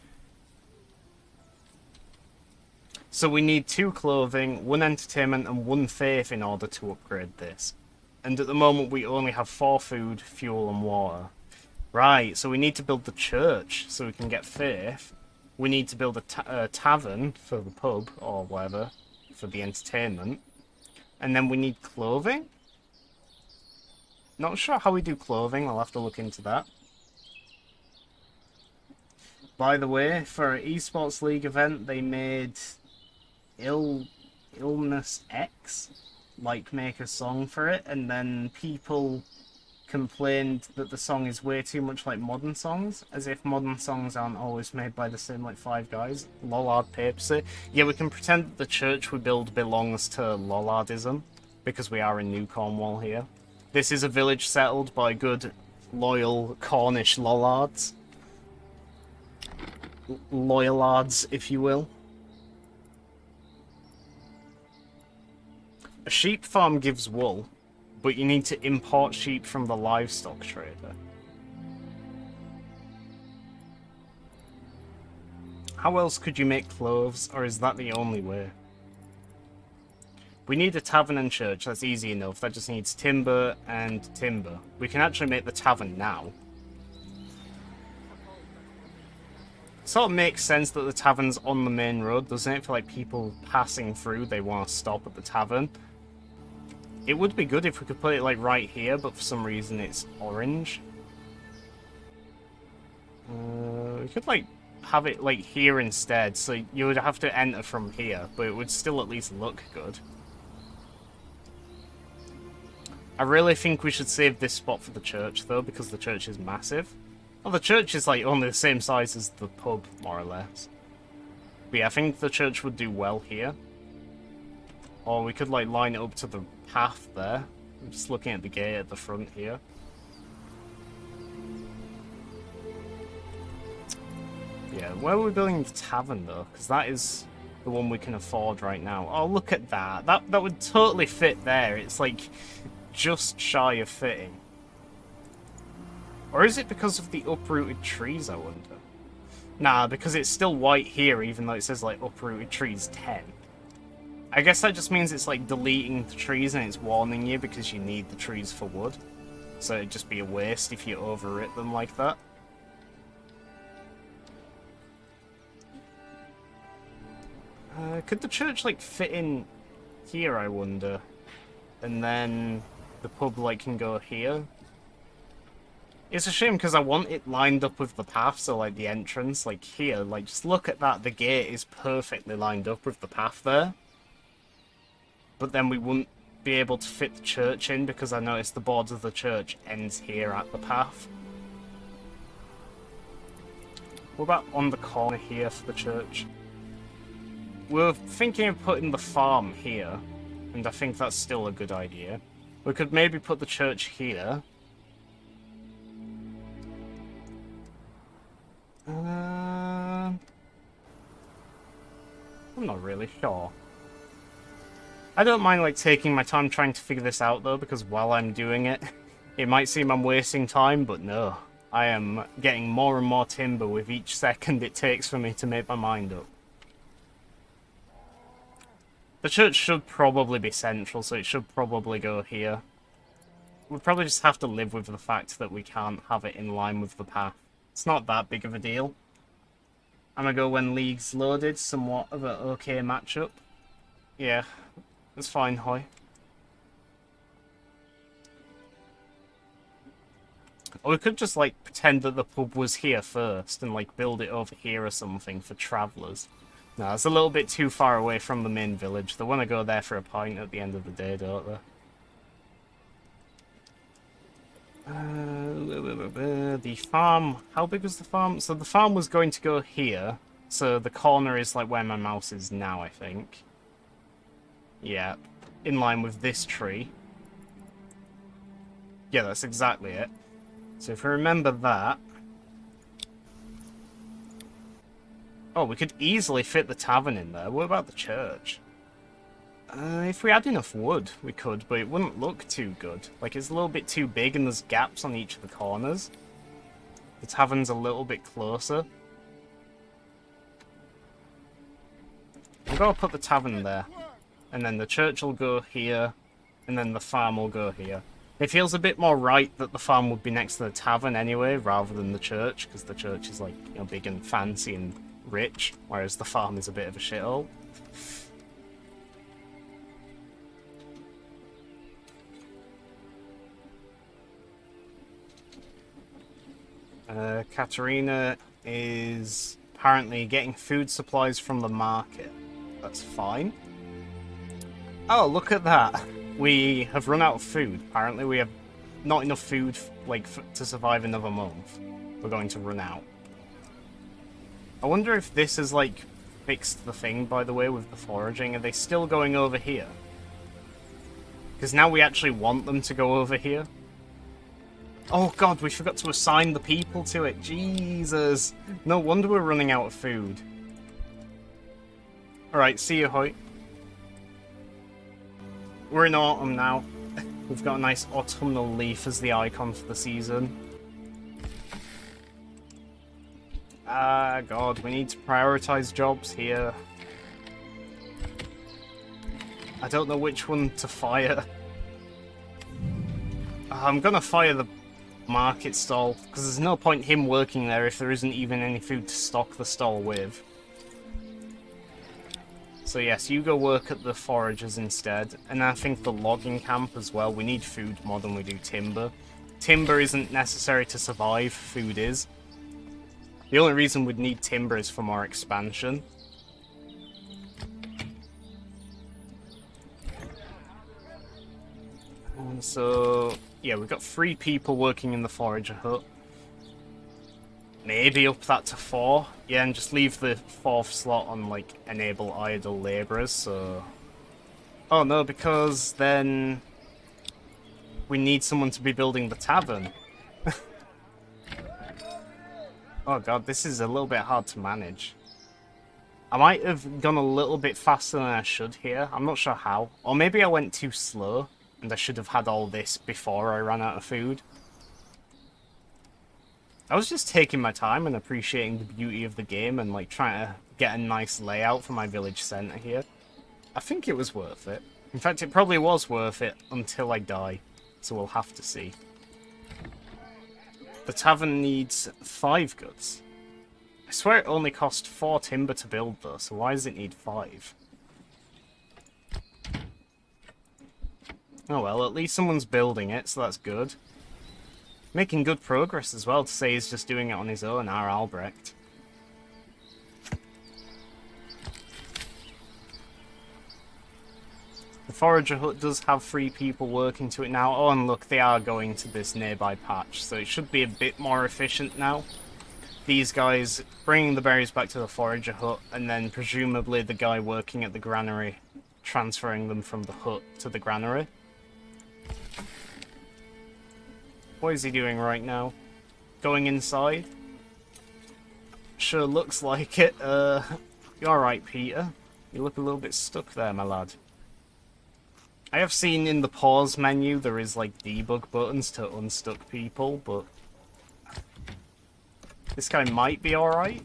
So we need 2 clothing, 1 entertainment, and 1 faith in order to upgrade this. And at the moment we only have 4 food, fuel, and water. Right, so we need to build the church so we can get faith. We need to build a tavern for the pub, or whatever, for the entertainment. And then we need clothing? Not sure how we do clothing, I'll have to look into that. By the way, for an esports league event, they made Illness X, like, make a song for it, and then people complained that the song is way too much like modern songs, as if modern songs aren't always made by the same like 5 guys. Lollard papers it. Yeah, we can pretend that the church we build belongs to Lollardism, because we are in New Cornwall here. This is a village settled by good, loyal Cornish Lollards. Loyallards, if you will. A sheep farm gives wool, but you need to import sheep from the livestock trader. How else could you make clothes, or is that the only way? We need a tavern and church, that's easy enough. That just needs timber and timber. We can actually make the tavern now. Sort of makes sense that the tavern's on the main road, doesn't it? For like people passing through, they want to stop at the tavern. It would be good if we could put it like right here, but for some reason it's orange. We could like have it like here instead, so you would have to enter from here, but it would still at least look good. I really think we should save this spot for the church though, because the church is massive. Well, the church is like only the same size as the pub, more or less. But yeah, I think the church would do well here. Or we could like line it up to the path there. I'm just looking at the gate at the front here. Yeah, where are we building the tavern though? Because that is the one we can afford right now. Oh, look at that. That would totally fit there. It's like just shy of fitting. Or is it because of the uprooted trees, I wonder? Nah, because it's still white here, even though it says like uprooted trees 10. I guess that just means it's like deleting the trees and it's warning you because you need the trees for wood. So it'd just be a waste if you overwrit them like that. Could the church like fit in here, I wonder? And then the pub like can go here? It's a shame because I want it lined up with the path, so like the entrance, like here, like just look at that, the gate is perfectly lined up with the path there. But then we wouldn't be able to fit the church in because I noticed the boards of the church ends here at the path. What about on the corner here for the church? We're thinking of putting the farm here, and I think that's still a good idea. We could maybe put the church here. I'm not really sure. I don't mind like taking my time trying to figure this out though, because while I'm doing it, it might seem I'm wasting time, but no. I am getting more and more timber with each second it takes for me to make my mind up. The church should probably be central, so it should probably go here. We'll probably just have to live with the fact that we can't have it in line with the path. It's not that big of a deal. I'm gonna go when League's loaded, somewhat of an okay matchup. Yeah, that's fine, Hoy. Or we could just, like, pretend that the pub was here first and, like, build it over here or something for travellers. No, it's a little bit too far away from the main village. They want to go there for a pint at the end of the day, don't they? The farm, how big was the farm? So the farm was going to go here, so the corner is like where my mouse is now, I think. Yeah, in line with this tree. Yeah, that's exactly it. So if we remember that... Oh, we could easily fit the tavern in there. What about the church? If we had enough wood, we could, but it wouldn't look too good. Like, it's a little bit too big and there's gaps on each of the corners. The tavern's a little bit closer. I'm gonna put the tavern there. And then the church will go here, and then the farm will go here. It feels a bit more right that the farm would be next to the tavern anyway, rather than the church, because the church is, like, you know, big and fancy and rich, whereas the farm is a bit of a shithole. Katerina is apparently getting food supplies from the market. That's fine. Oh, look at that. We have run out of food. Apparently we have not enough food like to survive another month. We're going to run out. I wonder if this has like fixed the thing, by the way, with the foraging. Are they still going over here? Because now we actually want them to go over here. Oh god, we forgot to assign the people to it. Jesus. No wonder we're running out of food. Alright, see you, Hoyt. We're in autumn now. We've got a nice autumnal leaf as the icon for the season. Ah, god, we need to prioritize jobs here. I don't know which one to fire. I'm gonna fire the market stall, because there's no point him working there if there isn't even any food to stock the stall with. So yes, you go work at the foragers instead, and I think the logging camp as well. We need food more than we do timber. Timber isn't necessary to survive, food is. The only reason we'd need timber is for more expansion. And so, yeah, we've got 3 people working in the forager hut. Maybe up that to 4. Yeah, and just leave the 4th slot on, like, enable idle labourers, so... Oh, no, because then... we need someone to be building the tavern. Oh god, this is a little bit hard to manage. I might have gone a little bit faster than I should here. I'm not sure how. Or maybe I went too slow, and I should have had all this before I ran out of food. I was just taking my time and appreciating the beauty of the game and like trying to get a nice layout for my village centre here. I think it was worth it. In fact, it probably was worth it until I die, so we'll have to see. The tavern needs 5 goods. I swear it only cost 4 timber to build though, so why does it need 5? Oh well, at least someone's building it, so that's good. Making good progress as well, to say he's just doing it on his own, our Albrecht. The forager hut does have 3 people working to it now. Oh, and look, they are going to this nearby patch, so it should be a bit more efficient now. These guys bringing the berries back to the forager hut, and then presumably the guy working at the granary transferring them from the hut to the granary. What is he doing right now? Going inside? Sure looks like it. You alright, Peter? You look a little bit stuck there, my lad. I have seen in the pause menu there is like debug buttons to unstuck people, but this guy might be alright.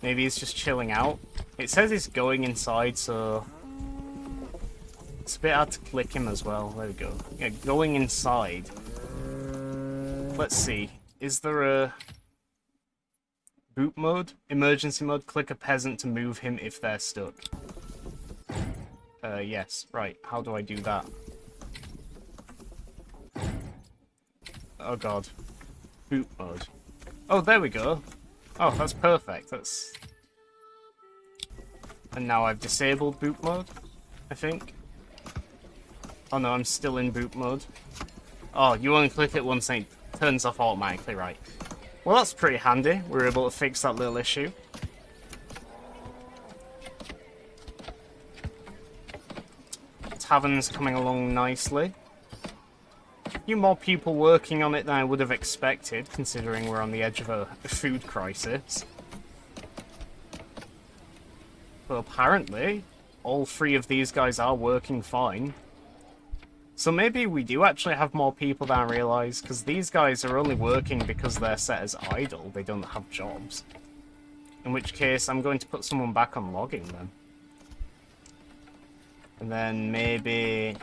Maybe he's just chilling out. It says he's going inside, so it's a bit hard to click him as well. There we go. Yeah, going inside. Let's see. Is there a boot mode? Emergency mode? Click a peasant to move him if they're stuck. Yes. Right. How do I do that? Oh god. Boot mode. Oh, there we go. Oh, that's perfect. That's... And now I've disabled boot mode, I think. Oh no, I'm still in boot mode. Oh, you only click it once and it turns off automatically, right. Well, that's pretty handy. We were able to fix that little issue. Tavern's coming along nicely. A few more people working on it than I would have expected, considering we're on the edge of a food crisis. But apparently, all 3 of these guys are working fine. So maybe we do actually have more people than I realise, because these guys are only working because they're set as idle, they don't have jobs. In which case, I'm going to put someone back on logging then. And then maybe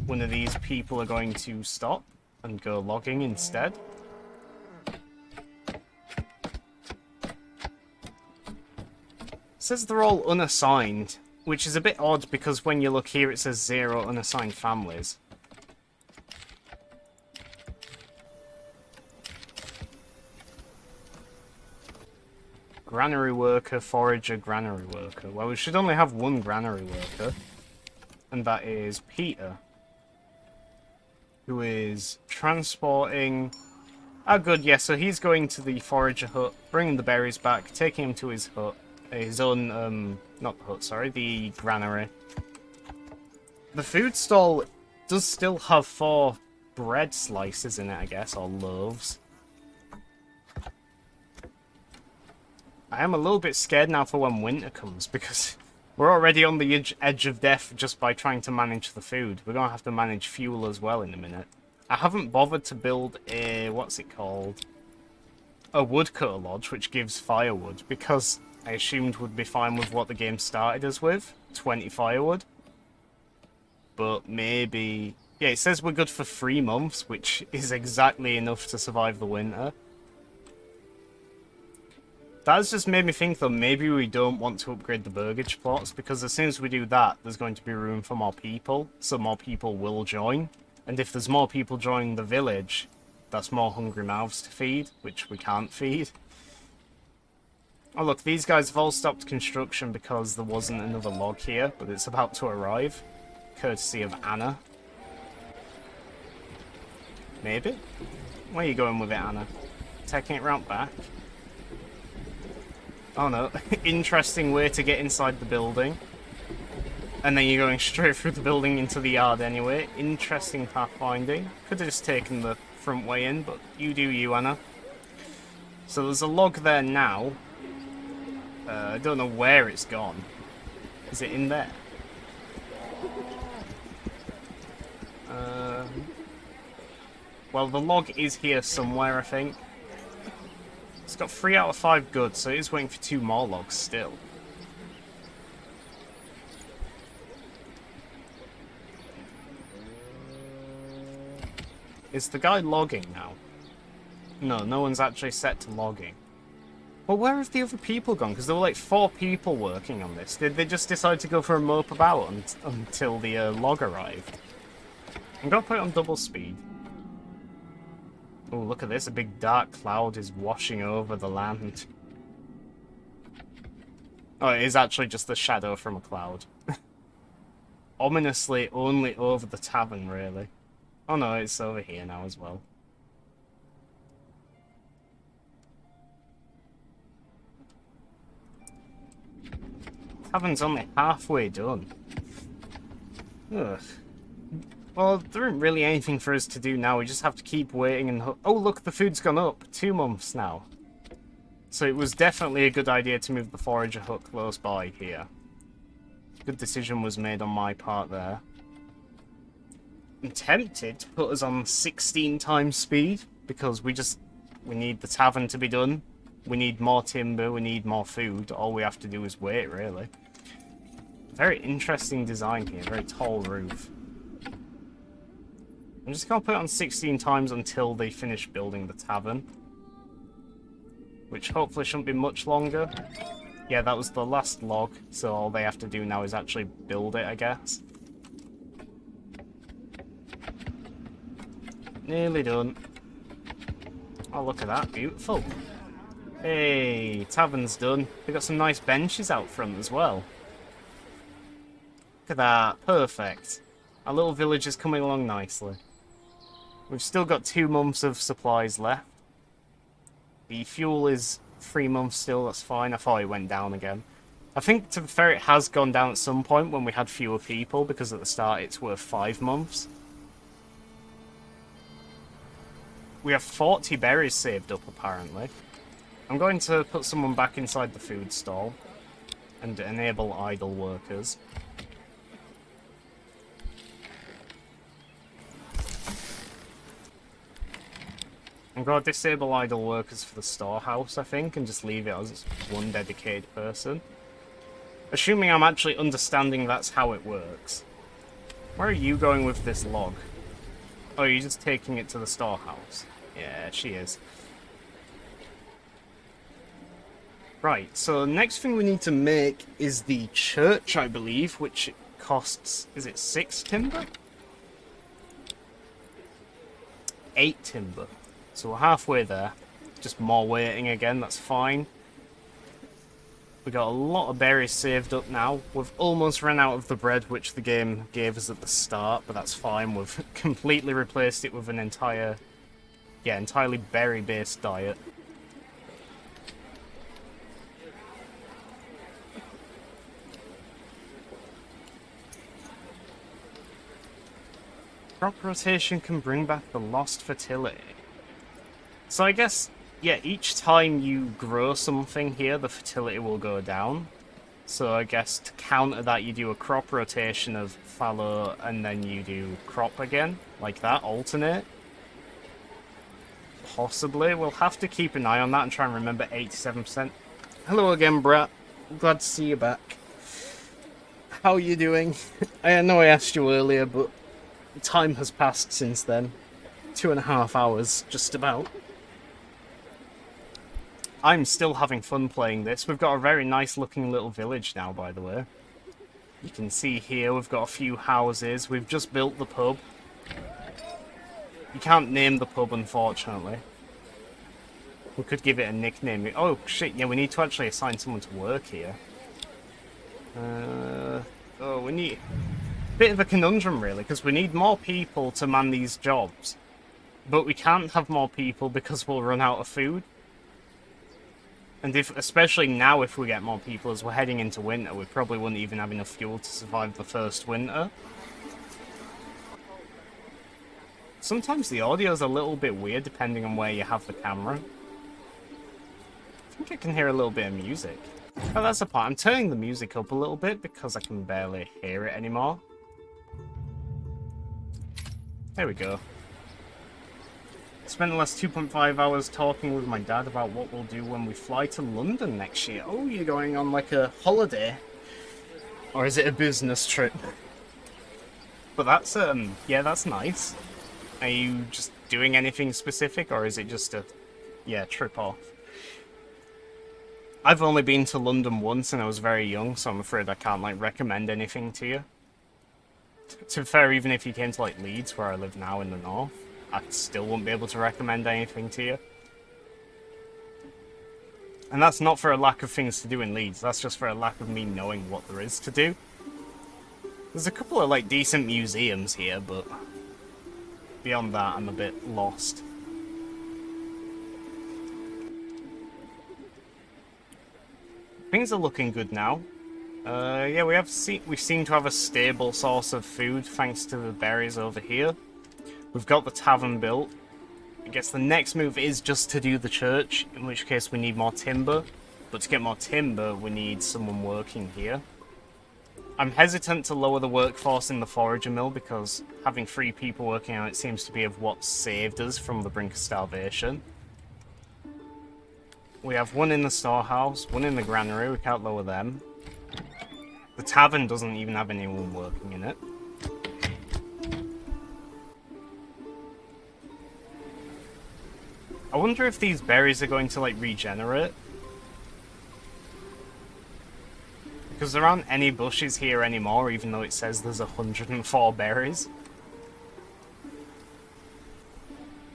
one of these people are going to stop and go logging instead. It says they're all unassigned, which is a bit odd because when you look here it says 0 unassigned families. Granary worker, forager, granary worker. Well, we should only have one granary worker. And that is Peter. Who is transporting... Oh good, yeah, so he's going to the forager hut, bringing the berries back, taking him to his hut. His own, not the hut, sorry, the granary. The food stall does still have 4 bread slices in it, I guess, or loaves. I am a little bit scared now for when winter comes, because we're already on the edge of death just by trying to manage the food. We're going to have to manage fuel as well in a minute. I haven't bothered to build a, what's it called? A woodcutter lodge, which gives firewood, because I assumed would be fine with what the game started us with, 20 firewood. But maybe... Yeah, it says we're good for 3 months, which is exactly enough to survive the winter. That's just made me think, though, maybe we don't want to upgrade the burgage plots, because as soon as we do that, there's going to be room for more people, so more people will join. And if there's more people joining the village, that's more hungry mouths to feed, which we can't feed. Oh look, these guys have all stopped construction because there wasn't another log here, but it's about to arrive. Courtesy of Anna. Maybe? Where are you going with it, Anna? Taking it round back? Oh no, interesting way to get inside the building. And then you're going straight through the building into the yard anyway. Interesting pathfinding. Could have just taken the front way in, but you do you, Anna. So there's a log there now. I don't know where it's gone. Is it in there? Well, the log is here somewhere, I think. It's got 3 out of 5 good, so it is waiting for 2 more logs still. Is the guy logging now? No, no one's actually set to logging. Well, where have the other people gone? Because there were like 4 people working on this. Did they just decide to go for a mope about until the log arrived? I'm gonna put it on double speed. Oh, look at this. A big dark cloud is washing over the land. Oh, it is actually just the shadow from a cloud. Ominously only over the tavern, really. Oh no, it's over here now as well. Tavern's only halfway done. Ugh. Well, there isn't really anything for us to do now. We just have to keep waiting and... Oh, look, the food's gone up. 2 months now. So it was definitely a good idea to move the forager hut close by here. Good decision was made on my part there. I'm tempted to put us on 16 times speed, because we need the tavern to be done. We need more timber, we need more food. All we have to do is wait, really. Very interesting design here, very tall roof. I'm just going to put it on 16 times until they finish building the tavern. Which hopefully shouldn't be much longer. Yeah, that was the last log, so all they have to do now is actually build it, I guess. Nearly done. Oh, look at that, beautiful. Hey, tavern's done. They've got some nice benches out front as well. Look at that, perfect. Our little village is coming along nicely. We've still got 2 months of supplies left. The fuel is 3 months still, that's fine. I thought it went down again. I think, to be fair, it has gone down at some point when we had fewer people, because at the start it's worth 5 months. We have 40 berries saved up, apparently. I'm going to put someone back inside the food stall and enable idle workers. I'm going to disable idle workers for the storehouse, I think, and just leave it as 1 dedicated person. Assuming I'm actually understanding that's how it works. Where are you going with this log? Oh, you're just taking it to the storehouse. Yeah, she is. Right, so the next thing we need to make is the church, I believe, which costs... Is it 6 timber? 8 timber. So we're halfway there. Just more waiting again, that's fine. We got a lot of berries saved up now. We've almost run out of the bread which the game gave us at the start, but that's fine. We've completely replaced it with an entirely berry-based diet. Crop rotation can bring back the lost fertility. So I guess, yeah, each time you grow something here, the fertility will go down. So I guess to counter that, you do a crop rotation of fallow, and then you do crop again, like that, alternate. Possibly. We'll have to keep an eye on that and try and remember 87%. Hello again, Brat. Glad to see you back. How are you doing? I know I asked you earlier, but time has passed since then. 2.5 hours, just about. I'm still having fun playing this. We've got a very nice looking little village now, by the way. You can see here we've got a few houses. We've just built the pub. You can't name the pub, unfortunately. We could give it a nickname. Oh, shit, yeah, we need to actually assign someone to work here. Oh, we need... Bit of a conundrum, really, because we need more people to man these jobs. But we can't have more people because we'll run out of food. And especially now, if we get more people as we're heading into winter, we probably wouldn't even have enough fuel to survive the first winter. Sometimes the audio's a little bit weird depending on where you have the camera. I think I can hear a little bit of music. Oh, that's a part. I'm turning the music up a little bit because I can barely hear it anymore. There we go. Spent the last 2.5 hours talking with my dad about what we'll do when we fly to London next year. Oh, you're going on like a holiday? Or is it a business trip? But that's, yeah, that's nice. Are you just doing anything specific, or is it just a, yeah, trip off? I've only been to London once and I was very young, so I'm afraid I can't, like, recommend anything to you. To be fair, even if you came to, like, Leeds, where I live now in the north, I still won't be able to recommend anything to you. And that's not for a lack of things to do in Leeds, that's just for a lack of me knowing what there is to do. There's a couple of, like, decent museums here, but beyond that, I'm a bit lost. Things are looking good now. Yeah, we seem to have a stable source of food thanks to the berries over here. We've got the tavern built. I guess the next move is just to do the church, in which case we need more timber. But to get more timber, we need someone working here. I'm hesitant to lower the workforce in the forager mill because having 3 people working on it seems to be of what saved us from the brink of starvation. We have 1 in the storehouse, 1 in the granary, we can't lower them. The tavern doesn't even have anyone working in it. I wonder if these berries are going to, like, regenerate. Because there aren't any bushes here anymore, even though it says there's 104 berries.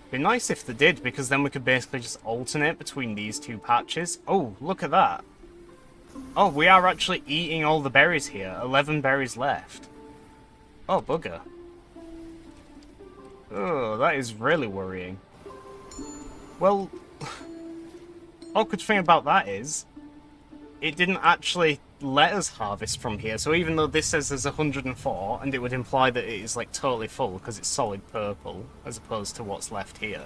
It'd be nice if they did, because then we could basically just alternate between these 2 patches. Oh, look at that. Oh, we are actually eating all the berries here. 11 berries left. Oh, bugger. Oh, that is really worrying. Well, awkward thing about that is, it didn't actually let us harvest from here, so even though this says there's 104, and it would imply that it is, like, totally full, because it's solid purple, as opposed to what's left here,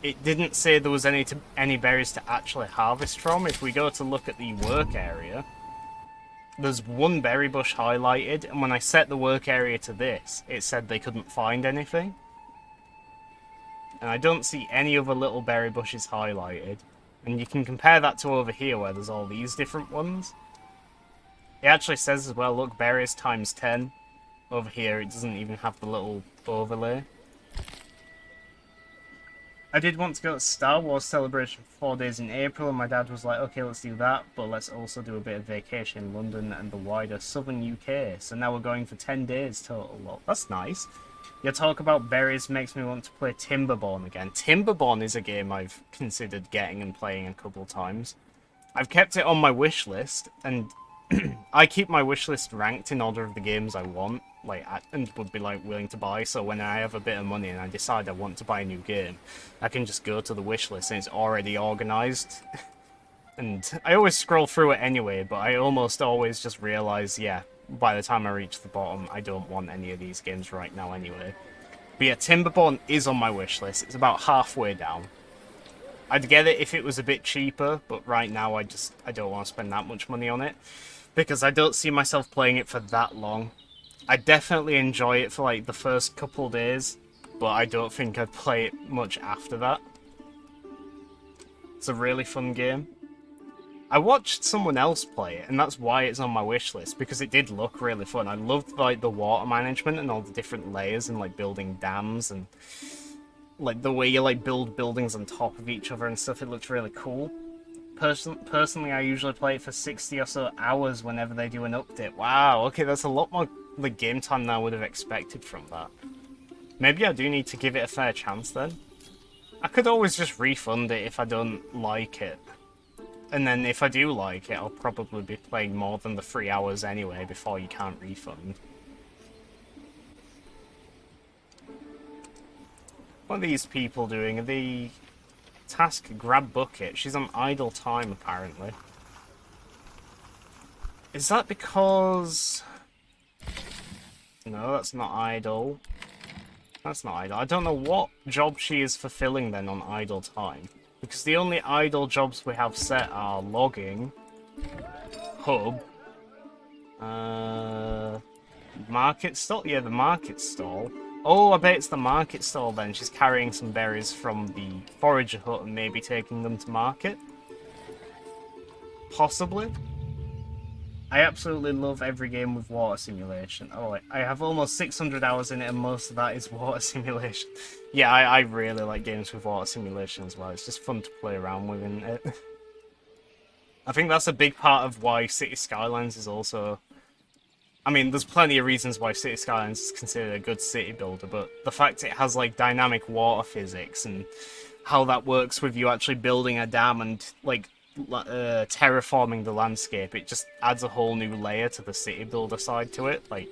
it didn't say there was any berries to actually harvest from. If we go to look at the work area, there's 1 berry bush highlighted, and when I set the work area to this, it said they couldn't find anything. And I don't see any other little berry bushes highlighted. And you can compare that to over here where there's all these different ones. It actually says as well, look, berries times 10. Over here it doesn't even have the little overlay. I did want to go to Star Wars Celebration for 4 days in April, and my dad was like, okay, let's do that, but let's also do a bit of vacation in London and the wider southern UK. So now we're going for 10 days total. Well, that's nice. Your talk about berries makes me want to play Timberborn again. Timberborn is a game I've considered getting and playing a couple times. I've kept it on my wish list, and I keep my wish list ranked in order of the games I want, like, and would be, like, willing to buy. So when I have a bit of money and I decide I want to buy a new game, I can just go to the wish list and it's already organised. And I always scroll through it anyway, but I almost always just realise, yeah, by the time I reach the bottom, I don't want any of these games right now anyway. But yeah, Timberborn is on my wish list. It's about halfway down. I'd get it if it was a bit cheaper, but right now I don't want to spend that much money on it, because I don't see myself playing it for that long. I definitely enjoy it for, like, the first couple days, but I don't think I'd play it much after that. It's a really fun game. I watched someone else play it, and that's why it's on my wish list, because it did look really fun. I loved, like, the water management and all the different layers and, like, building dams and, like, the way you, like, build buildings on top of each other and stuff. It looked really cool. Personally, I usually play it for 60 or so hours whenever they do an update. Wow, okay, that's a lot more, like, game time than I would have expected from that. Maybe I do need to give it a fair chance then. I could always just refund it if I don't like it. And then if I do like it, I'll probably be playing more than the 3 hours anyway before you can't refund. What are these people doing? Are they... Task grab bucket. She's on idle time, apparently. Is that because... No, that's not idle. That's not idle. I don't know what job she is fulfilling then on idle time. Because the only idle jobs we have set are logging, hub. Market stall? Yeah, the market stall. Oh, I bet it's the market stall then. She's carrying some berries from the forager hut and maybe taking them to market. Possibly. I absolutely love every game with water simulation. Oh, I have almost 600 hours in it and most of that is water simulation. Yeah, I really like games with water simulation as well. It's just fun to play around with, isn't it? I think that's a big part of why City Skylines is also... I mean, there's plenty of reasons why City Skylines is considered a good city builder, but the fact it has, like, dynamic water physics and how that works with you actually building a dam and, like, terraforming the landscape, it just adds a whole new layer to the city builder side to it. Like,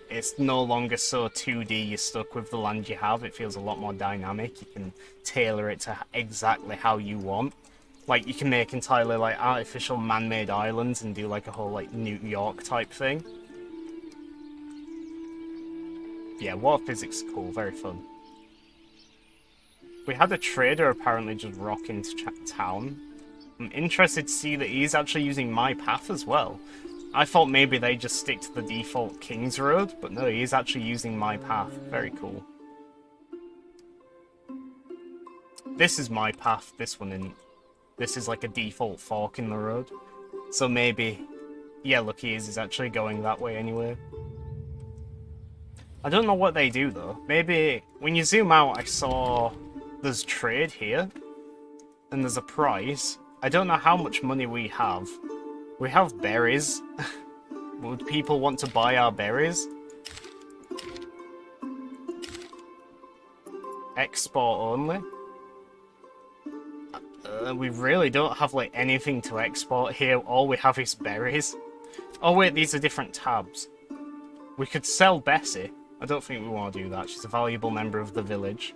it's no longer so 2D, you're stuck with the land you have. It feels a lot more dynamic. You can tailor it to exactly how you want. Like, you can make entirely, like, artificial man-made islands and do, like, a whole, like, New York type thing. Yeah, water physics is cool, very fun. We had a trader apparently just rock into town. I'm interested to see that he's actually using my path as well. I thought maybe they just stick to the default King's Road, but no, he's actually using my path. Very cool. This is my path, this one isn't. This is like a default fork in the road. So maybe... Yeah, look, he's actually going that way anyway. I don't know what they do though. Maybe when you zoom out, I saw there's trade here, and there's a price. I don't know how much money we have. We have berries. Would people want to buy our berries? Export only? We really don't have like anything to export here. All we have is berries. Oh wait, these are different tabs. We could sell Bessie. I don't think we want to do that. She's a valuable member of the village.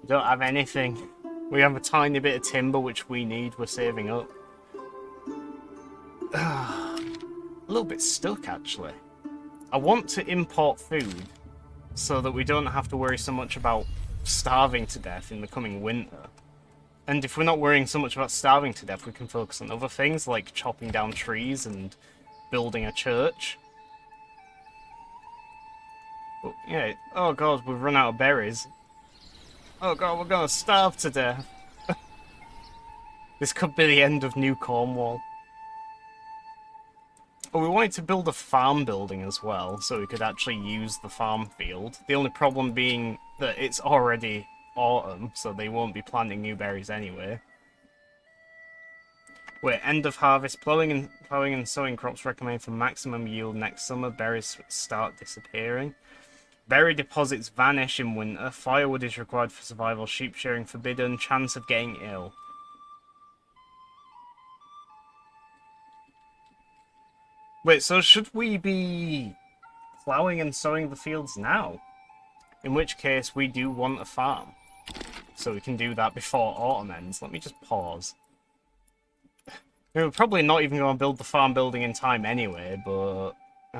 We don't have anything. We have a tiny bit of timber which we need. We're saving up. A little bit stuck actually. I want to import food so that we don't have to worry so much about starving to death in the coming winter. And if we're not worrying so much about starving to death, we can focus on other things like chopping down trees and building a church. But, yeah, oh god, we've run out of berries. Oh god, we're gonna starve to death. This could be the end of New Cornwall. Oh, we wanted to build a farm building as well, so we could actually use the farm field. The only problem being that it's already autumn, so they won't be planting new berries anyway. Wait, end of harvest. Plowing and sowing crops recommended for maximum yield next summer. Berries start disappearing. Berry deposits vanish in winter. Firewood is required for survival. Sheep shearing forbidden. Chance of getting ill. Wait, so should we be plowing and sowing the fields now? In which case, we do want a farm. So we can do that before autumn ends. Let me just pause. We're probably not even going to build the farm building in time anyway, but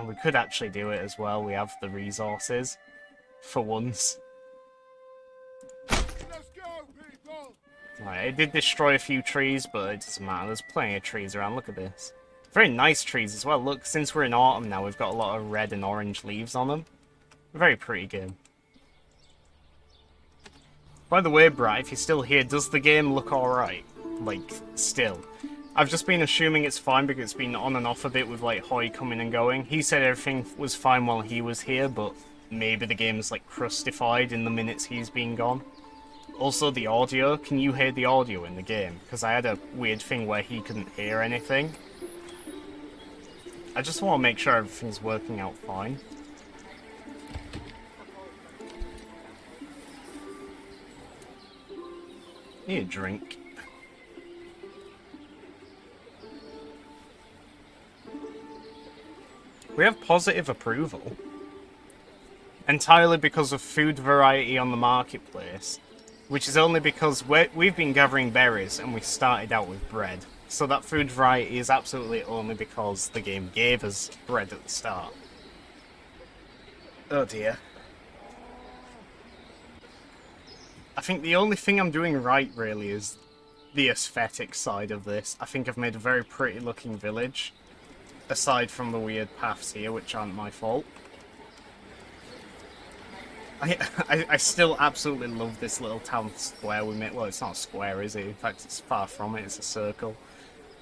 we could actually do it as well. We have the resources. For once. Let's go, people! Right, it did destroy a few trees, but it doesn't matter. There's plenty of trees around. Look at this. Very nice trees as well. Look, since we're in autumn now, we've got a lot of red and orange leaves on them. Very pretty game. By the way, Brat, if you're still here, does the game look alright? Like, still. I've just been assuming it's fine because it's been on and off a bit with, like, Hoy coming and going. He said everything was fine while he was here, but maybe the game's, like, crustified in the minutes he's been gone. Also, the audio. Can you hear the audio in the game? Because I had a weird thing where he couldn't hear anything. I just want to make sure everything's working out fine. Need a drink. We have positive approval. Entirely because of food variety on the marketplace. Which is only because we've been gathering berries and we started out with bread. So that food variety is absolutely only because the game gave us bread at the start. Oh dear. I think the only thing I'm doing right, really, is the aesthetic side of this. I think I've made a very pretty looking village, aside from the weird paths here, which aren't my fault. I still absolutely love this little town square we made. Well, it's not a square, is it? In fact, it's far from it. It's a circle.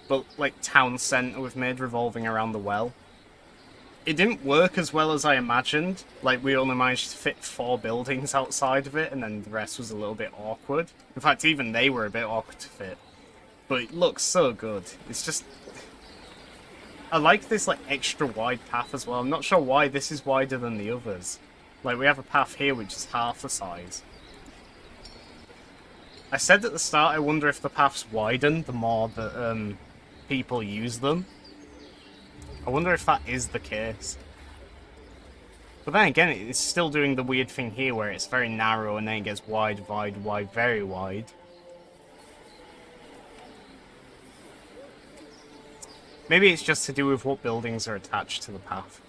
But, like, town centre we've made revolving around the well. It didn't work as well as I imagined. Like, we only managed to fit 4 buildings outside of it, and then the rest was a little bit awkward. In fact, even they were a bit awkward to fit. But it looks so good. It's just... I like this, like, extra wide path as well. I'm not sure why this is wider than the others. Like, we have a path here which is half the size. I said at the start I wonder if the paths widen the more that people use them. I wonder if that is the case. But then again, it's still doing the weird thing here where it's very narrow and then it gets wide, wide, wide, very wide. Maybe it's just to do with what buildings are attached to the path.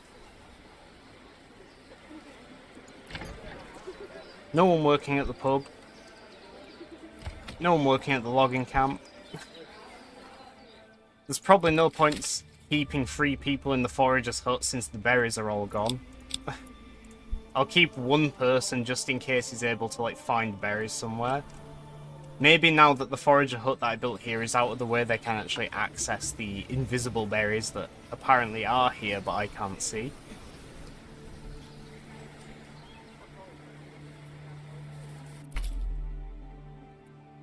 No one working at the pub. No one working at the logging camp. There's probably no point keeping 3 people in the forager's hut since the berries are all gone. I'll keep 1 person just in case he's able to, like, find berries somewhere. Maybe now that the forager hut that I built here is out of the way, they can actually access the invisible berries that apparently are here, but I can't see.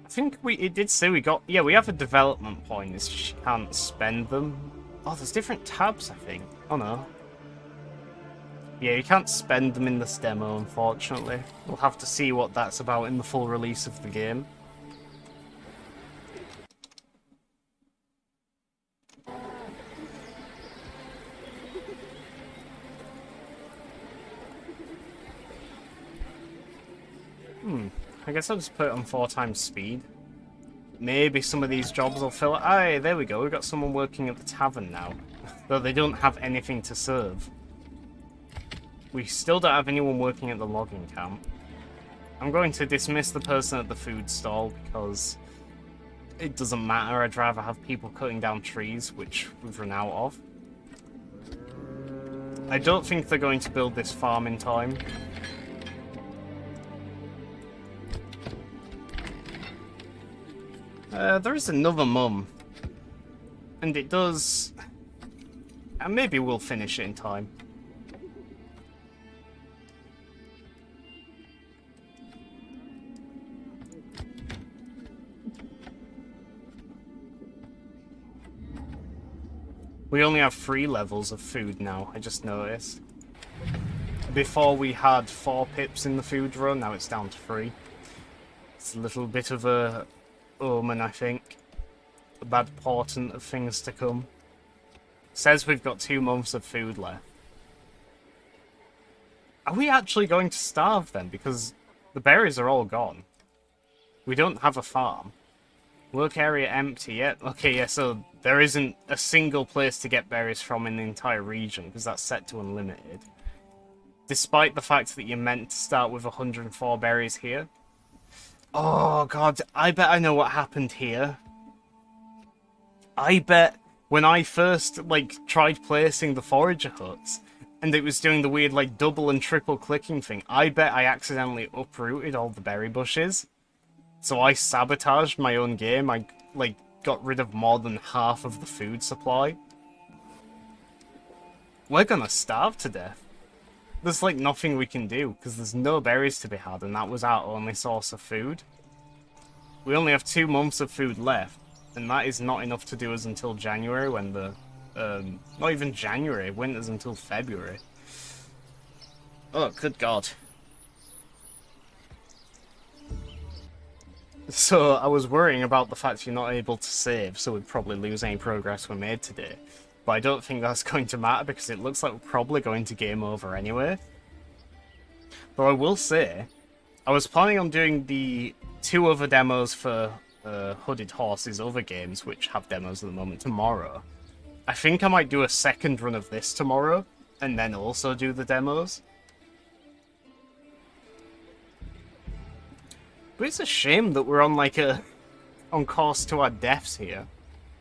I think it did say we got... Yeah, we have a development point, it's just you can't spend them. Oh, there's different tabs, I think. Oh, no. Yeah, you can't spend them in this demo, unfortunately. We'll have to see what that's about in the full release of the game. I guess I'll just put it on 4 times speed. Maybe some of these jobs will fill it. Aye, there we go. We've got someone working at the tavern now. Though they don't have anything to serve. We still don't have anyone working at the logging camp. I'm going to dismiss the person at the food stall because it doesn't matter. I'd rather have people cutting down trees, which we've run out of. I don't think they're going to build this farm in time. There is another mum. And it does... And maybe we'll finish it in time. We only have 3 levels of food now, I just noticed. Before we had 4 pips in the food row, now it's down to 3. It's a little bit of a omen, I think. A bad portent of things to come. Says we've got 2 months of food left. Are we actually going to starve then? Because the berries are all gone. We don't have a farm. Work area empty yet? Okay, yeah, so there isn't a single place to get berries from in the entire region, because that's set to unlimited. Despite the fact that you're meant to start with 104 berries here. Oh god, I bet I know what happened here. I bet when I first, like, tried placing the forager huts, and it was doing the weird, like, double and triple clicking thing, I bet I accidentally uprooted all the berry bushes. So I sabotaged my own game. I, like, got rid of more than half of the food supply. We're gonna starve to death. There's, like, nothing we can do, because there's no berries to be had, and that was our only source of food. We only have 2 months of food left, and that is not enough to do us until January, when the... not even January, winter's until February. Oh, good god. So, I was worrying about the fact you're not able to save, so we'd probably lose any progress we made today. But I don't think that's going to matter, because it looks like we're probably going to game over anyway. Though I will say, I was planning on doing the 2 other demos for Hooded Horses other games, which have demos at the moment, tomorrow. I think I might do a second run of this tomorrow, and then also do the demos. But it's a shame that we're on like on course to our deaths here.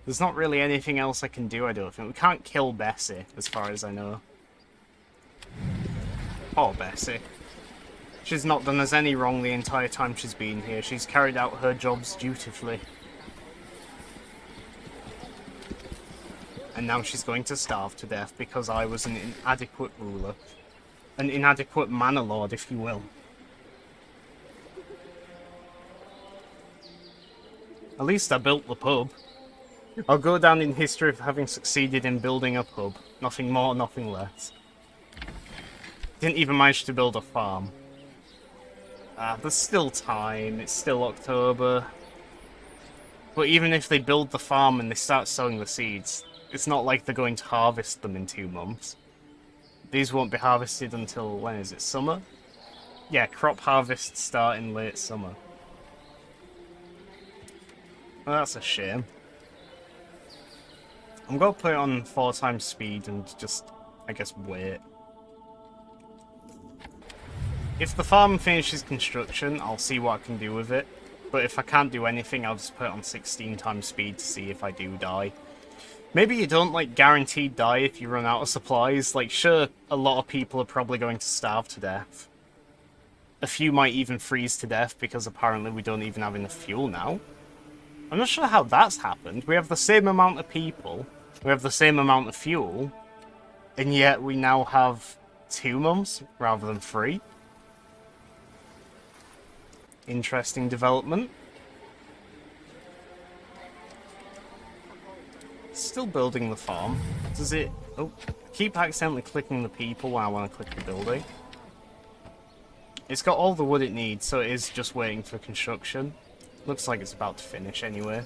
There's not really anything else I can do, I don't think. We can't kill Bessie, as far as I know. Poor Bessie. She's not done us any wrong the entire time she's been here. She's carried out her jobs dutifully. And now she's going to starve to death because I was an inadequate ruler. An inadequate manor lord, if you will. At least I built the pub. I'll go down in history of having succeeded in building a pub. Nothing more, nothing less. Didn't even manage to build a farm. There's still time. It's still October. But even if they build the farm and they start sowing the seeds, it's not like they're going to harvest them in 2 months. These won't be harvested until, when is it, summer? Yeah, crop harvests start in late summer. Well, that's a shame. I'm going to put it on 4 times speed and just, I guess, wait. If the farm finishes construction, I'll see what I can do with it. But if I can't do anything, I'll just put it on 16 times speed to see if I do die. Maybe you don't, like, guaranteed die if you run out of supplies. Like, sure, a lot of people are probably going to starve to death. A few might even freeze to death because apparently we don't even have enough fuel now. I'm not sure how that's happened. We have the same amount of people, we have the same amount of fuel, and yet we now have 2 months rather than 3. Interesting development. Still building the farm. Does it... Oh, I keep accidentally clicking the people when I want to click the building. It's got all the wood it needs, so it is just waiting for construction. Looks like it's about to finish anyway.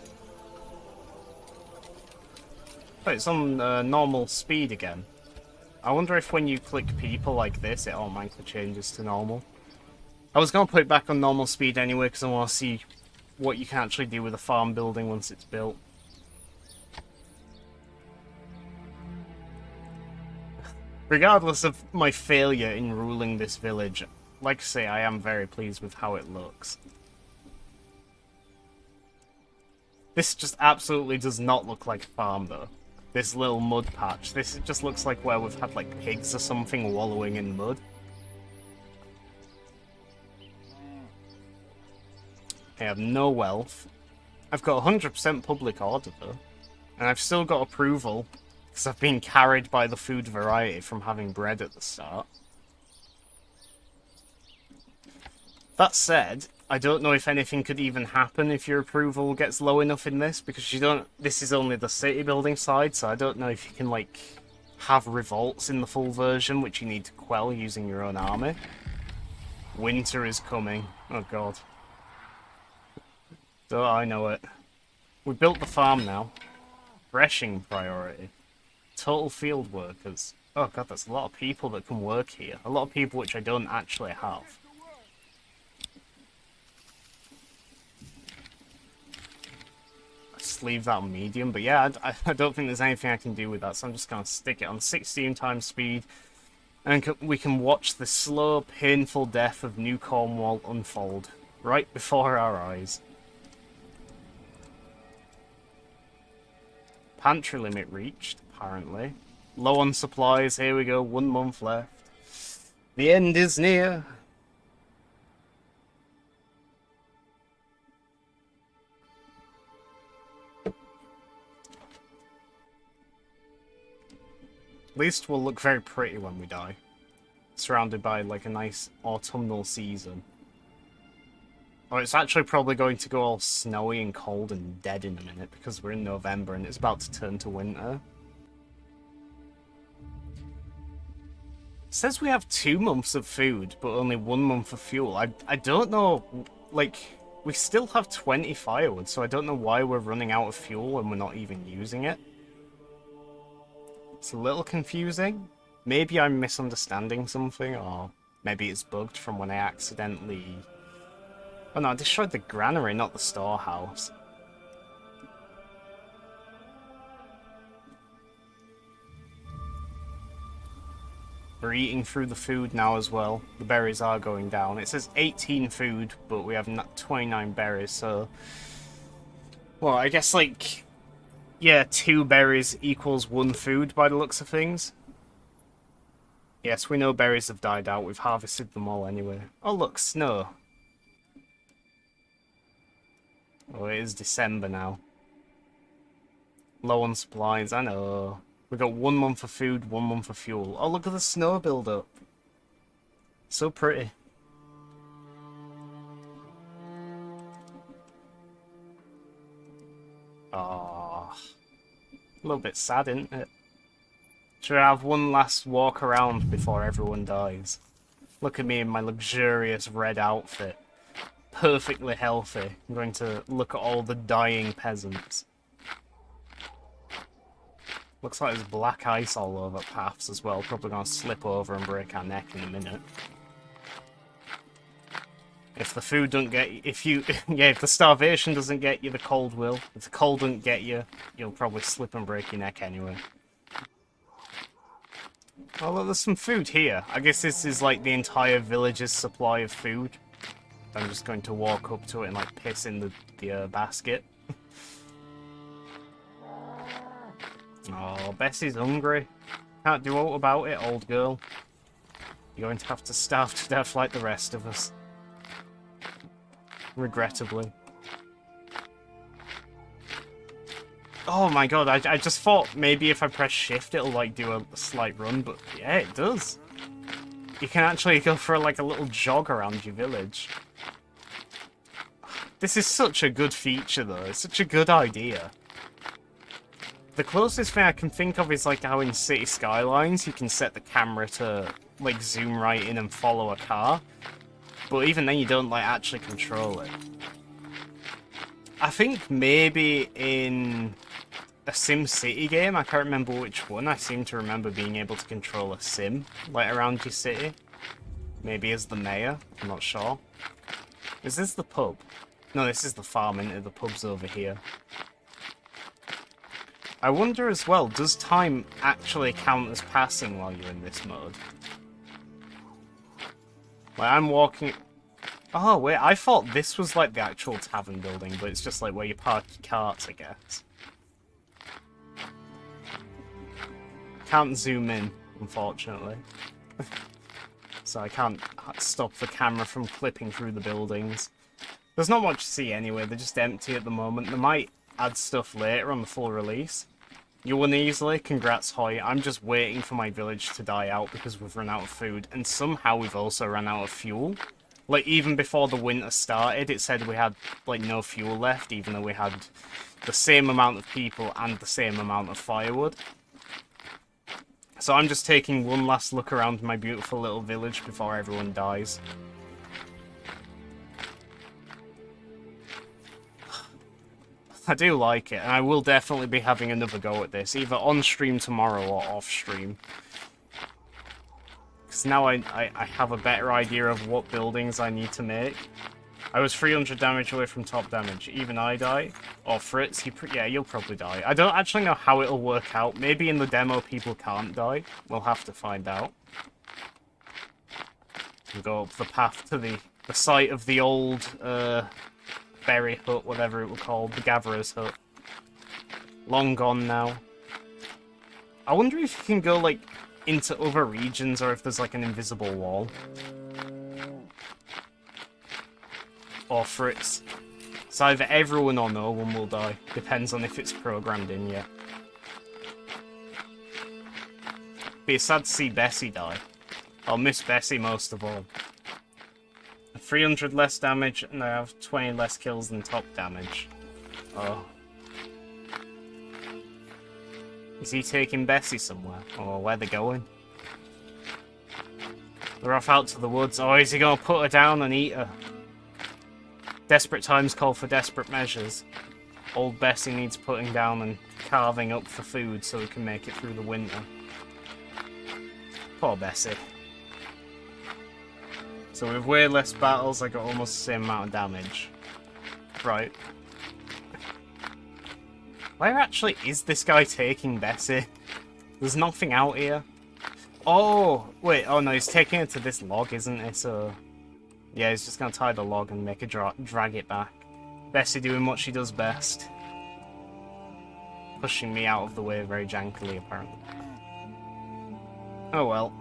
But it's on normal speed again. I wonder if when you click people like this, it automatically changes to normal. I was going to put it back on normal speed anyway, because I want to see what you can actually do with a farm building once it's built. Regardless of my failure in ruling this village, like I say, I am very pleased with how it looks. This just absolutely does not look like a farm, though. This little mud patch. This just looks like where we've had, like, pigs or something wallowing in mud. I have no wealth. I've got 100% public order, though. And I've still got approval, because I've been carried by the food variety from having bread at the start. That said, I don't know if anything could even happen if your approval gets low enough in this, because you don't... This is only the city building side, so I don't know if you can, like, have revolts in the full version, which you need to quell using your own army. Winter is coming. Oh god. Don't I know it. We built the farm now. Threshing priority. Total field workers. Oh god, that's a lot of people that can work here. A lot of people which I don't actually have. Let's leave that on medium, but yeah, I don't think there's anything I can do with that, so I'm just going to stick it on 16 times speed. And we can watch the slow, painful death of New Cornwall unfold. Right before our eyes. Pantry limit reached, apparently. Low on supplies, here we go, 1 month left. The end is near. At least we'll look very pretty when we die. Surrounded by, like, a nice autumnal season. Oh, it's actually probably going to go all snowy and cold and dead in a minute because we're in November and it's about to turn to winter. It says we have 2 months of food, but only 1 month of fuel. I don't know, like, we still have 20 firewood, so I don't know why we're running out of fuel when we're not even using it. It's a little confusing. Maybe I'm misunderstanding something, or maybe it's bugged from when I accidentally... Oh no, I destroyed the granary, not the storehouse. We're eating through the food now as well. The berries are going down. It says 18 food, but we have 29 berries, so... Well, I guess, like... Yeah, 2 berries equals 1 food by the looks of things. Yes, we know berries have died out. We've harvested them all anyway. Oh, look, snow. Oh, it is December now. Low on supplies, I know. We got 1 month for food, 1 month for fuel. Oh, look at the snow build up. So pretty. Ah, a little bit sad, isn't it? Should I have one last walk around before everyone dies? Look at me in my luxurious red outfit. Perfectly healthy. I'm going to look at all the dying peasants. Looks like there's black ice all over paths as well. Probably gonna slip over and break our neck in a minute. If the food don't get you, if the starvation doesn't get you, the cold will. If the cold don't get you, you'll probably slip and break your neck anyway. Oh look, there's some food here. I guess this is like the entire village's supply of food. I'm just going to walk up to it and like piss in the basket. Oh, Bessie's hungry. Can't do aught about it, old girl. You're going to have to starve to death like the rest of us. Regrettably. Oh my god, I just thought maybe if I press shift it'll like do a slight run, but yeah, it does. You can actually go for like a little jog around your village. This is such a good feature though, it's such a good idea. The closest thing I can think of is like how in City Skylines you can set the camera to like zoom right in and follow a car. But even then you don't like actually control it. I think maybe in a Sim City game, I can't remember which one, I seem to remember being able to control a sim like around your city. Maybe as the mayor, I'm not sure. Is this the pub? No, this is the farm, isn't it? The pub's over here. I wonder as well, does time actually count as passing while you're in this mode? Like, I'm walking... Oh, wait, I thought this was like the actual tavern building, but it's just like where you park your carts, I guess. Can't zoom in, unfortunately. So I can't stop the camera from clipping through the buildings. There's not much to see anyway, they're just empty at the moment. They might add stuff later on the full release. You won easily, congrats Hoy. I'm just waiting for my village to die out because we've run out of food, and somehow we've also run out of fuel. Like, even before the winter started, it said we had, like, no fuel left, even though we had the same amount of people and the same amount of firewood. So I'm just taking one last look around my beautiful little village before everyone dies. I do like it, and I will definitely be having another go at this, either on stream tomorrow or off stream. Because now I have a better idea of what buildings I need to make. I was 300 damage away from top damage. Even I die. Or Fritz, yeah, you'll probably die. I don't actually know how it'll work out. Maybe in the demo people can't die. We'll have to find out. We'll go up the path to the site of the old berry hut, whatever it was called. The gatherer's hut. Long gone now. I wonder if you can go, like, into other regions or if there's, like, an invisible wall. Or Fritz. So either everyone or no one will die. Depends on if it's programmed in yet. Be sad to see Bessie die. I'll miss Bessie most of all. 300 less damage and I have 20 less kills than top damage. Oh. Is he taking Bessie somewhere? Or where they're going? They're off out to the woods. Or is he gonna put her down and eat her? Desperate times call for desperate measures. Old Bessie needs putting down and carving up for food so we can make it through the winter. Poor Bessie. So with way less battles, I got almost the same amount of damage. Right. Where actually is this guy taking Bessie? There's nothing out here. Oh, wait. Oh, no, he's taking it to this log, isn't he? So, yeah, he's just going to tie the log and make a drag it back. Bessie doing what she does best. Pushing me out of the way very jankily, apparently. Oh, well.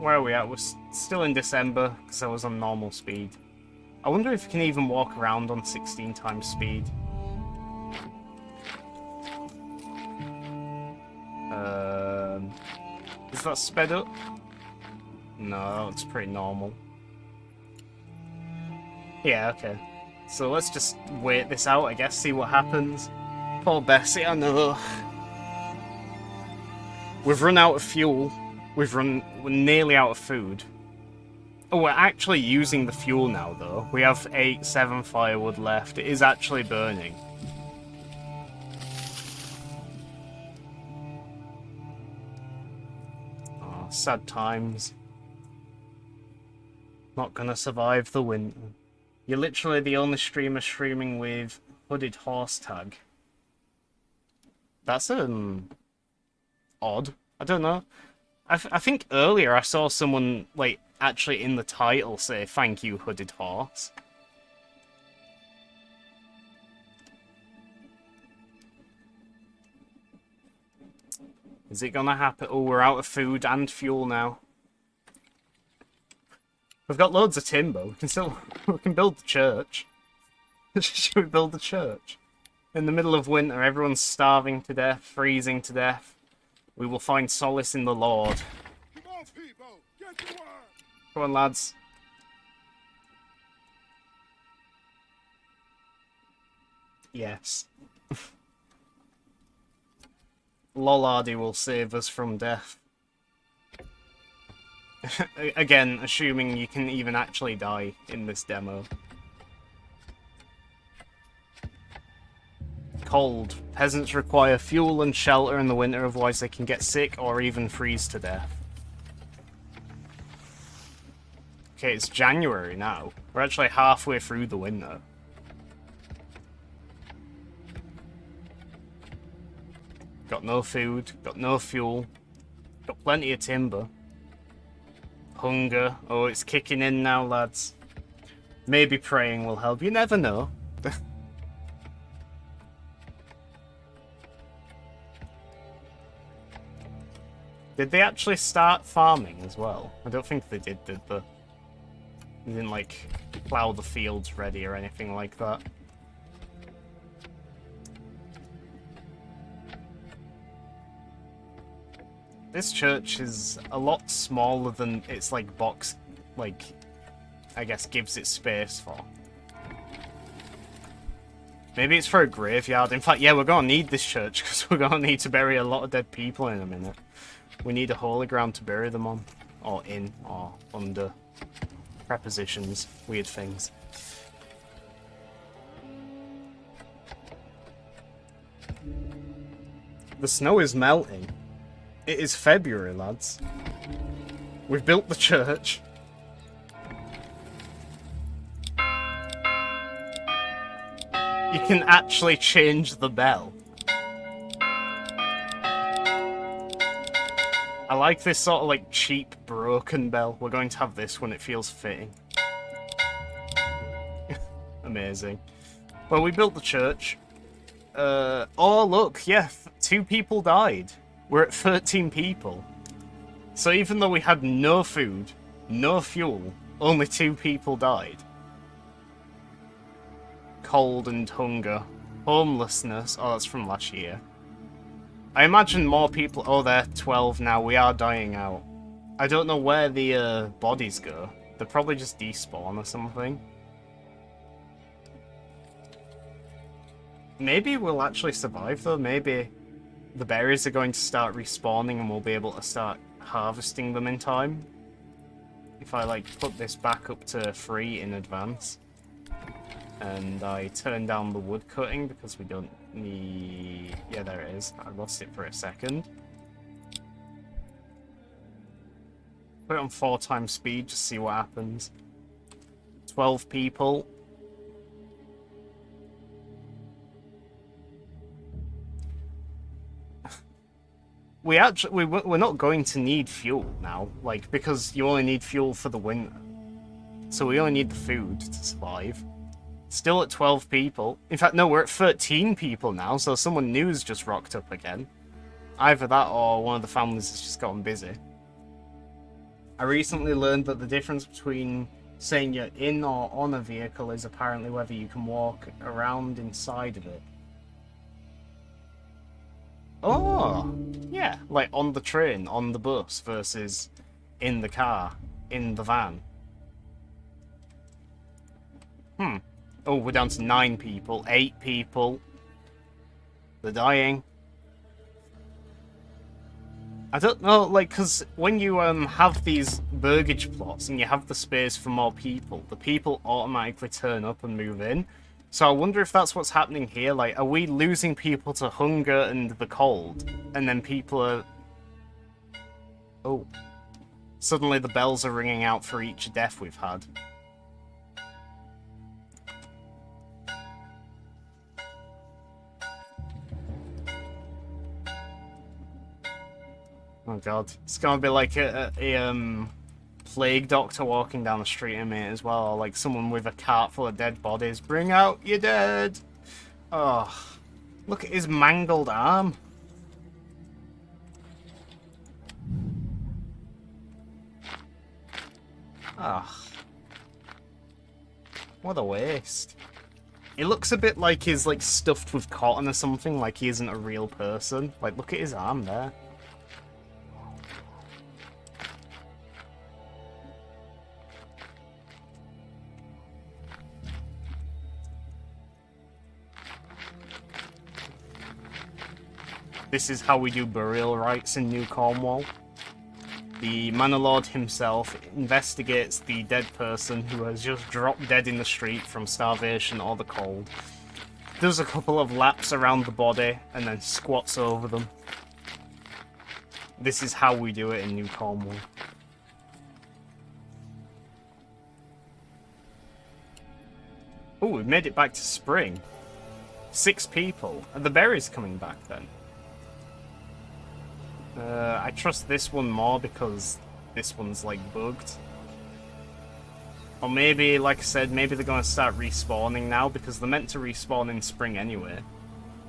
Where are we at? We're still in December, because I was on normal speed. I wonder if you can even walk around on 16 times speed. Is that sped up? No, it's pretty normal. Yeah, okay. So let's just wait this out, I guess, see what happens. Poor Bessie, I know. We've run out of fuel. We're nearly out of food. Oh, we're actually using the fuel now, though. We have 7 firewood left. It is actually burning. Oh, sad times. Not gonna survive the winter. You're literally the only streamer streaming with hooded horse tag. That's, odd. I don't know. I think earlier I saw someone, like, actually in the title say, "Thank you, hooded horse." Is it gonna happen? Oh, we're out of food and fuel now. We've got loads of timber. We can build the church. Should we build the church? In the middle of winter, everyone's starving to death, freezing to death. We will find solace in the Lord. Come on, people! Get to work! Come on, lads. Yes. Lollardy will save us from death. Again, assuming you can even actually die in this demo. Cold. Peasants require fuel and shelter in the winter, otherwise they can get sick or even freeze to death. Okay, it's January now. We're actually halfway through the winter. Got no food, got no fuel, got plenty of timber. Hunger. Oh, it's kicking in now, lads. Maybe praying will help. You never know. Did they actually start farming as well? I don't think they did they? They didn't, like, plough the fields ready or anything like that. This church is a lot smaller than its, like, box, like, I guess, gives it space for. Maybe it's for a graveyard. In fact, yeah, we're gonna need this church, because we're gonna need to bury a lot of dead people in a minute. We need a holy ground to bury them on. Or in, or under. Prepositions. Weird things. The snow is melting. It is February, lads. We've built the church. You can actually change the bell. I like this sort of, like, cheap, broken bell. We're going to have this when it feels fitting. Amazing. Well, we built the church. Oh, look, yeah, 2 people died. We're at 13 people. So even though we had no food, no fuel, only 2 people died. Cold and hunger. Homelessness. Oh, that's from last year. I imagine more people... Oh, they're 12 now. We are dying out. I don't know where the bodies go. They're probably just despawn or something. Maybe we'll actually survive, though. Maybe the berries are going to start respawning and we'll be able to start harvesting them in time. If I, like, put this back up to 3 in advance. And I turn down the wood cutting because we don't need... Yeah, there it is. I lost it for a second. Put it on 4 times speed, just see what happens. 12 people. we're not going to need fuel now, like, because you only need fuel for the winter. So we only need the food to survive. Still at 12 people. In fact, no, we're at 13 people now, so someone new's just rocked up again. Either that or one of the families has just gotten busy. I recently learned that the difference between saying you're in or on a vehicle is apparently whether you can walk around inside of it. Oh, yeah, like on the train, on the bus, versus in the car, in the van. Oh, we're down to 9 people, 8 people. They're dying. I don't know, like, because when you have these burgage plots and you have the space for more people, the people automatically turn up and move in. So I wonder if that's what's happening here. Like, are we losing people to hunger and the cold? And then people are... Oh. Suddenly the bells are ringing out for each death we've had. Oh god. It's gonna be like a plague doctor walking down the street in me as well, or like someone with a cart full of dead bodies. Bring out your dead! Oh, look at his mangled arm. Ah, what a waste. It looks a bit like he's like stuffed with cotton or something, like he isn't a real person. Like, look at his arm there. This is how we do burial rites in New Cornwall. The Manor Lord himself investigates the dead person who has just dropped dead in the street from starvation or the cold, does a couple of laps around the body, and then squats over them. This is how we do it in New Cornwall. Oh, we've made it back to spring. 6 people. Are the berries coming back then? I trust this one more because this one's like bugged. Or maybe, like I said, maybe they're going to start respawning now because they're meant to respawn in spring anyway.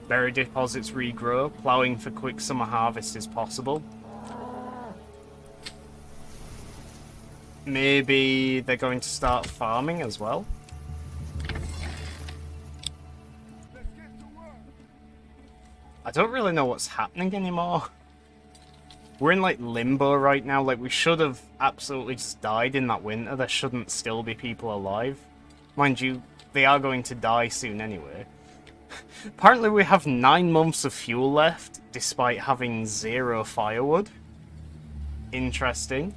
Berry deposits regrow, ploughing for quick summer harvest is possible. Maybe they're going to start farming as well. I don't really know what's happening anymore. We're in, like, limbo right now. Like, we should have absolutely just died in that winter. There shouldn't still be people alive. Mind you, they are going to die soon anyway. Apparently we have 9 months of fuel left, despite having 0 firewood. Interesting.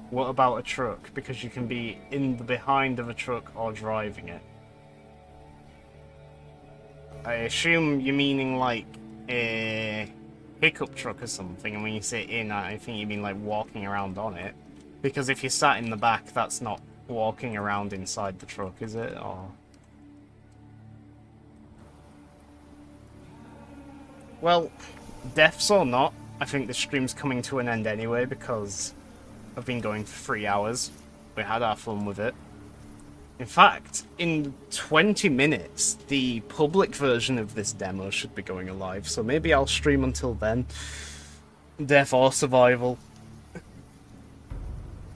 What about a truck? Because you can be in the behind of a truck or driving it. I assume you're meaning, like, a pickup truck or something, and when you say in, I think you mean like walking around on it. Because if you sat in the back, that's not walking around inside the truck, is it? Or... Well, deaths or not, I think the stream's coming to an end anyway, because I've been going for 3 hours. We had our fun with it. In fact, in 20 minutes, the public version of this demo should be going live, so maybe I'll stream until then. Death or survival.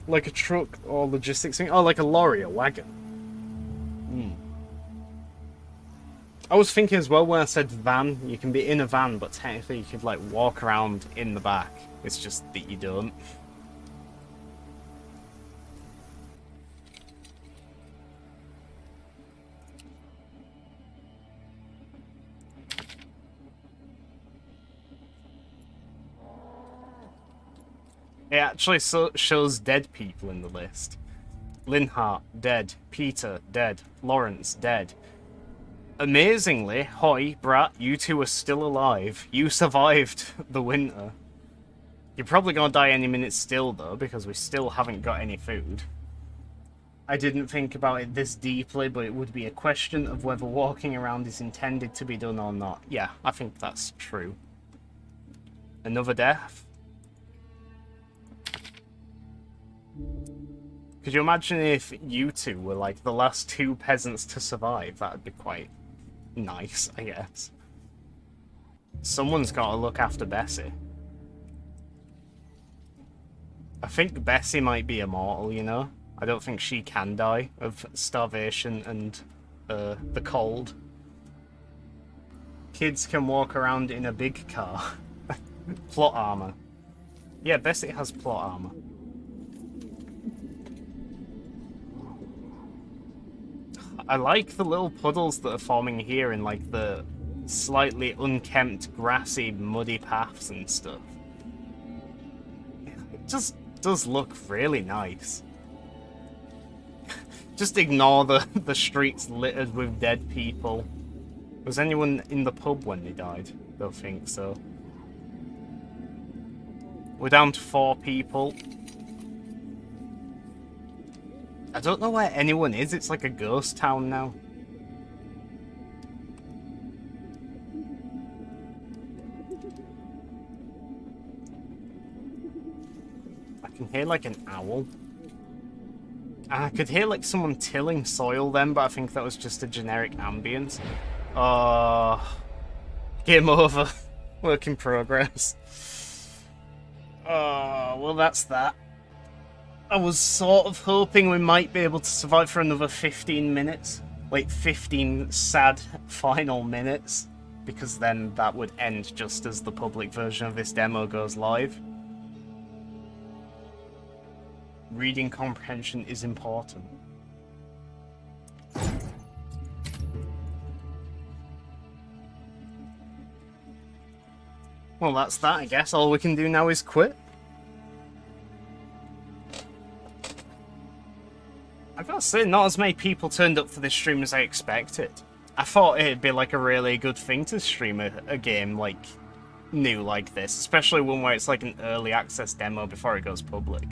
Like a truck or logistics thing. Oh, like a lorry, a wagon. I was thinking as well when I said van, you can be in a van, but technically you could like walk around in the back. It's just that you don't. It actually shows dead people in the list. Linhart, dead. Peter, dead. Lawrence, dead. Amazingly, Hoy, Brat, you two are still alive. You survived the winter. You're probably gonna die any minute still, though, because we still haven't got any food. I didn't think about it this deeply, but it would be a question of whether walking around is intended to be done or not. Yeah, I think that's true. Another death. Could you imagine if you two were like the last two peasants to survive? That'd be quite nice, I guess. Someone's got to look after Bessie. I think Bessie might be immortal, you know? I don't think she can die of starvation and the cold. Kids can walk around in a big car. Plot armor. Yeah, Bessie has plot armor. I like the little puddles that are forming here in like the slightly unkempt, grassy, muddy paths and stuff. It just does look really nice. Just ignore the streets littered with dead people. Was anyone in the pub when they died? Don't think so. We're down to 4 people. I don't know where anyone is. It's like a ghost town now. I can hear like an owl. And I could hear like someone tilling soil then, but I think that was just a generic ambience. Game over. Work in progress. Well that's that. I was sort of hoping we might be able to survive for another 15 minutes. Like 15 sad final minutes. Because then that would end just as the public version of this demo goes live. Reading comprehension is important. Well, that's that, I guess. All we can do now is quit. I've got to say, not as many people turned up for this stream as I expected. I thought it'd be like a really good thing to stream a game like new like this, especially one where it's like an early access demo before it goes public.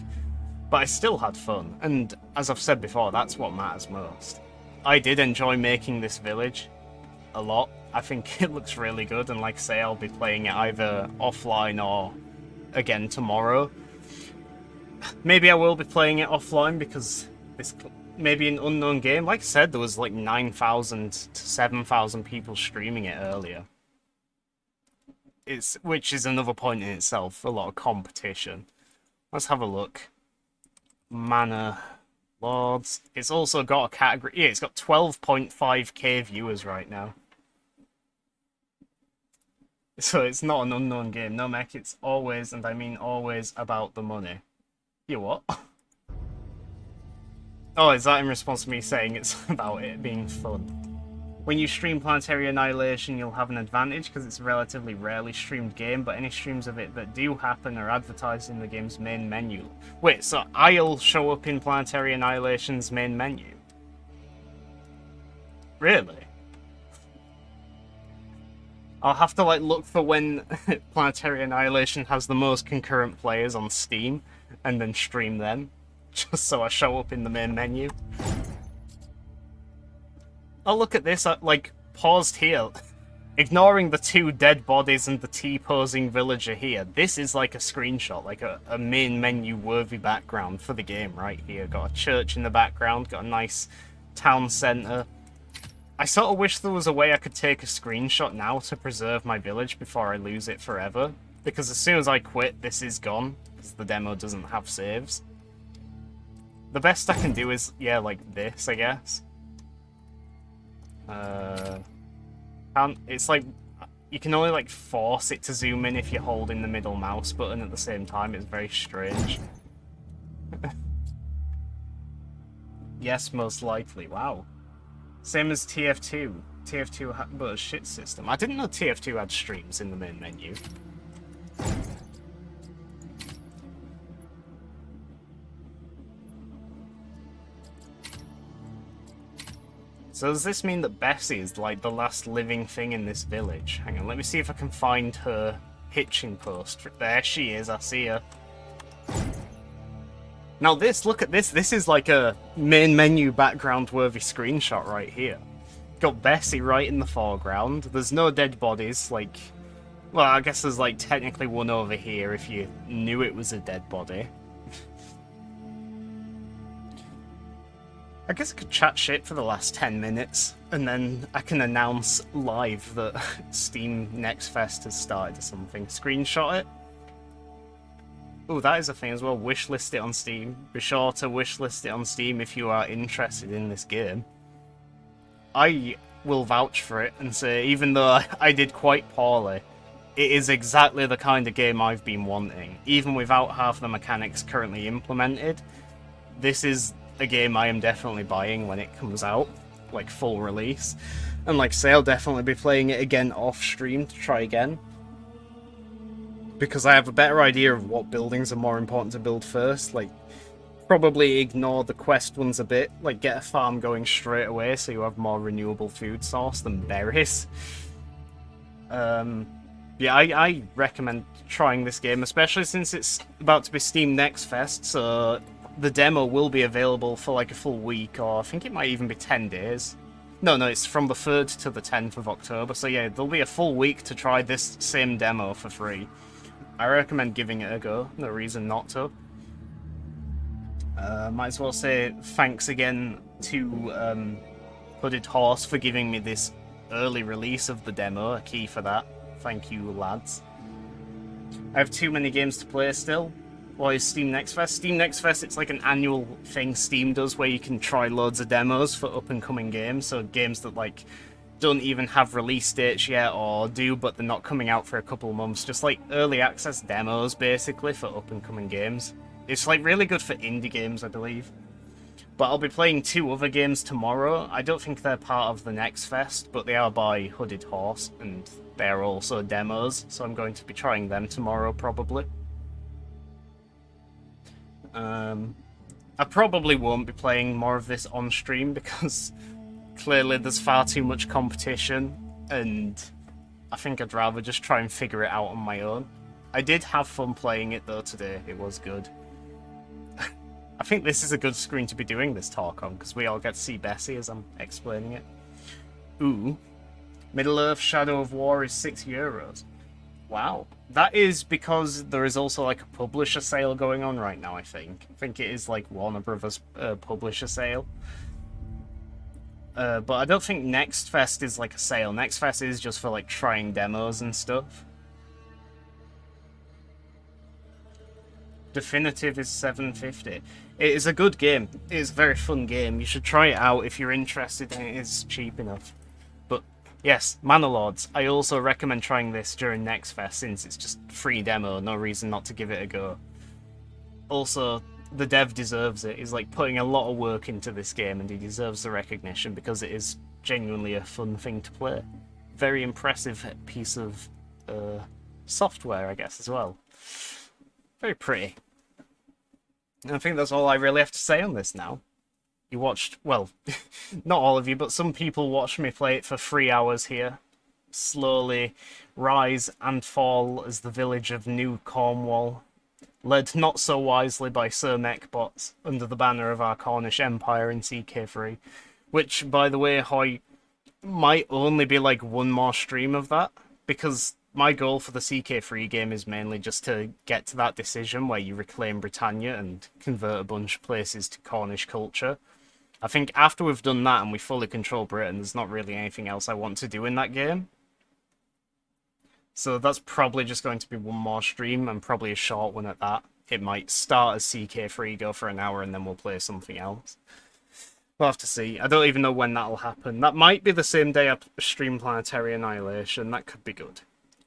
But I still had fun, and as I've said before, that's what matters most. I did enjoy making this village a lot. I think it looks really good, and like I say, I'll be playing it either offline or again tomorrow. Maybe I will be playing it offline because this may be an unknown game. Like I said, there was like 9,000 to 7,000 people streaming it earlier. Which is another point in itself, a lot of competition. Let's have a look. Manor Lords. It's also got a category. Yeah, it's got 12.5k viewers right now. So it's not an unknown game. No, mech, it's always, and I mean always, about the money. You what? Oh, is that in response to me saying it's about it being fun? When you stream Planetary Annihilation, you'll have an advantage because it's a relatively rarely streamed game, but any streams of it that do happen are advertised in the game's main menu. Wait, so I'll show up in Planetary Annihilation's main menu? Really? I'll have to like look for when Planetary Annihilation has the most concurrent players on Steam, and then stream them, just so I show up in the main menu. Oh, look at this, like, paused here. Ignoring the 2 dead bodies and the T-posing villager here, this is like a screenshot, like a main menu-worthy background for the game right here. Got a church in the background, got a nice town centre. I sort of wish there was a way I could take a screenshot now to preserve my village before I lose it forever. Because as soon as I quit, this is gone, because the demo doesn't have saves. The best I can do is, yeah, like this, I guess. It's like, you can only like force it to zoom in if you're holding the middle mouse button at the same time. It's very strange. Yes, most likely. Wow. Same as TF2. TF2 had but a shit system. I didn't know TF2 had streams in the main menu. So does this mean that Bessie is like the last living thing in this village? Hang on, let me see if I can find her hitching post. There she is, I see her. Now this, look at this. This is like a main menu background worthy screenshot right here. Got Bessie right in the foreground. There's no dead bodies, like Well, I guess there's like technically one over here if you knew it was a dead body. I guess I could chat shit for the last 10 minutes, and then I can announce live that Steam NextFest has started or something. Screenshot it. Oh, that is a thing as well. Wishlist it on Steam. Be sure to wishlist it on Steam if you are interested in this game. I will vouch for it and say, even though I did quite poorly, it is exactly the kind of game I've been wanting. Even without half the mechanics currently implemented, this is a game I am definitely buying when it comes out, like full release. And like I say, I'll definitely be playing it again off stream to try again, because I have a better idea of what buildings are more important to build first. Like, probably ignore the quest ones a bit, like get a farm going straight away so you have more renewable food source than berries. Yeah, I recommend trying this game, especially since it's about to be Steam NextFest, so the demo will be available for like a full week, or I think it might even be 10 days. No, it's from the 3rd to the 10th of October, so yeah, there'll be a full week to try this same demo for free. I recommend giving it a go, no reason not to. Might as well say thanks again to Hooded Horse for giving me this early release of the demo, a key for that. Thank you, lads. I have too many games to play still. What is Steam NextFest? Steam NextFest, it's like an annual thing Steam does where you can try loads of demos for up-and-coming games, so games that like don't even have release dates yet, or do but they're not coming out for a couple of months. Just like early access demos, basically, for up-and-coming games. It's like really good for indie games, I believe. But I'll be playing 2 other games tomorrow. I don't think they're part of the NextFest, but they are by Hooded Horse, and they're also demos, so I'm going to be trying them tomorrow, probably. I probably won't be playing more of this on stream, because clearly there's far too much competition, and I think I'd rather just try and figure it out on my own. I did have fun playing it, though, today. It was good. I think this is a good screen to be doing this talk on, because we all get to see Bessie as I'm explaining it. Ooh. Middle-earth Shadow of War is €6. Wow. That is because there is also like a publisher sale going on right now, I think. I think it is like Warner Brothers publisher sale. But I don't think NextFest is like a sale. NextFest is just for like trying demos and stuff. Definitive is $7.50. It is a good game. It is a very fun game. You should try it out if you're interested, and it is cheap enough. But yes, Manor Lords. I also recommend trying this during NextFest, since it's just free demo. No reason not to give it a go. Also, the dev deserves it. He's like putting a lot of work into this game, and he deserves the recognition because it is genuinely a fun thing to play. Very impressive piece of software, I guess, as well. Very pretty. And I think that's all I really have to say on this now. You watched, well, not all of you, but some people watched me play it for 3 hours here. Slowly rise and fall as the village of New Cornwall, led not so wisely by Sir Mechbots, under the banner of our Cornish Empire in CK3. Which, by the way, Hoy, might only be like one more stream of that, because my goal for the CK3 game is mainly just to get to that decision where you reclaim Britannia and convert a bunch of places to Cornish culture. I think after we've done that and we fully control Britain, there's not really anything else I want to do in that game. So that's probably just going to be one more stream, and probably a short one at that. It might start as CK3, go for an hour, and then we'll play something else. We'll have to see. I don't even know when that'll happen. That might be the same day I stream Planetary Annihilation. That could be good.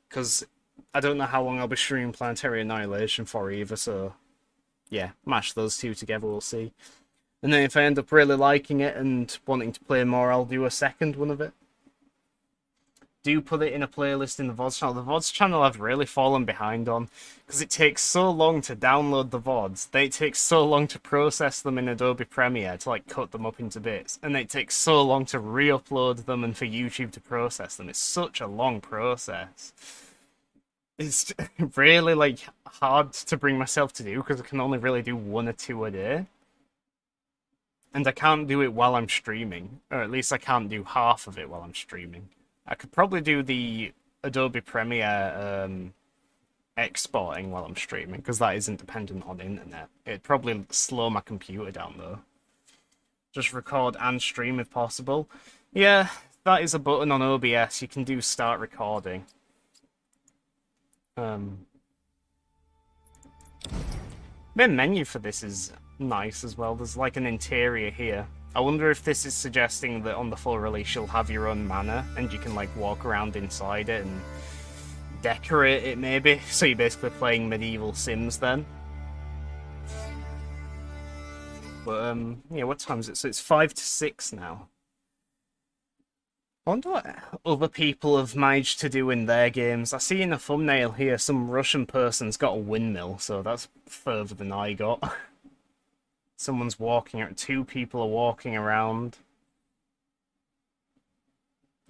Because I don't know how long I'll be streaming Planetary Annihilation for either, so yeah, mash those two together, we'll see. And then if I end up really liking it and wanting to play more, I'll do a second one of it. Do put it in a playlist in the VODs channel. The VODs channel I've really fallen behind on, because it takes so long to download the VODs, then it takes so long to process them in Adobe Premiere to like cut them up into bits, and it takes so long to re-upload them and for YouTube to process them. It's such a long process. It's really like hard to bring myself to do, because I can only really do 1 or 2 a day. And I can't do it while I'm streaming, or at least I can't do half of it while I'm streaming. I could probably do the Adobe Premiere exporting while I'm streaming, because that isn't dependent on the internet. It'd probably slow my computer down though. Just record and stream if possible. Yeah, that is a button on OBS. You can do start recording. The menu for this is nice as well. There's like an interior here. I wonder if this is suggesting that on the full release you'll have your own manor and you can like walk around inside it and decorate it maybe. So you're basically playing medieval Sims then. But yeah, what time is it? So it's 5 to 6 now. I wonder what other people have managed to do in their games. I see in the thumbnail here some Russian person's got a windmill, so that's further than I got. Someone's walking, 2 people are walking around.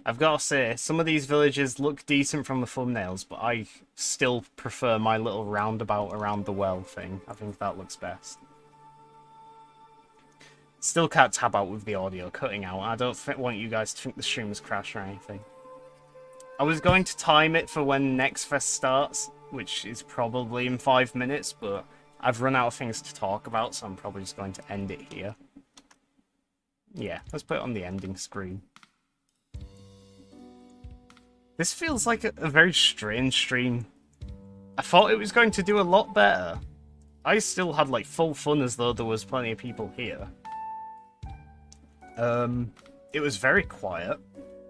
I've got to say, some of these villages look decent from the thumbnails, but I still prefer my little roundabout around the well thing. I think that looks best. Still can't tab out with the audio cutting out. I don't want you guys to think the stream has crashed or anything. I was going to time it for when NextFest starts, which is probably in 5 minutes, but I've run out of things to talk about, so I'm probably just going to end it here. Yeah, let's put it on the ending screen. This feels like a very strange stream. I thought it was going to do a lot better. I still had like full fun as though there was plenty of people here. It was very quiet,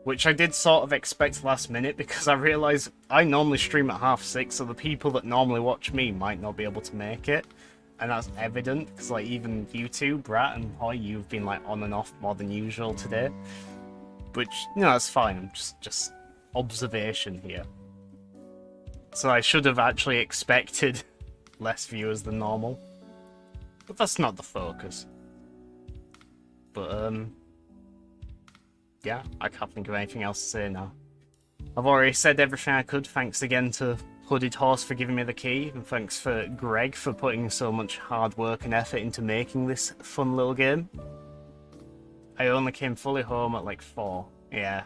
which I did sort of expect last minute because I realised I normally stream at 6:30, so the people that normally watch me might not be able to make it. And that's evident, because like even you two, Brat and Hoy, you've been like on and off more than usual today. Which, you know, that's fine, I'm just observation here. So I should have actually expected less viewers than normal. But that's not the focus. But, yeah, I can't think of anything else to say now. I've already said everything I could. Thanks again to Hooded Horse for giving me the key, and thanks for Greg for putting so much hard work and effort into making this fun little game. I only came fully home at like 4. Yeah.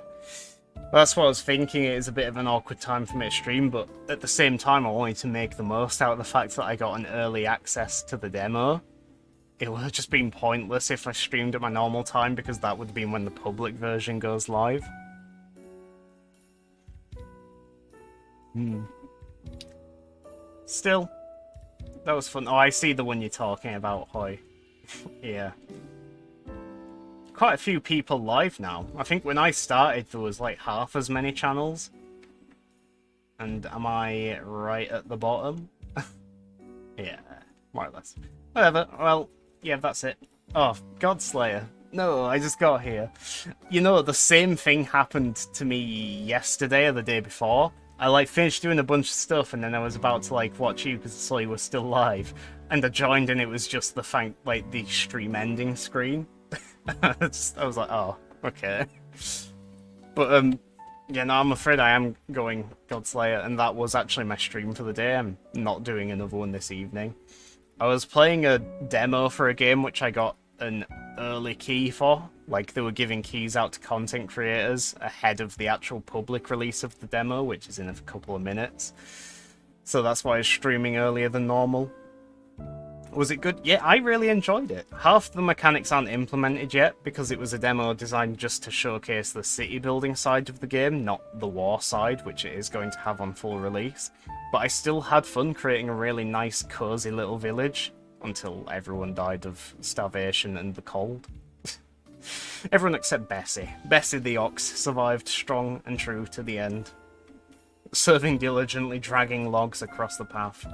Well, that's what I was thinking. It is a bit of an awkward time for me to stream, but at the same time I wanted to make the most out of the fact that I got an early access to the demo. It would have just been pointless if I streamed at my normal time, because that would have been when the public version goes live. Still, that was fun. Oh, I see the one you're talking about, Hoy. Yeah. Quite a few people live now. I think when I started there was like half as many channels. And am I right at the bottom? Yeah, more or less. Whatever, well, yeah, that's it. Oh, Godslayer. No, I just got here. You know, the same thing happened to me yesterday or the day before. I like finished doing a bunch of stuff and then I was about to like watch you because I saw you were still live. And I joined and it was just the the stream ending screen. I was like, oh, okay. But yeah, no, I'm afraid I am going Godslayer, and that was actually my stream for the day. I'm not doing another one this evening. I was playing a demo for a game which I got an early key for. Like, they were giving keys out to content creators ahead of the actual public release of the demo, which is in a couple of minutes. So that's why I was streaming earlier than normal. Was it good? Yeah, I really enjoyed it. Half the mechanics aren't implemented yet, because it was a demo designed just to showcase the city building side of the game, not the war side, which it is going to have on full release. But I still had fun creating a really nice, cozy little village, until everyone died of starvation and the cold. Everyone except Bessie. Bessie the ox survived strong and true to the end. Serving diligently, dragging logs across the path.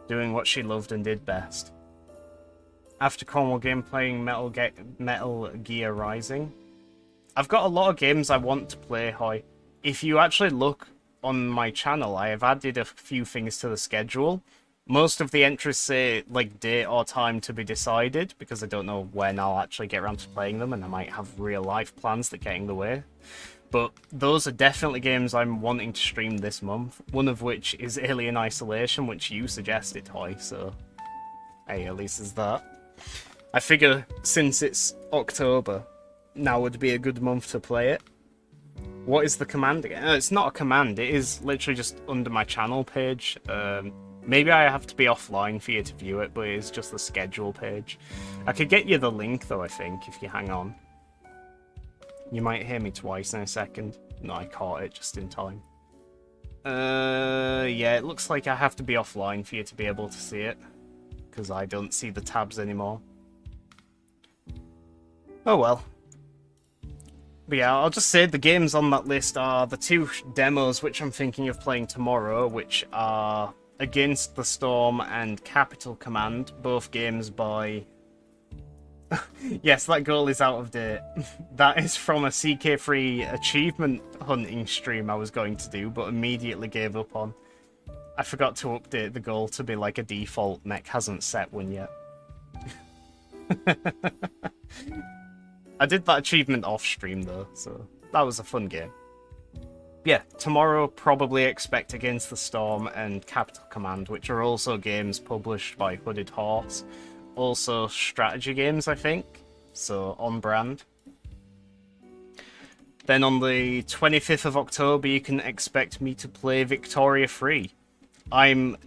Doing what she loved and did best. After Cornwall game, playing Metal Gear Rising. I've got a lot of games I want to play, Hoy. If you actually look on my channel, I have added a few things to the schedule. Most of the entries say, like, date or time to be decided, because I don't know when I'll actually get around to playing them, and I might have real-life plans that get in the way. But those are definitely games I'm wanting to stream this month, one of which is Alien Isolation, which you suggested, Hoy, so hey, at least there's that. I figure since it's October, now would be a good month to play it. What is the command again? It's not a command, it is literally just under my channel page. Maybe I have to be offline for you to view it, but it's just the schedule page. I could get you the link though, I think, if you hang on. You might hear me twice in a second. No, I caught it just in time. Yeah, it looks like I have to be offline for you to be able to see it, because I don't see the tabs anymore. Oh well. But yeah, I'll just say the games on that list are the two demos which I'm thinking of playing tomorrow, which are Against the Storm and Capital Command, both games by... Yes, that goal is out of date. That is from a CK3 achievement hunting stream I was going to do, but immediately gave up on. I forgot to update the goal to be like a default. Mech hasn't set one yet. I did that achievement off stream though, so that was a fun game. Yeah, tomorrow probably expect Against the Storm and Capital Command, which are also games published by Hooded Horse. Also strategy games, I think, so on brand. Then on the 25th of October, you can expect me to play Victoria Free.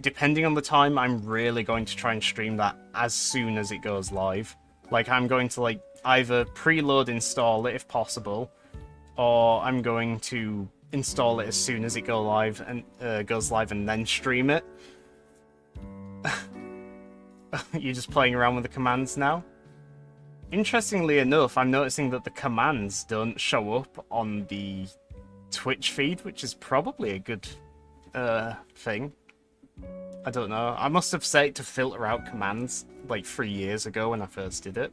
Depending on the time, I'm really going to try and stream that as soon as it goes live. Like, I'm going to, like, either preload install it if possible, or I'm going to install it as soon as it goes live and then stream it. You're just playing around with the commands now? Interestingly enough, I'm noticing that the commands don't show up on the Twitch feed, which is probably a good thing. I don't know. I must have set it to filter out commands like 3 years ago when I first did it.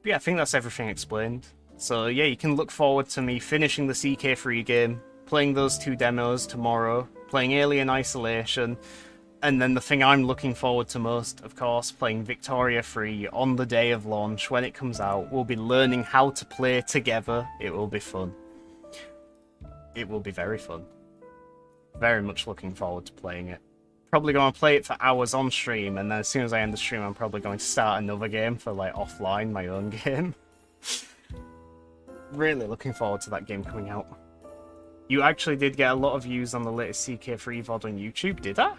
But yeah, I think that's everything explained. So yeah, you can look forward to me finishing the CK3 game, playing those two demos tomorrow, playing Alien Isolation, and then the thing I'm looking forward to most, of course, playing Victoria Free on the day of launch when it comes out. We'll be learning how to play together. It will be fun. It will be very fun. Very much looking forward to playing it. Probably going to play it for hours on stream, and then as soon as I end the stream, I'm probably going to start another game for, like, offline, my own game. Really looking forward to that game coming out. You actually did get a lot of views on the latest CK3 VOD on YouTube, did I?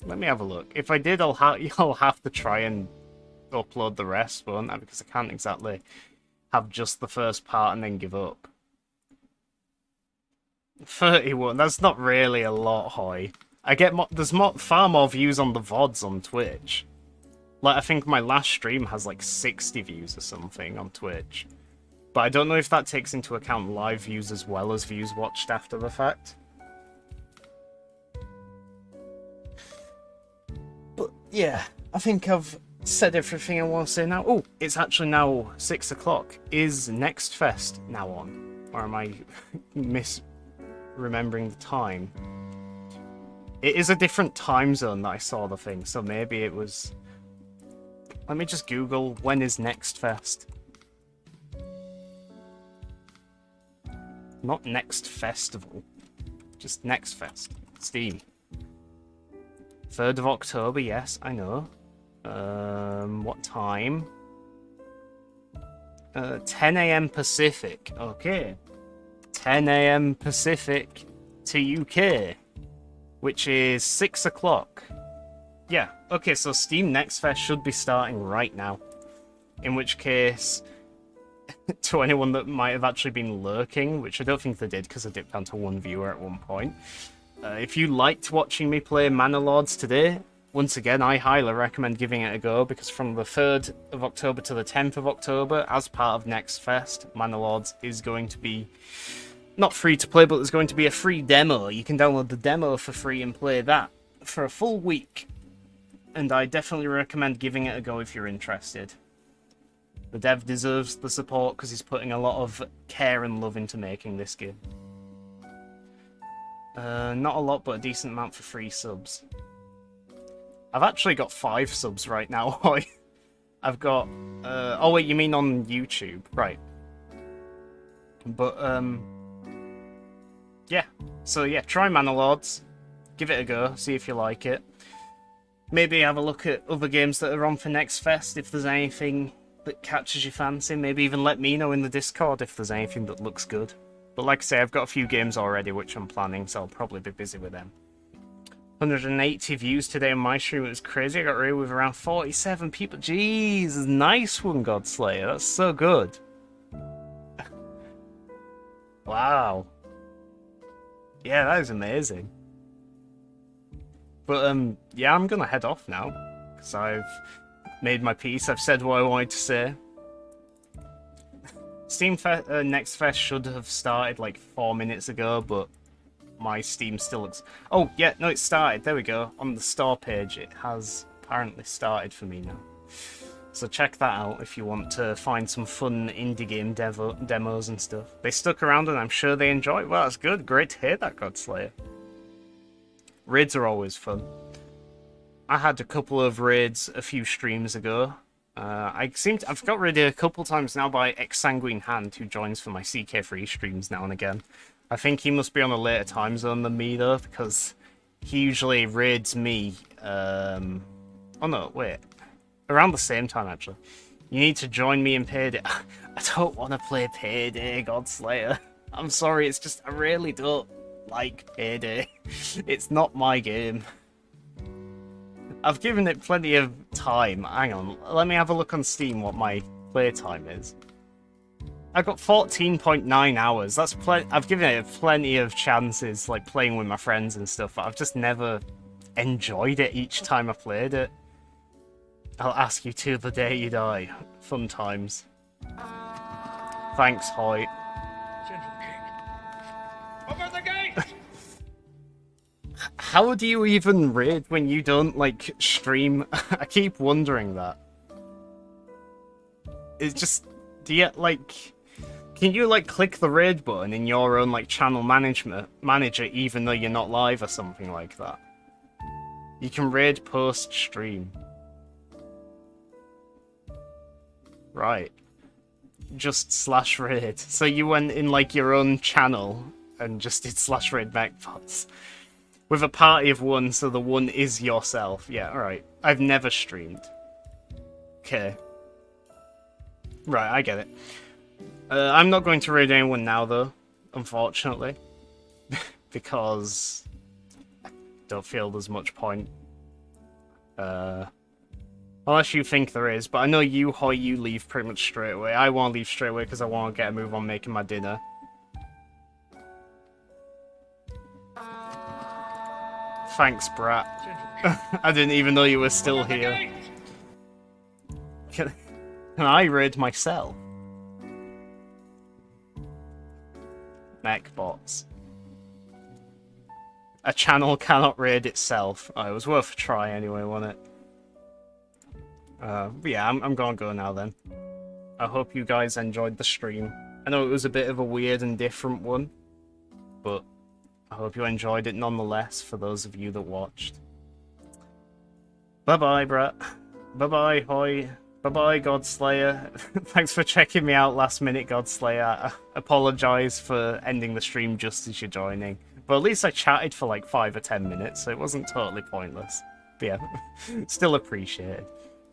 Let me have a look. If I did, I'll have to try and upload the rest, won't I? Because I can't exactly have just the first part and then give up. 31, that's not really a lot, Hoy. There's far more views on the VODs on Twitch. Like, I think my last stream has like 60 views or something on Twitch. But I don't know if that takes into account live views as well as views watched after the fact. But yeah, I think I've said everything I want to say now. Oh, it's actually now 6 o'clock. Is NextFest now on? Or am I misremembering the time? It is a different time zone that I saw the thing, so maybe it was... Let me just Google, when is NextFest? Not Next Festival. Just NextFest. Steam. 3rd of October, yes, I know. What time? 10 AM Pacific. Okay. 10 AM Pacific to UK. Which is 6 o'clock. Yeah, okay, so Steam NextFest should be starting right now. In which case, to anyone that might have actually been lurking, which I don't think they did because I dipped down to one viewer at one point, if you liked watching me play Manor Lords today, once again, I highly recommend giving it a go, because from the 3rd of October to the 10th of October, as part of NextFest, Manor Lords is going to be not free to play, but there's going to be a free demo. You can download the demo for free and play that for a full week. And I definitely recommend giving it a go if you're interested. The dev deserves the support because he's putting a lot of care and love into making this game. Not a lot, but a decent amount for free subs. I've actually got 5 subs right now. I've got... oh wait, you mean on YouTube? Right. But, yeah. So yeah, try Manor Lords. Give it a go, see if you like it. Maybe have a look at other games that are on for NextFest, if there's anything that catches your fancy. Maybe even let me know in the Discord if there's anything that looks good. But like I say, I've got a few games already which I'm planning, so I'll probably be busy with them. 180 views today on my stream. It was crazy. I got rated with around 47 people. Jeez, nice one, Godslayer. That's so good. Wow. Yeah, that is amazing. But yeah, I'm gonna head off now because I've made my peace. I've said what I wanted to say. Steam NextFest should have started like 4 minutes ago, but my Steam still looks... Oh, yeah, no, it started. There we go. On the store page, it has apparently started for me now. So check that out if you want to find some fun indie game demos and stuff. They stuck around and I'm sure they enjoy it. Well, that's good. Great to hear that, Godslayer. Raids are always fun. I had a couple of raids a few streams ago. I've got raided a couple times now by Ex-Sanguine Hand, who joins for my CK3 streams now and again. I think he must be on a later time zone than me, though, because he usually raids me, oh no, wait. Around the same time, actually. You need to join me in Payday. I don't want to play Payday, Godslayer. I'm sorry, it's just, I really don't like Payday. It's not my game. I've given it plenty of time. Hang on, let me have a look on Steam what my playtime is. I got 14.9 hours. That's I've given it plenty of chances, like playing with my friends and stuff, but I've just never enjoyed it each time I played it. I'll ask you to the day you die. Fun times. Thanks, Hoyt. Open the gate! How do you even raid when you don't, like, stream? I keep wondering that. It's just... Do you, like... Can you, like, click the raid button in your own, like, channel manager even though you're not live or something like that? You can raid post-stream. Right. Just /raid. So you went in, like, your own channel and just did /raid mechbots. With a party of one, so the one is yourself. Yeah, alright. I've never streamed. Okay. Right, I get it. I'm not going to raid anyone now, though, unfortunately. Because I don't feel there's much point. Unless you think there is, but I know you, Hoy, you leave pretty much straight away. I want to leave straight away because I want to get a move on making my dinner. Thanks, brat. I didn't even know you were still here. Can I raid myself? Mechbots. A channel cannot raid itself. Oh, it was worth a try anyway, wasn't it? But yeah, I'm gonna go now then. I hope you guys enjoyed the stream. I know it was a bit of a weird and different one, but I hope you enjoyed it nonetheless for those of you that watched. Bye-bye, Brett. Bye-bye, Hoy. Bye-bye, Godslayer. Thanks for checking me out last minute, Godslayer. I apologise for ending the stream just as you're joining. But at least I chatted for like 5 or 10 minutes, so it wasn't totally pointless. But yeah, still appreciated.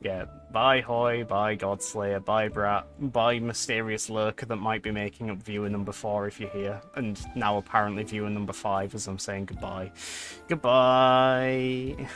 Yeah, bye Hoy, bye Godslayer, bye Brat, bye Mysterious Lurker that might be making up viewer number 4 if you're here, and now apparently viewer number 5 as I'm saying goodbye. Goodbye!